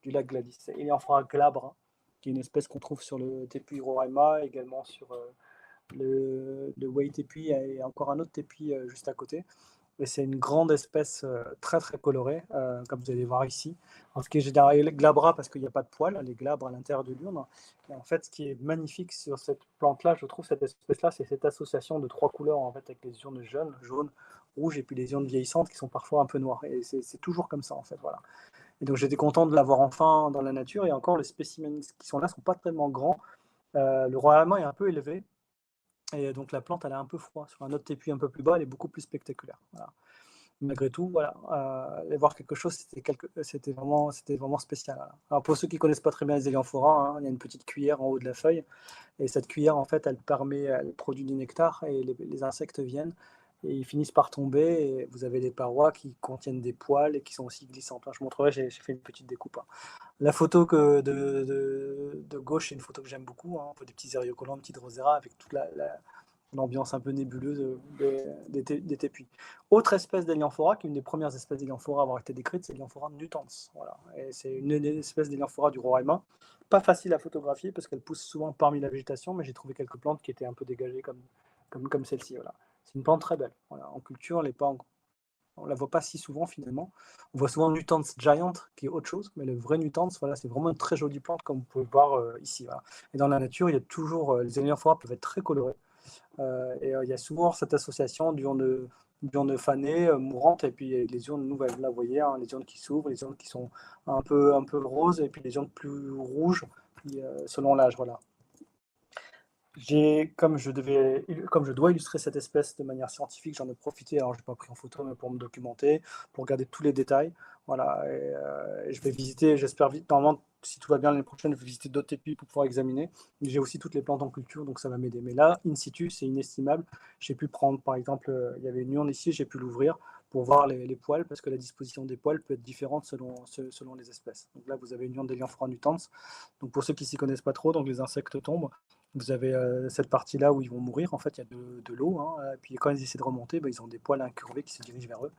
du lac Gladys. C'est Elianthora glabra, qui est une espèce qu'on trouve sur le tépuis Roraima, également sur le Wei tépuis, et encore un autre tépuis juste à côté. Et c'est une grande espèce très très colorée, comme vous allez voir ici. En ce qui est général, glabra parce qu'il n'y a pas de poils, les glabres à l'intérieur de l'urne. Et en fait, ce qui est magnifique sur cette plante-là, je trouve, cette espèce-là, c'est cette association de 3 couleurs en fait, avec les urnes jaunes, jaune, rouge, et puis les urnes vieillissantes qui sont parfois un peu noires. Et c'est toujours comme ça, en fait. Voilà. Et donc j'étais content de l'avoir enfin dans la nature. Et encore, les spécimens qui sont là ne sont pas tellement grands. Le roi allemand est un peu élevé. Et donc la plante, elle a un peu froid. Sur un autre tépuis un peu plus bas, elle est beaucoup plus spectaculaire. Voilà. Malgré tout, voilà, aller voir quelque chose, c'était vraiment spécial. Voilà. Alors pour ceux qui ne connaissent pas très bien les Elianthora, il y a une petite cuillère en haut de la feuille. Et cette cuillère, en fait, elle produit du nectar et les insectes viennent et ils finissent par tomber. Et vous avez des parois qui contiennent des poils et qui sont aussi glissantes. Je montrerai, j'ai fait une petite découpe. La photo de gauche, c'est une photo que j'aime beaucoup. On voit des petits ériocolants, des petites roseras avec toute l'ambiance un peu nébuleuse des tépuis. Autre espèce d'Elianthora, qui est une des premières espèces d'Elianthora à avoir été décrite, c'est l'Elianthora nutans. Voilà. Et c'est une espèce d'Elianthora du Roraima. Pas facile à photographier parce qu'elle pousse souvent parmi la végétation, mais j'ai trouvé quelques plantes qui étaient un peu dégagées comme celle-ci. Voilà. C'est une plante très belle. Voilà. En culture, on ne la voit pas si souvent finalement. On voit souvent Nutans giant, qui est autre chose, mais le vrai Nutans, voilà, c'est vraiment une très jolie plante comme vous pouvez voir ici. Voilà. Et dans la nature, il y a toujours, les Elianthora peuvent être très colorés. Et il y a souvent cette association d'urnes fanées, mourantes, et puis les urnes nouvelles. Là, vous voyez, hein, les urnes qui s'ouvrent, les urnes qui sont un peu roses, et puis les urnes plus rouges, puis, selon l'âge. Voilà. Comme je dois illustrer cette espèce de manière scientifique, j'en ai profité, alors je n'ai pas pris en photo, mais pour me documenter, pour regarder tous les détails. Voilà, et je vais visiter, j'espère vite, normalement, si tout va bien l'année prochaine, je vais visiter d'autres épis pour pouvoir examiner. J'ai aussi toutes les plantes en culture, donc ça va m'aider. Mais là, in situ, c'est inestimable. J'ai pu prendre, par exemple, il y avait une urne ici, j'ai pu l'ouvrir pour voir les poils, parce que la disposition des poils peut être différente selon les espèces. Donc là, vous avez une urne d'Elianthora nutans. Donc pour ceux qui ne s'y connaissent pas trop, donc les insectes tombent. Vous avez cette partie-là où ils vont mourir, en fait, il y a de l'eau, hein, et puis quand ils essaient de remonter, ils ont des poils incurvés qui se dirigent vers eux.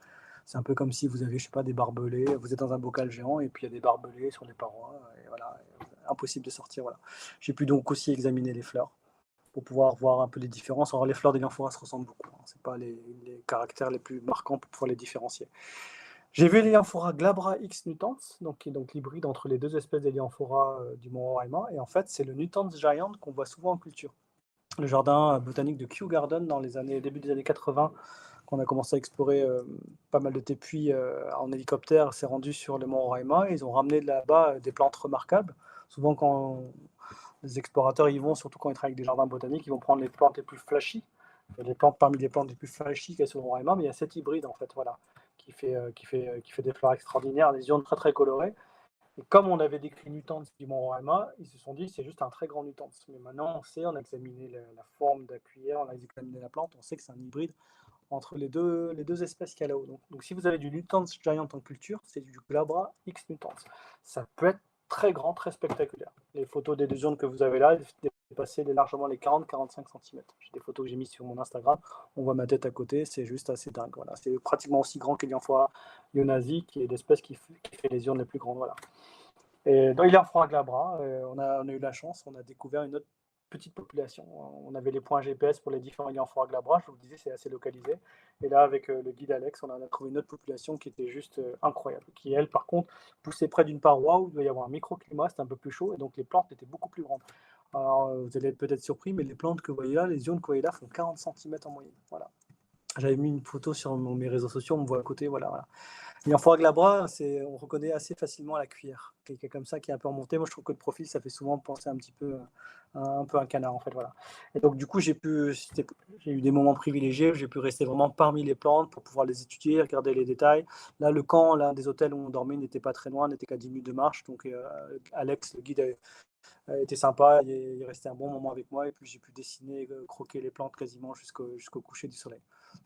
C'est un peu comme si vous avez, je sais pas, des barbelés, vous êtes dans un bocal géant, et puis il y a des barbelés sur les parois, et voilà, impossible de sortir, voilà. J'ai pu donc aussi examiner les fleurs. pour pouvoir voir un peu les différences. Alors les fleurs d'Elianthora se ressemblent beaucoup, hein. C'est pas les caractères les plus marquants pour pouvoir les différencier. J'ai vu l'Elianthora glabra X nutans, donc, qui est donc l'hybride entre les deux espèces d'Elianthora du mont Roraima, et en fait c'est le Nutans giant qu'on voit souvent en culture. Le jardin botanique de Kew Garden dans les début des années 80, qu'on a commencé à explorer pas mal de tépuis en hélicoptère, s'est rendu sur le mont Roraima, et ils ont ramené de là-bas des plantes remarquables. Souvent quand les explorateurs y vont, surtout quand ils travaillent avec des jardins botaniques, ils vont prendre les plantes les plus flashy. Il y a des plantes parmi les plantes les plus flashy qu'il y a sur le Roraima, mais il y a cet hybride en fait, voilà, qui fait des fleurs extraordinaires, des ions très très colorés. Et comme on avait décrit Nutans du Mont Roraima, ils se sont dit c'est juste un très grand Nutans. Mais maintenant on sait, on a examiné la forme de la cuillère, on a examiné la plante, on sait que c'est un hybride entre les deux espèces qu'il y a là-haut. Donc si vous avez du Nutans giant en culture, c'est du glabra X Nutans. Ça peut être très grand, très spectaculaire. Les photos des deux zones que vous avez là dépassaient largement les 40-45 cm. J'ai des photos que j'ai mises sur mon Instagram, on voit ma tête à côté, c'est juste assez dingue. Voilà. C'est pratiquement aussi grand qu'Elianthora ionasi, qui est l'espèce qui fait les urnes les plus grandes. Voilà. Et dans Elianthora glabra, on a eu la chance, on a découvert une autre petite population. On avait les points GPS pour les différents Elianthora glabra, je vous disais, c'est assez localisé. Et là, avec le guide Alex, on a trouvé une autre population qui était juste incroyable, qui, elle, par contre, poussait près d'une paroi où il doit y avoir un microclimat, c'était un peu plus chaud, et donc les plantes étaient beaucoup plus grandes. Alors, vous allez être peut-être surpris, mais les plantes que vous voyez là, les iones que vous voyez là, font 40 cm en moyenne. Voilà. J'avais mis une photo sur mes réseaux sociaux, on me voit à côté, voilà. Et en foie glabra, on reconnaît assez facilement la cuillère. Quelqu'un comme ça qui est un peu remonté. Moi, je trouve que de profil, ça fait souvent penser un petit peu un canard, en fait. Voilà. Et donc, du coup, j'ai eu des moments privilégiés. J'ai pu rester vraiment parmi les plantes pour pouvoir les étudier, regarder les détails. Là, le camp, l'un des hôtels où on dormait, n'était pas très loin, n'était qu'à 10 minutes de marche. Donc, Alex, le guide, était sympa. Il est resté un bon moment avec moi. Et puis, j'ai pu dessiner, croquer les plantes quasiment jusqu'au coucher du soleil.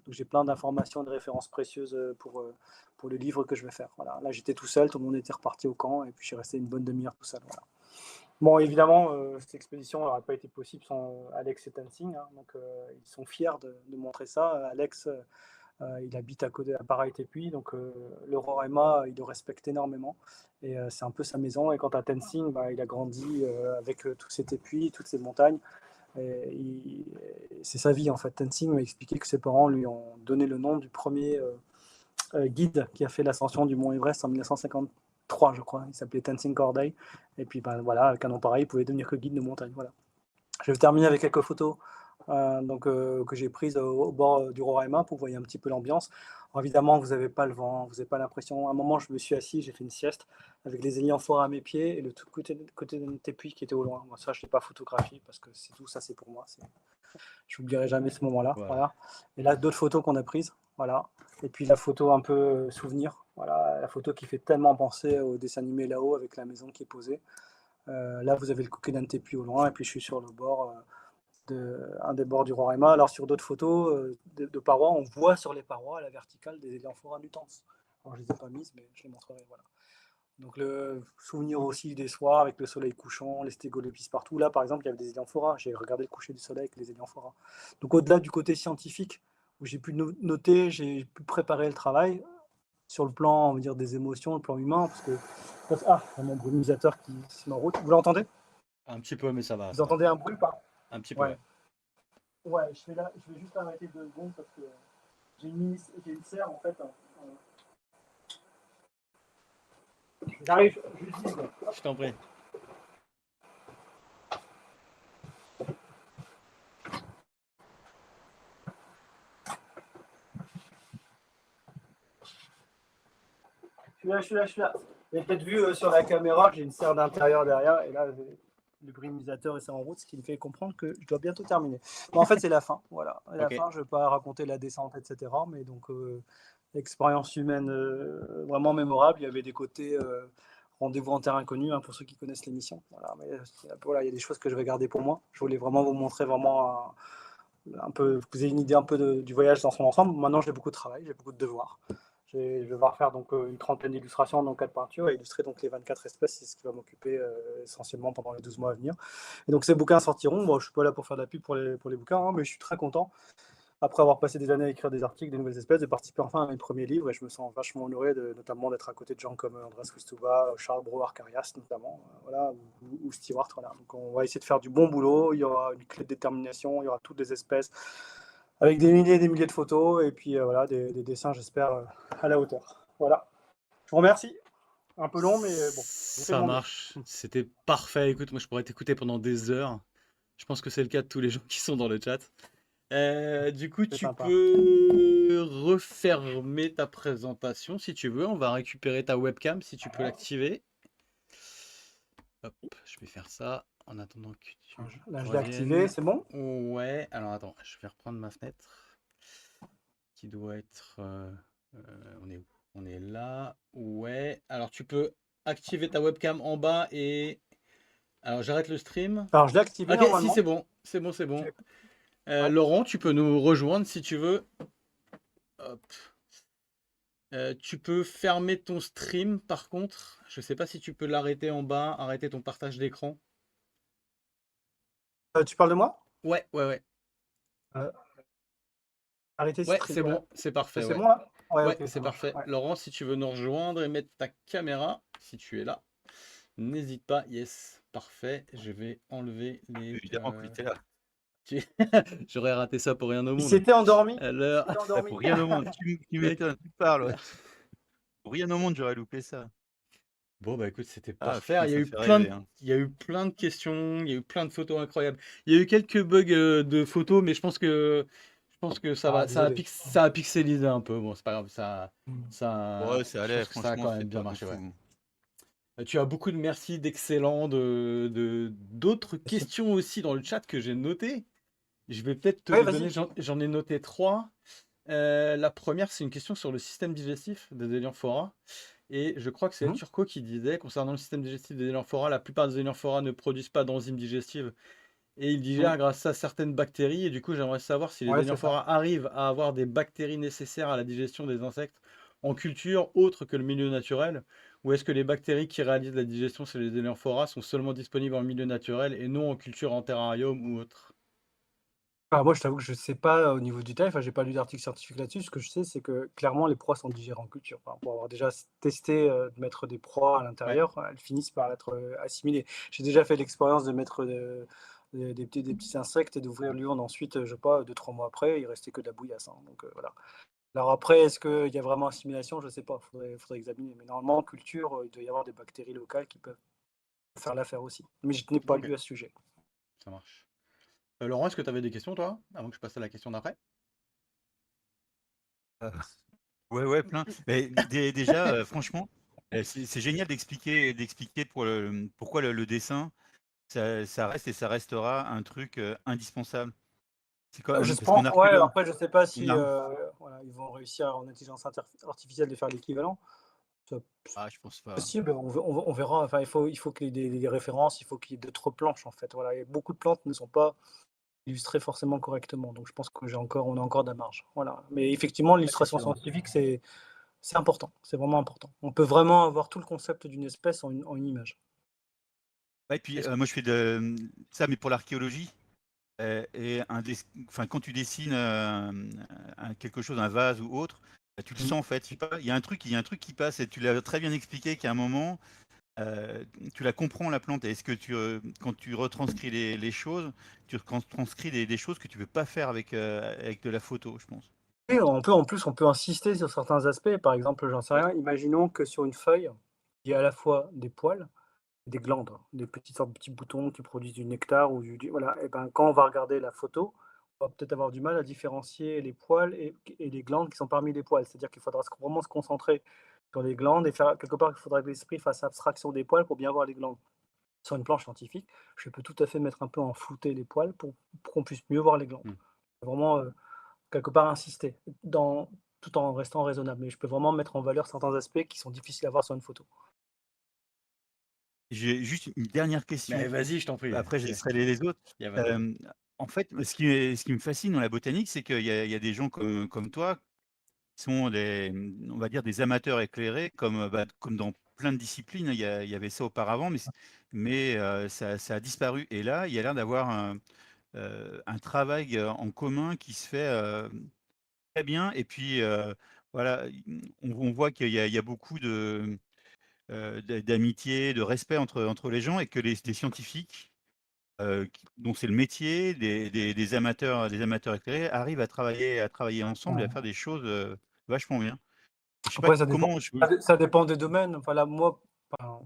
Donc j'ai plein d'informations et de références précieuses pour le livre que je vais faire. Voilà. Là, j'étais tout seul, tout le monde était reparti au camp, et puis je suis resté une bonne demi-heure tout seul. Voilà. Bon, évidemment, cette expédition n'aurait pas été possible sans Alex et Tenzing, hein, donc ils sont fiers de montrer ça. Alex, il habite à côté à Paray-Tepuy, donc le Roraima, il le respecte énormément, et c'est un peu sa maison. Et quant à Tenzing, il a grandi avec tous ces tépuis, toutes ces montagnes. C'est sa vie en fait. Tenzing m'a expliqué que ses parents lui ont donné le nom du premier guide qui a fait l'ascension du mont Everest en 1953, je crois. Il s'appelait Tenzing Corday. Et puis voilà, avec un nom pareil, il pouvait devenir que guide de montagne. Voilà. Je vais terminer avec quelques photos que j'ai prises au bord du Roraima pour voir un petit peu l'ambiance. Évidemment, vous n'avez pas le vent, vous n'avez pas l'impression. À un moment, je me suis assis, j'ai fait une sieste avec les Elianthora à mes pieds et le tout côté de tépuis qui était au loin. Moi, ça, je ne l'ai pas photographié parce que c'est tout ça, c'est pour moi. Je n'oublierai jamais ce moment-là. Voilà. Et là, d'autres photos qu'on a prises. Voilà. Et puis la photo un peu souvenir. Voilà. La photo qui fait tellement penser au dessin animé là-haut avec la maison qui est posée. Là, vous avez le Coquet d'un tépuis au loin. Et puis je suis sur le bord. Un des bords du Roraima. Alors sur d'autres photos de parois, on voit sur les parois à la verticale des Elianthora nutans. Alors je ne les ai pas mises, mais je les montrerai. Voilà. Donc le souvenir aussi des soirs avec le soleil couchant, les stégolepis partout. Là, par exemple, il y avait des Elianthora. J'ai regardé le coucher du soleil avec les Elianthora. Donc au-delà du côté scientifique, où j'ai pu noter, j'ai pu préparer le travail, sur le plan, on va dire, des émotions, le plan humain, parce que... Ah, il y a mon brumisateur qui se met en route. Vous l'entendez? Un petit peu, mais ça va. Vous entendez un bruit ou pas? Un petit peu. Ouais, je vais juste arrêter 2 secondes parce que j'ai une serre en fait. J'arrive, juste 10 secondes. Je t'en prie. Je suis là. Vous avez peut-être vu sur la caméra, j'ai une serre d'intérieur derrière et là, le brumisateur est en route, ce qui me fait comprendre que je dois bientôt terminer. Bon, en fait, c'est la fin. Voilà, la fin. Je ne vais pas raconter la descente, etc. Mais donc, expérience humaine vraiment mémorable. Il y avait des côtés rendez-vous en terre inconnue, hein, pour ceux qui connaissent l'émission. Voilà, mais voilà, il y a des choses que je vais garder pour moi. Je voulais vraiment vous montrer vraiment un peu, que vous ayez une idée un peu du voyage dans son ensemble. Maintenant, j'ai beaucoup de travail, j'ai beaucoup de devoirs. Je vais devoir faire donc une trentaine d'illustrations, donc 4 peintures, et illustrer donc les 24 espèces. C'est ce qui va m'occuper essentiellement pendant les 12 mois à venir. Et donc ces bouquins sortiront. Bon, je ne suis pas là pour faire de la pub pour les bouquins, hein, mais je suis très content. après avoir passé des années à écrire des articles, des nouvelles espèces, de participer enfin à mes premiers livres, et je me sens vachement honoré, notamment d'être à côté de gens comme Andrés Coustuba, Charles Brouard-Carias notamment, voilà, ou Stewart. Voilà. Donc on va essayer de faire du bon boulot, il y aura une clé de détermination, il y aura toutes les espèces, avec des milliers et des milliers de photos, et puis voilà, des dessins, j'espère, à la hauteur. Voilà. Je vous remercie. Un peu long, mais bon, j'ai fait de Ça mon mieux. marche, c'était parfait. Écoute, moi je pourrais t'écouter pendant des heures. Je pense que c'est le cas de tous les gens qui sont dans le chat. Du coup, C'est tu sympa. peux refermer ta présentation si tu veux. On va récupérer ta webcam si tu peux l'activer. Hop, je vais faire ça en attendant que tu Là, je l'ai activé, reviennes. c'est bon? Ouais, alors attends, je vais reprendre ma fenêtre qui doit être. On est où? On est là. Ouais, alors tu peux activer ta webcam en bas et. Alors j'arrête le stream. Alors, je l'ai activé Ok, si c'est normalement. bon, c'est bon, c'est bon. Ouais. Laurent, tu peux nous rejoindre si tu veux. Hop. Tu peux fermer ton stream par contre. Je sais pas si tu peux l'arrêter en bas, arrêter ton partage d'écran. Tu parles de moi? Ouais, ouais, ouais. Euh, Arrêter Ouais, stream. c'est bon, c'est parfait, C'est ouais. bon là? Ouais, Ouais, ok, ça c'est marche. parfait. Ouais. Laurent, si tu veux nous rejoindre et mettre ta caméra, si tu es là, n'hésite pas. Yes, parfait. Je vais enlever les. Évidemment que tu es là. J'aurais raté ça pour rien au Il monde. s'était endormi. Alors, Pour rien au monde. Tu mec. m'étonnes, tu parles. Pour rien au monde, j'aurais loupé ça. Bon, bah écoute, c'était Ah, parfait. putain, Il y a ça eu fait plein de, rêver. Hein. il y a eu plein de questions, il y a eu plein de photos incroyables. Il y a eu quelques bugs de photos, mais je pense que ça va, Désolé. ça a pixelisé un peu. Bon, c'est pas grave, Ouais, ça je allait, pense que ça a franchement, quand même c'est bien pas marché, ouais. beaucoup. Tu as beaucoup de merci, d'excellents, d'autres Merci. questions aussi dans le chat que j'ai notées. Je vais peut-être te Ouais, les donner. vas-y. J'en ai noté 3. La première, c'est une question sur le système digestif des Elianphora. Et je crois que c'est El Mhm. Turco qui disait, concernant le système digestif des Elianphora, la plupart des Elianphora ne produisent pas d'enzymes digestives. Et ils digèrent Mhm. grâce à certaines bactéries. Et du coup, j'aimerais savoir si les Ouais, c'est ça. Elianphora arrivent à avoir des bactéries nécessaires à la digestion des insectes en culture autre que le milieu naturel. Ou est-ce que les bactéries qui réalisent la digestion chez les Elianphora sont seulement disponibles en milieu naturel et non en culture en terrarium ou autre? Moi, je t'avoue que je sais pas au niveau du détail, enfin, j'ai pas lu d'article scientifique là-dessus. Ce que je sais, c'est que clairement, les proies sont digérées en culture. Enfin, pour avoir déjà testé de mettre des proies à Ouais. l'intérieur, elles finissent par être assimilées. J'ai déjà fait l'expérience de mettre des petits insectes et d'ouvrir l'urne ensuite, je sais pas, 2-3 mois après, il restait que de la bouillasse. Hein, donc voilà. Alors après, est-ce qu'il y a vraiment assimilation? Je sais pas, faudrait examiner. Mais normalement, en culture, il doit y avoir des bactéries locales qui peuvent faire l'affaire aussi. Mais je n'ai pas Ok, lu à ce sujet. ça marche. Laurent, est-ce que tu avais des questions, toi, avant que je passe à la question d'après? Ah, ouais, plein. Mais déjà, franchement, c'est génial d'expliquer pourquoi le dessin, ça reste et ça restera un truc indispensable. C'est Je comme, parce qu'on pense, a refait ouais, le. après, je sais pas On si a, voilà, ils vont réussir en intelligence artificielle de faire l'équivalent. C'est je pense pas. possible, on verra. Enfin, il faut qu'il y ait des références, il faut qu'il y ait d'autres planches en fait. Voilà, et beaucoup de plantes ne sont pas illustrées forcément correctement. Donc je pense que on a encore de la marge. Voilà. Mais effectivement, Ah, c'est l'illustration sûr. scientifique, c'est important. C'est vraiment important. On peut vraiment avoir tout le concept d'une espèce en une image. Ouais, et puis Est-ce- moi je fais ça, mais pour l'archéologie. Enfin, quand tu dessines quelque chose, un vase ou autre, bah, tu le Mhm. sens en fait. Je sais pas, il y a un truc qui passe et tu l'as très bien expliqué qu'à un moment, tu la comprends la plante. Et est-ce que quand tu retranscris les choses, tu retranscris des choses que tu peux pas faire avec de la photo, je pense. Et en plus, on peut insister sur certains aspects. Par exemple, j'en sais Ouais. rien, imaginons que sur une feuille, il y a à la fois des poils, des glandes, hein, des petites sortes de petits boutons qui produisent du nectar ou voilà. Et ben, quand on va regarder la photo, on va peut-être avoir du mal à différencier les poils et les glandes qui sont parmi les poils. C'est-à-dire qu'il faudra vraiment se concentrer sur les glandes et faire quelque part, il faudra que l'esprit fasse abstraction des poils pour bien voir les glandes. Sur une planche scientifique, je peux tout à fait mettre un peu en flouté les poils pour qu'on puisse mieux voir les glandes. Hmm. Vraiment, quelque part, insister tout en restant raisonnable. Mais je peux vraiment mettre en valeur certains aspects qui sont difficiles à voir sur une photo. J'ai juste une dernière Mais question. vas-y, je t'en prie. Après, je Il laisserai les autres. n'y a pas de. Euh, En fait, ce qui me fascine dans la botanique, c'est qu'il y a des gens comme toi sont on va dire des amateurs éclairés, comme dans plein de disciplines. Il y avait ça auparavant, mais ça a disparu. Et là, il y a l'air d'avoir un travail en commun qui se fait très bien. Et puis, voilà, on voit qu'il y a beaucoup d'amitié, de respect entre les gens et que les scientifiques, dont c'est le métier, des amateurs éclairés, arrivent à travailler ensemble et à faire des choses vachement bien. Je sais pas Après, ça dépend, comment. ça dépend des domaines. Enfin, là, moi, enfin,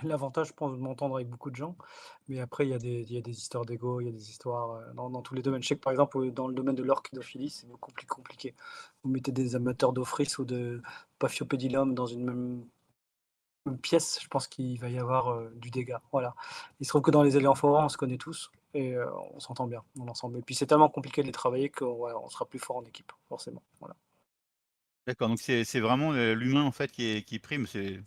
l'avantage, je pense, de m'entendre avec beaucoup de gens. Mais après, il y a des histoires d'ego, il y a des histoires dans tous les domaines. Je sais que, par exemple, dans le domaine de l'orchidophilie, c'est beaucoup plus compliqué. Vous mettez des amateurs d'ophrys ou de Paphiopedilum dans une même pièce, je pense qu'il va y avoir du dégât. Voilà. Il se trouve que dans les éléphants, on se connaît tous et on s'entend bien dans l'ensemble. Et puis, c'est tellement compliqué de les travailler qu'on voilà, on sera plus fort en équipe, forcément. Voilà. D'accord, donc c'est vraiment l'humain en fait qui prime, c'est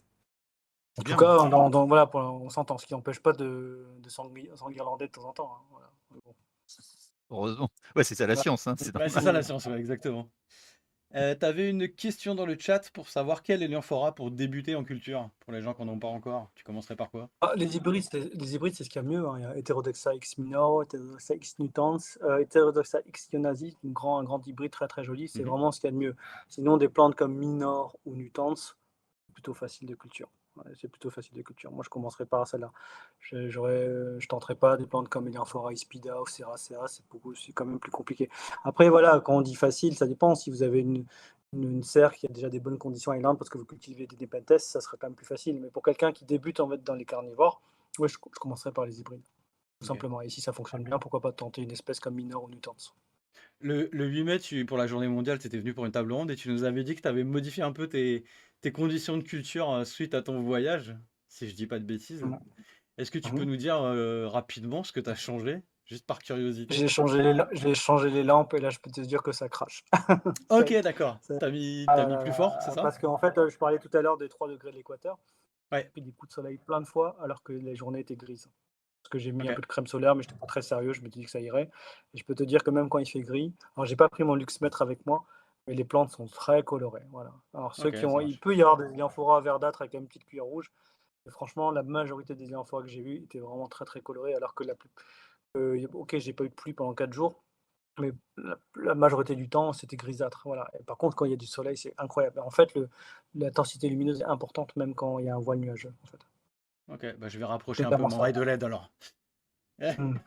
En tout bien, hein. cas, voilà, on s'entend, ce qui n'empêche pas de s'enguirlander de temps en temps, hein, voilà. Mais bon. Heureusement. Ouais, c'est ça la Ouais. science, hein, c'est Ouais, c'est normal. ça la science, ouais, exactement. T'avais une question dans le chat pour savoir quel Elianphora pour débuter en culture, pour les gens qui n'en ont pas encore. Tu commencerais par quoi? Ah, les hybrides, c'est ce qu'il y a mieux, hein. Il y a Heterodoxa X minor, Heterodoxa X nutans, Heterodoxa X ionasi, un grand hybride très très joli, c'est Mhm. vraiment ce qu'il y a de mieux. Sinon, des plantes comme minor ou nutans, c'est plutôt facile de culture. Ouais, c'est plutôt facile de culture. Moi, je commencerai par celle-là. Je tenterai pas des plantes comme Elianphora ispida ou Serracea, c'est quand même plus compliqué. Après, voilà, quand on dit facile, ça dépend. Si vous avez une serre qui a déjà des bonnes conditions island parce que vous cultivez des Nepenthes, ça serait quand même plus facile. Mais pour quelqu'un qui débute en fait dans les carnivores, ouais, je commencerai par les hybrides, tout Ok. simplement. Et si ça fonctionne bien, pourquoi pas tenter une espèce comme minor ou nutans. Le 8 mai, pour la journée mondiale, tu étais venu pour une table ronde et tu nous avais dit que tu avais modifié un peu tes conditions de culture suite à ton voyage, si je dis pas de bêtises. Est-ce que tu peux Mhm. nous dire rapidement ce que tu as changé, juste par curiosité? J'ai changé les lampes et là, je peux te dire que ça crache. Ok, C'est- d'accord. c'est- T'as mis plus fort, c'est ça? Parce qu'en fait, je parlais tout à l'heure des 3 degrés de l'équateur. J'ai Ouais, pris des coups de soleil plein de fois alors que les journées étaient grises. Parce que j'ai mis un ok. peu de crème solaire, mais je n'étais pas très sérieux. Je me suis dit que ça irait. Et je peux te dire que même quand il fait gris, alors j'ai pas pris mon luxmètre avec moi, mais les plantes sont très colorées. Voilà. Alors ceux Ok, qui ont, ça il marche. peut y avoir des élymphoras verdâtres avec une petite cuillère rouge. Et franchement, la majorité des élymphoras que j'ai vus étaient vraiment très très colorés, alors que ok, j'ai pas eu de pluie pendant 4 jours, mais la majorité du temps, c'était grisâtre. Voilà. Et par contre, quand il y a du soleil, c'est incroyable. En fait, l'intensité lumineuse est importante même quand il y a un voile nuageux. En fait. Ok, bah, je vais rapprocher C'est un peu clairement mon ça. rail de LED alors. Mm.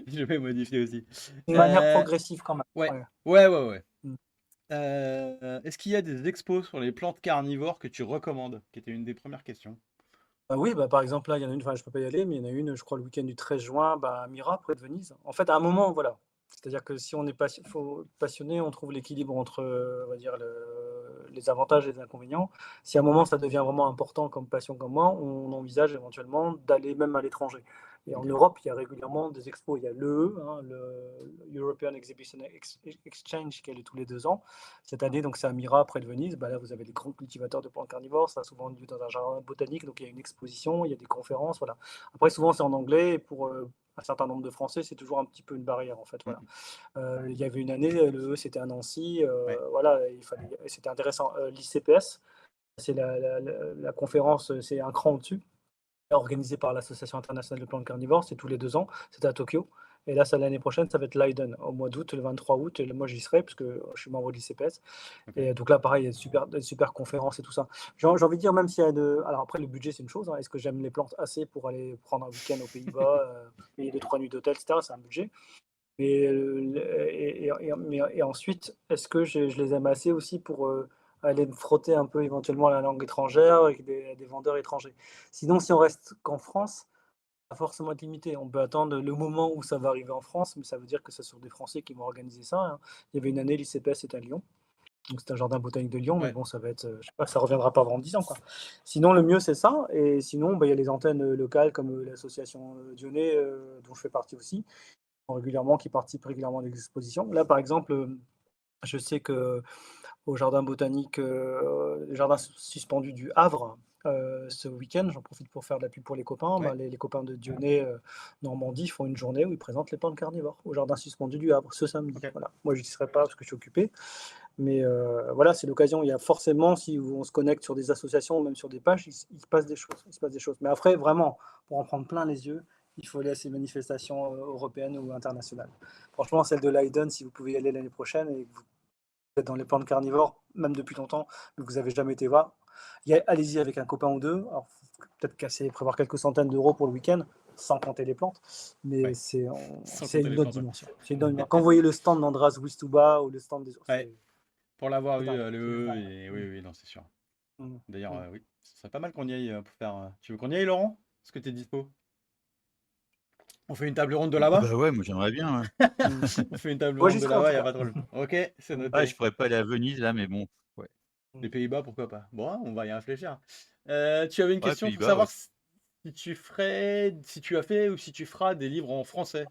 Je vais modifier aussi. D'une manière Euh, progressive quand même. ouais, Ouais. ouais, ouais, ouais. Mm. Est-ce qu'il y a des expos sur les plantes carnivores que tu recommandes? Qui était une des premières questions. Bah oui, bah, par exemple, là, il y en a une, enfin, je peux pas y aller, mais il y en a une, je crois, le week-end du 13 juin, bah, à Mira, près de Venise. En fait, à un moment, voilà. C'est-à-dire que si on est passionné, on trouve l'équilibre entre, on va dire, les avantages et les inconvénients. Si à un moment, ça devient vraiment important comme passion comme moi, on envisage éventuellement d'aller même à l'étranger. Et en Ok. Europe, il y a régulièrement des expos. Il y a l'EE, hein, le European Exhibition Exchange, qui est tous les 2 ans. Cette année, donc c'est à Mira, près de Venise. Bah, là, vous avez des grands cultivateurs de plantes carnivores. Ça a souvent lieu dans un jardin botanique. Donc, il y a une exposition, il y a des conférences. Voilà. Après, souvent, c'est en anglais. Et pour un certain nombre de Français, c'est toujours un petit peu une barrière, en fait. Voilà. Mm. Il y avait une année, le E, c'était à Nancy. Ouais. Voilà, c'était intéressant. L'ICPS, c'est la conférence, c'est un cran au-dessus, organisé par l'Association internationale de plantes carnivores, c'est tous les 2 ans, c'est à Tokyo. Et là, l'année prochaine, ça va être Leiden, au mois d'août, le 23 août. Et moi, j'y serai, parce que je suis membre de l'ICPS. Ok. Et donc là, pareil, il y a des super conférences et tout ça. J'ai envie de dire, même s'il y a de. Alors après, le budget, c'est une chose, hein. Est-ce que j'aime les plantes assez pour aller prendre un week-end aux Pays-Bas, payer 2-3 nuits d'hôtel, etc. C'est un budget. Mais, et ensuite, est-ce que je les aime assez aussi pour aller me frotter un peu éventuellement à la langue étrangère avec des vendeurs étrangers. Sinon, si on reste qu'en France, pas forcément être limité. On peut attendre le moment où ça va arriver en France, mais ça veut dire que ce sont des Français qui vont organiser ça, hein. Il y avait une année, l'ICPS était à Lyon. Donc c'est un jardin botanique de Lyon, mais Ouais. bon, ça va être, je sais pas, ça reviendra pas avant 10 ans, quoi. Sinon, le mieux, c'est ça. Et sinon, bah, il y a les antennes locales comme l'association Dionnet, dont je fais partie aussi, qui participent régulièrement à des expositions. Là, par exemple, je sais que au jardin botanique, le jardin suspendu du Havre, ce week-end, j'en profite pour faire de la pub pour les copains. Ouais. Bah, les copains de Dionnet Normandie font une journée où ils présentent les plantes carnivores au jardin suspendu du Havre ce samedi. Ok. Voilà. Moi, je n'y serai pas parce que je suis occupé. Mais voilà, c'est l'occasion. Il y a forcément, si on se connecte sur des associations, même sur des pages, il se passe des choses. Il se passe des choses. Mais après, vraiment, pour en prendre plein les yeux, il faut aller à ces manifestations européennes ou internationales. Franchement, celle de Leiden, si vous pouvez y aller l'année prochaine et que vous êtes dans les plantes carnivores, même depuis longtemps, mais que vous n'avez jamais été voir, allez-y avec un copain ou deux. Alors, peut-être prévoir quelques centaines d'euros pour le week-end, sans compter les plantes, mais Ouais. c'est Sans c'est compter les une autre plantes, ouais. dimension. C'est une autre dimension. Quand vous voyez le stand d'Andras Wistuba ou le stand des autres, Ouais. Pour l'avoir c'est vu, dingue. le et oui, oui, non, c'est sûr. Mm. D'ailleurs, Mm. oui, ce serait pas mal qu'on y aille pour faire. Tu veux qu'on y aille, Laurent? Est-ce que tu es dispo? On fait une table ronde de là-bas? Bah ouais, moi j'aimerais bien. Ouais. Mm. On fait une table Moi, ronde j'y de serai en là-bas, tout il n'y a cas. pas de problème. Ok, c'est Mm. Ouais, noté. je pourrais pas aller à Venise là, mais bon. Ouais, Les Pays-Bas, pourquoi pas? Bon, on va y réfléchir. Tu avais une ouais question pour Pays-Bas, ouais. savoir si tu ferais, si tu as fait ou si tu feras des livres en français.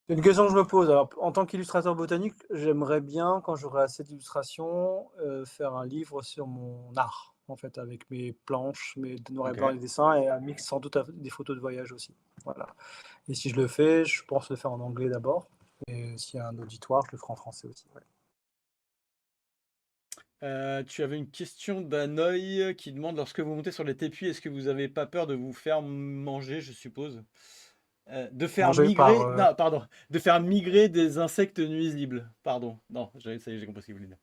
C'est une question que je me pose. Alors, en tant qu'illustrateur botanique, j'aimerais bien, quand j'aurai assez d'illustrations, faire un livre sur mon art, en fait, avec mes planches, mes noirs et Ok. blancs, les dessins, et un mix sans doute des photos de voyage aussi. Voilà. Et si je le fais, je pense le faire en anglais d'abord. Et s'il y a un auditoire, je le ferai en français aussi. Ouais. Tu avais une question d'Hanoï qui demande, lorsque vous montez sur les tépuis, est-ce que vous n'avez pas peur de vous faire manger, je suppose? De faire Mangé par. migrer, non, pardon, de faire migrer des insectes nuisibles. Pardon, non, ça y est, j'ai compris ce qu'il voulait dire.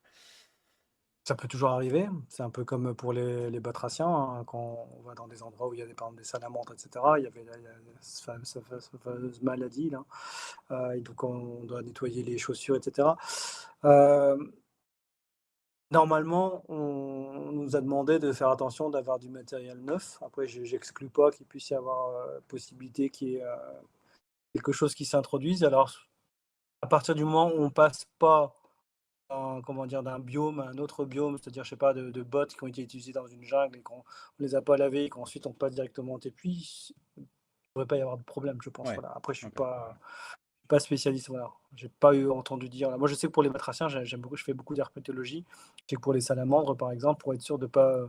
Ça peut toujours arriver. C'est un peu comme pour les batraciens, hein, quand on va dans des endroits où il y a par exemple des salamandres, etc. Il y a cette fameuse maladie là. Et donc on doit nettoyer les chaussures, etc. Euh, Normalement, on nous a demandé de faire attention d'avoir du matériel neuf. Après, j'exclus pas qu'il puisse y avoir possibilité qu'il y ait quelque chose qui s'introduise. Alors, à partir du moment où on passe pas comment dire, d'un biome à un autre biome, c'est-à-dire, je sais pas, de bottes qui ont été utilisées dans une jungle et qu'on les a pas lavées et qu'ensuite on passe directement au tépuis, il ne devrait pas y avoir de problème, je pense. Ouais, Voilà. Après, je suis ok. pas spécialiste. Voilà. J'ai pas entendu dire. Moi, je sais que pour les batraciens, j'aime beaucoup, je fais beaucoup d'herpétologie. Je sais que pour les salamandres, par exemple, pour être sûr de pas.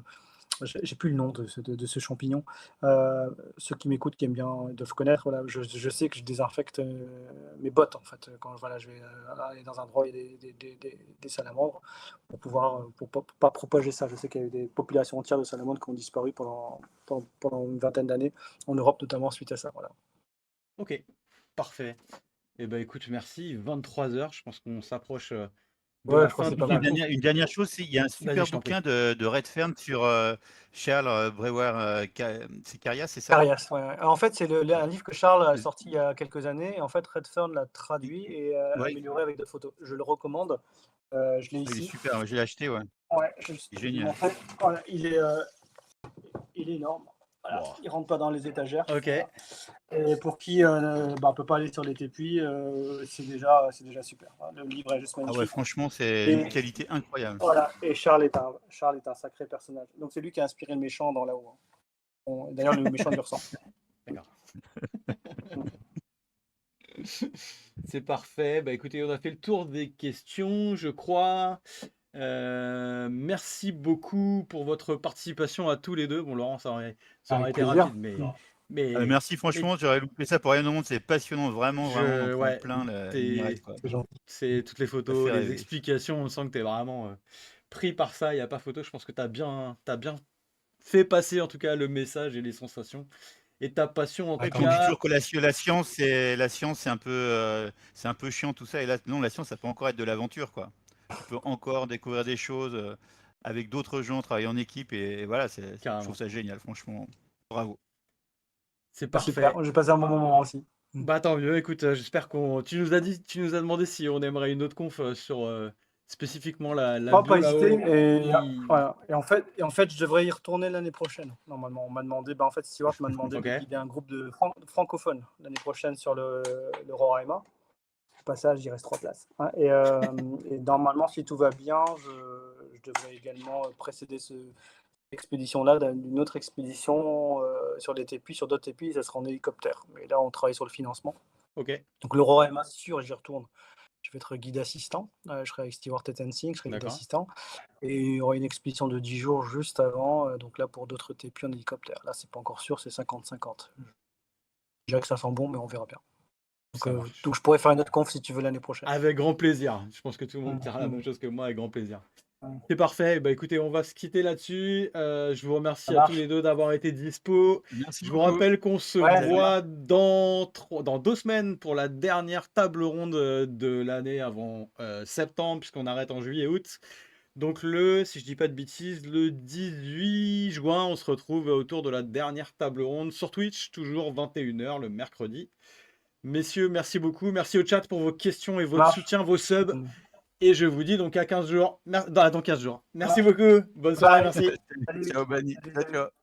J'ai plus le nom de ce champignon. Ceux qui m'écoutent, qui aiment bien, doivent connaître. Voilà, je sais que je désinfecte mes bottes, en fait, quand voilà, je vais aller dans un endroit où il y a des salamandres, pour pouvoir pour pas propager ça. Je sais qu'il y a eu des populations entières de salamandres qui ont disparu pendant une vingtaine d'années, en Europe notamment, suite à ça. Voilà. Ok, parfait. Eh ben écoute, merci. 23h, je pense qu'on s'approche de Ouais, la je crois fin que c'est du pas Une mal. concours. dernière chose, il y a un Vas-y, super je t'en prie. bouquin de Redfern sur Charles Brewer, c'est Caria, c'est ça? Carias, ouais, ouais. En fait, c'est un livre que Charles a sorti il y a quelques années. Et en fait, Redfern l'a traduit et Ouais, amélioré avec des photos. Je le recommande. Je l'ai il est ici. super, ouais, je l'ai acheté, ouais. Ouais, C'est je vais vous génial. montrer. Voilà, il est énorme. Voilà, Wow. il rentre pas dans les étagères. Ok. Voilà. Et pour qui peut pas aller sur les tépuis, c'est déjà super. Le livre est juste Ah ouais, magnifique. franchement, c'est une Et qualité incroyable. voilà. Et Charles est un sacré personnage. Donc c'est lui qui a inspiré le méchant dans là-haut. D'ailleurs, le méchant lui ressemble. D'accord. C'est parfait. Bah écoutez, on a fait le tour des questions, je crois. Merci beaucoup pour votre participation à tous les deux. Bon, Laurent, ça aurait Avec été plaisir. rapide, mais, Merci, mais franchement, j'aurais loupé ça pour rien au monde. C'est passionnant, vraiment, on en prend ouais, plein les mirettes, quoi. C'est gentil. c'est toutes les Ça fait photos, les rêver. explications, on sent que tu es vraiment pris par ça. Il n'y a pas photo. Je pense que tu as t'as bien fait passer en tout cas le message et les sensations. Et ta passion en tout Avec Après, on dit grand cas. toujours que la science, c'est un peu chiant tout ça. Et là, non, la science, ça peut encore être de l'aventure, quoi. Tu peux encore découvrir des choses avec d'autres gens, travailler en équipe. Et voilà, je trouve Carrément. ça génial, franchement. Bravo. C'est Super. parfait. J'ai passé un bon moment aussi. Bah tant mieux, écoute, j'espère qu'on. Tu nous as demandé si on aimerait une autre conf sur spécifiquement la Pas bio hésiter. là-haut. Voilà. Et en fait, je devrais y retourner l'année prochaine. Normalement, on m'a demandé, en fait, Stewart m'a demandé Ok, de guider un groupe de francophones l'année prochaine sur le Roraima. Au passage, il reste 3 places. Hein. Et normalement, si tout va bien, je devrais également précéder cette expédition-là d'une autre expédition sur des tépis, sur d'autres tépis, ça sera en hélicoptère. Mais là, on travaille sur le financement. ok, Donc le Roraima, c'est sûr, j'y retourne. Je vais être guide assistant. Je serai avec Stewart et Tenzing, je serai guide d'accord. assistant. Et il y aura une expédition de 10 jours juste avant. Donc là, pour d'autres tépis en hélicoptère. Là, c'est pas encore sûr, c'est 50-50. Je dirais que ça sent bon, mais on verra bien. Ça marche. Donc je pourrais faire une autre conf si tu veux l'année prochaine. Avec grand plaisir. Je pense que tout le monde dira la même Mhm. chose que moi, avec grand plaisir. C'est parfait. Bah, écoutez, on va se quitter là-dessus. Je vous remercie Ça à tous marche. les 2 d'avoir été dispo. Merci Je vous beaucoup. rappelle qu'on se Ouais, ça voit dans 2 semaines pour la dernière table ronde, de l'année avant, septembre, puisqu'on arrête en juillet-août. Donc si je dis pas de bêtises, le 18 juin, on se retrouve autour de la dernière table ronde sur Twitch, toujours 21h le mercredi. Messieurs, merci beaucoup. Merci au chat pour vos questions et votre marche. soutien, vos subs. Et je vous dis donc à 15 jours. Dans 15 jours. Merci marche. beaucoup. Bonne soirée, Bye. merci. Salut. Ciao, Bani. Salut, Ciao, salut. ciao.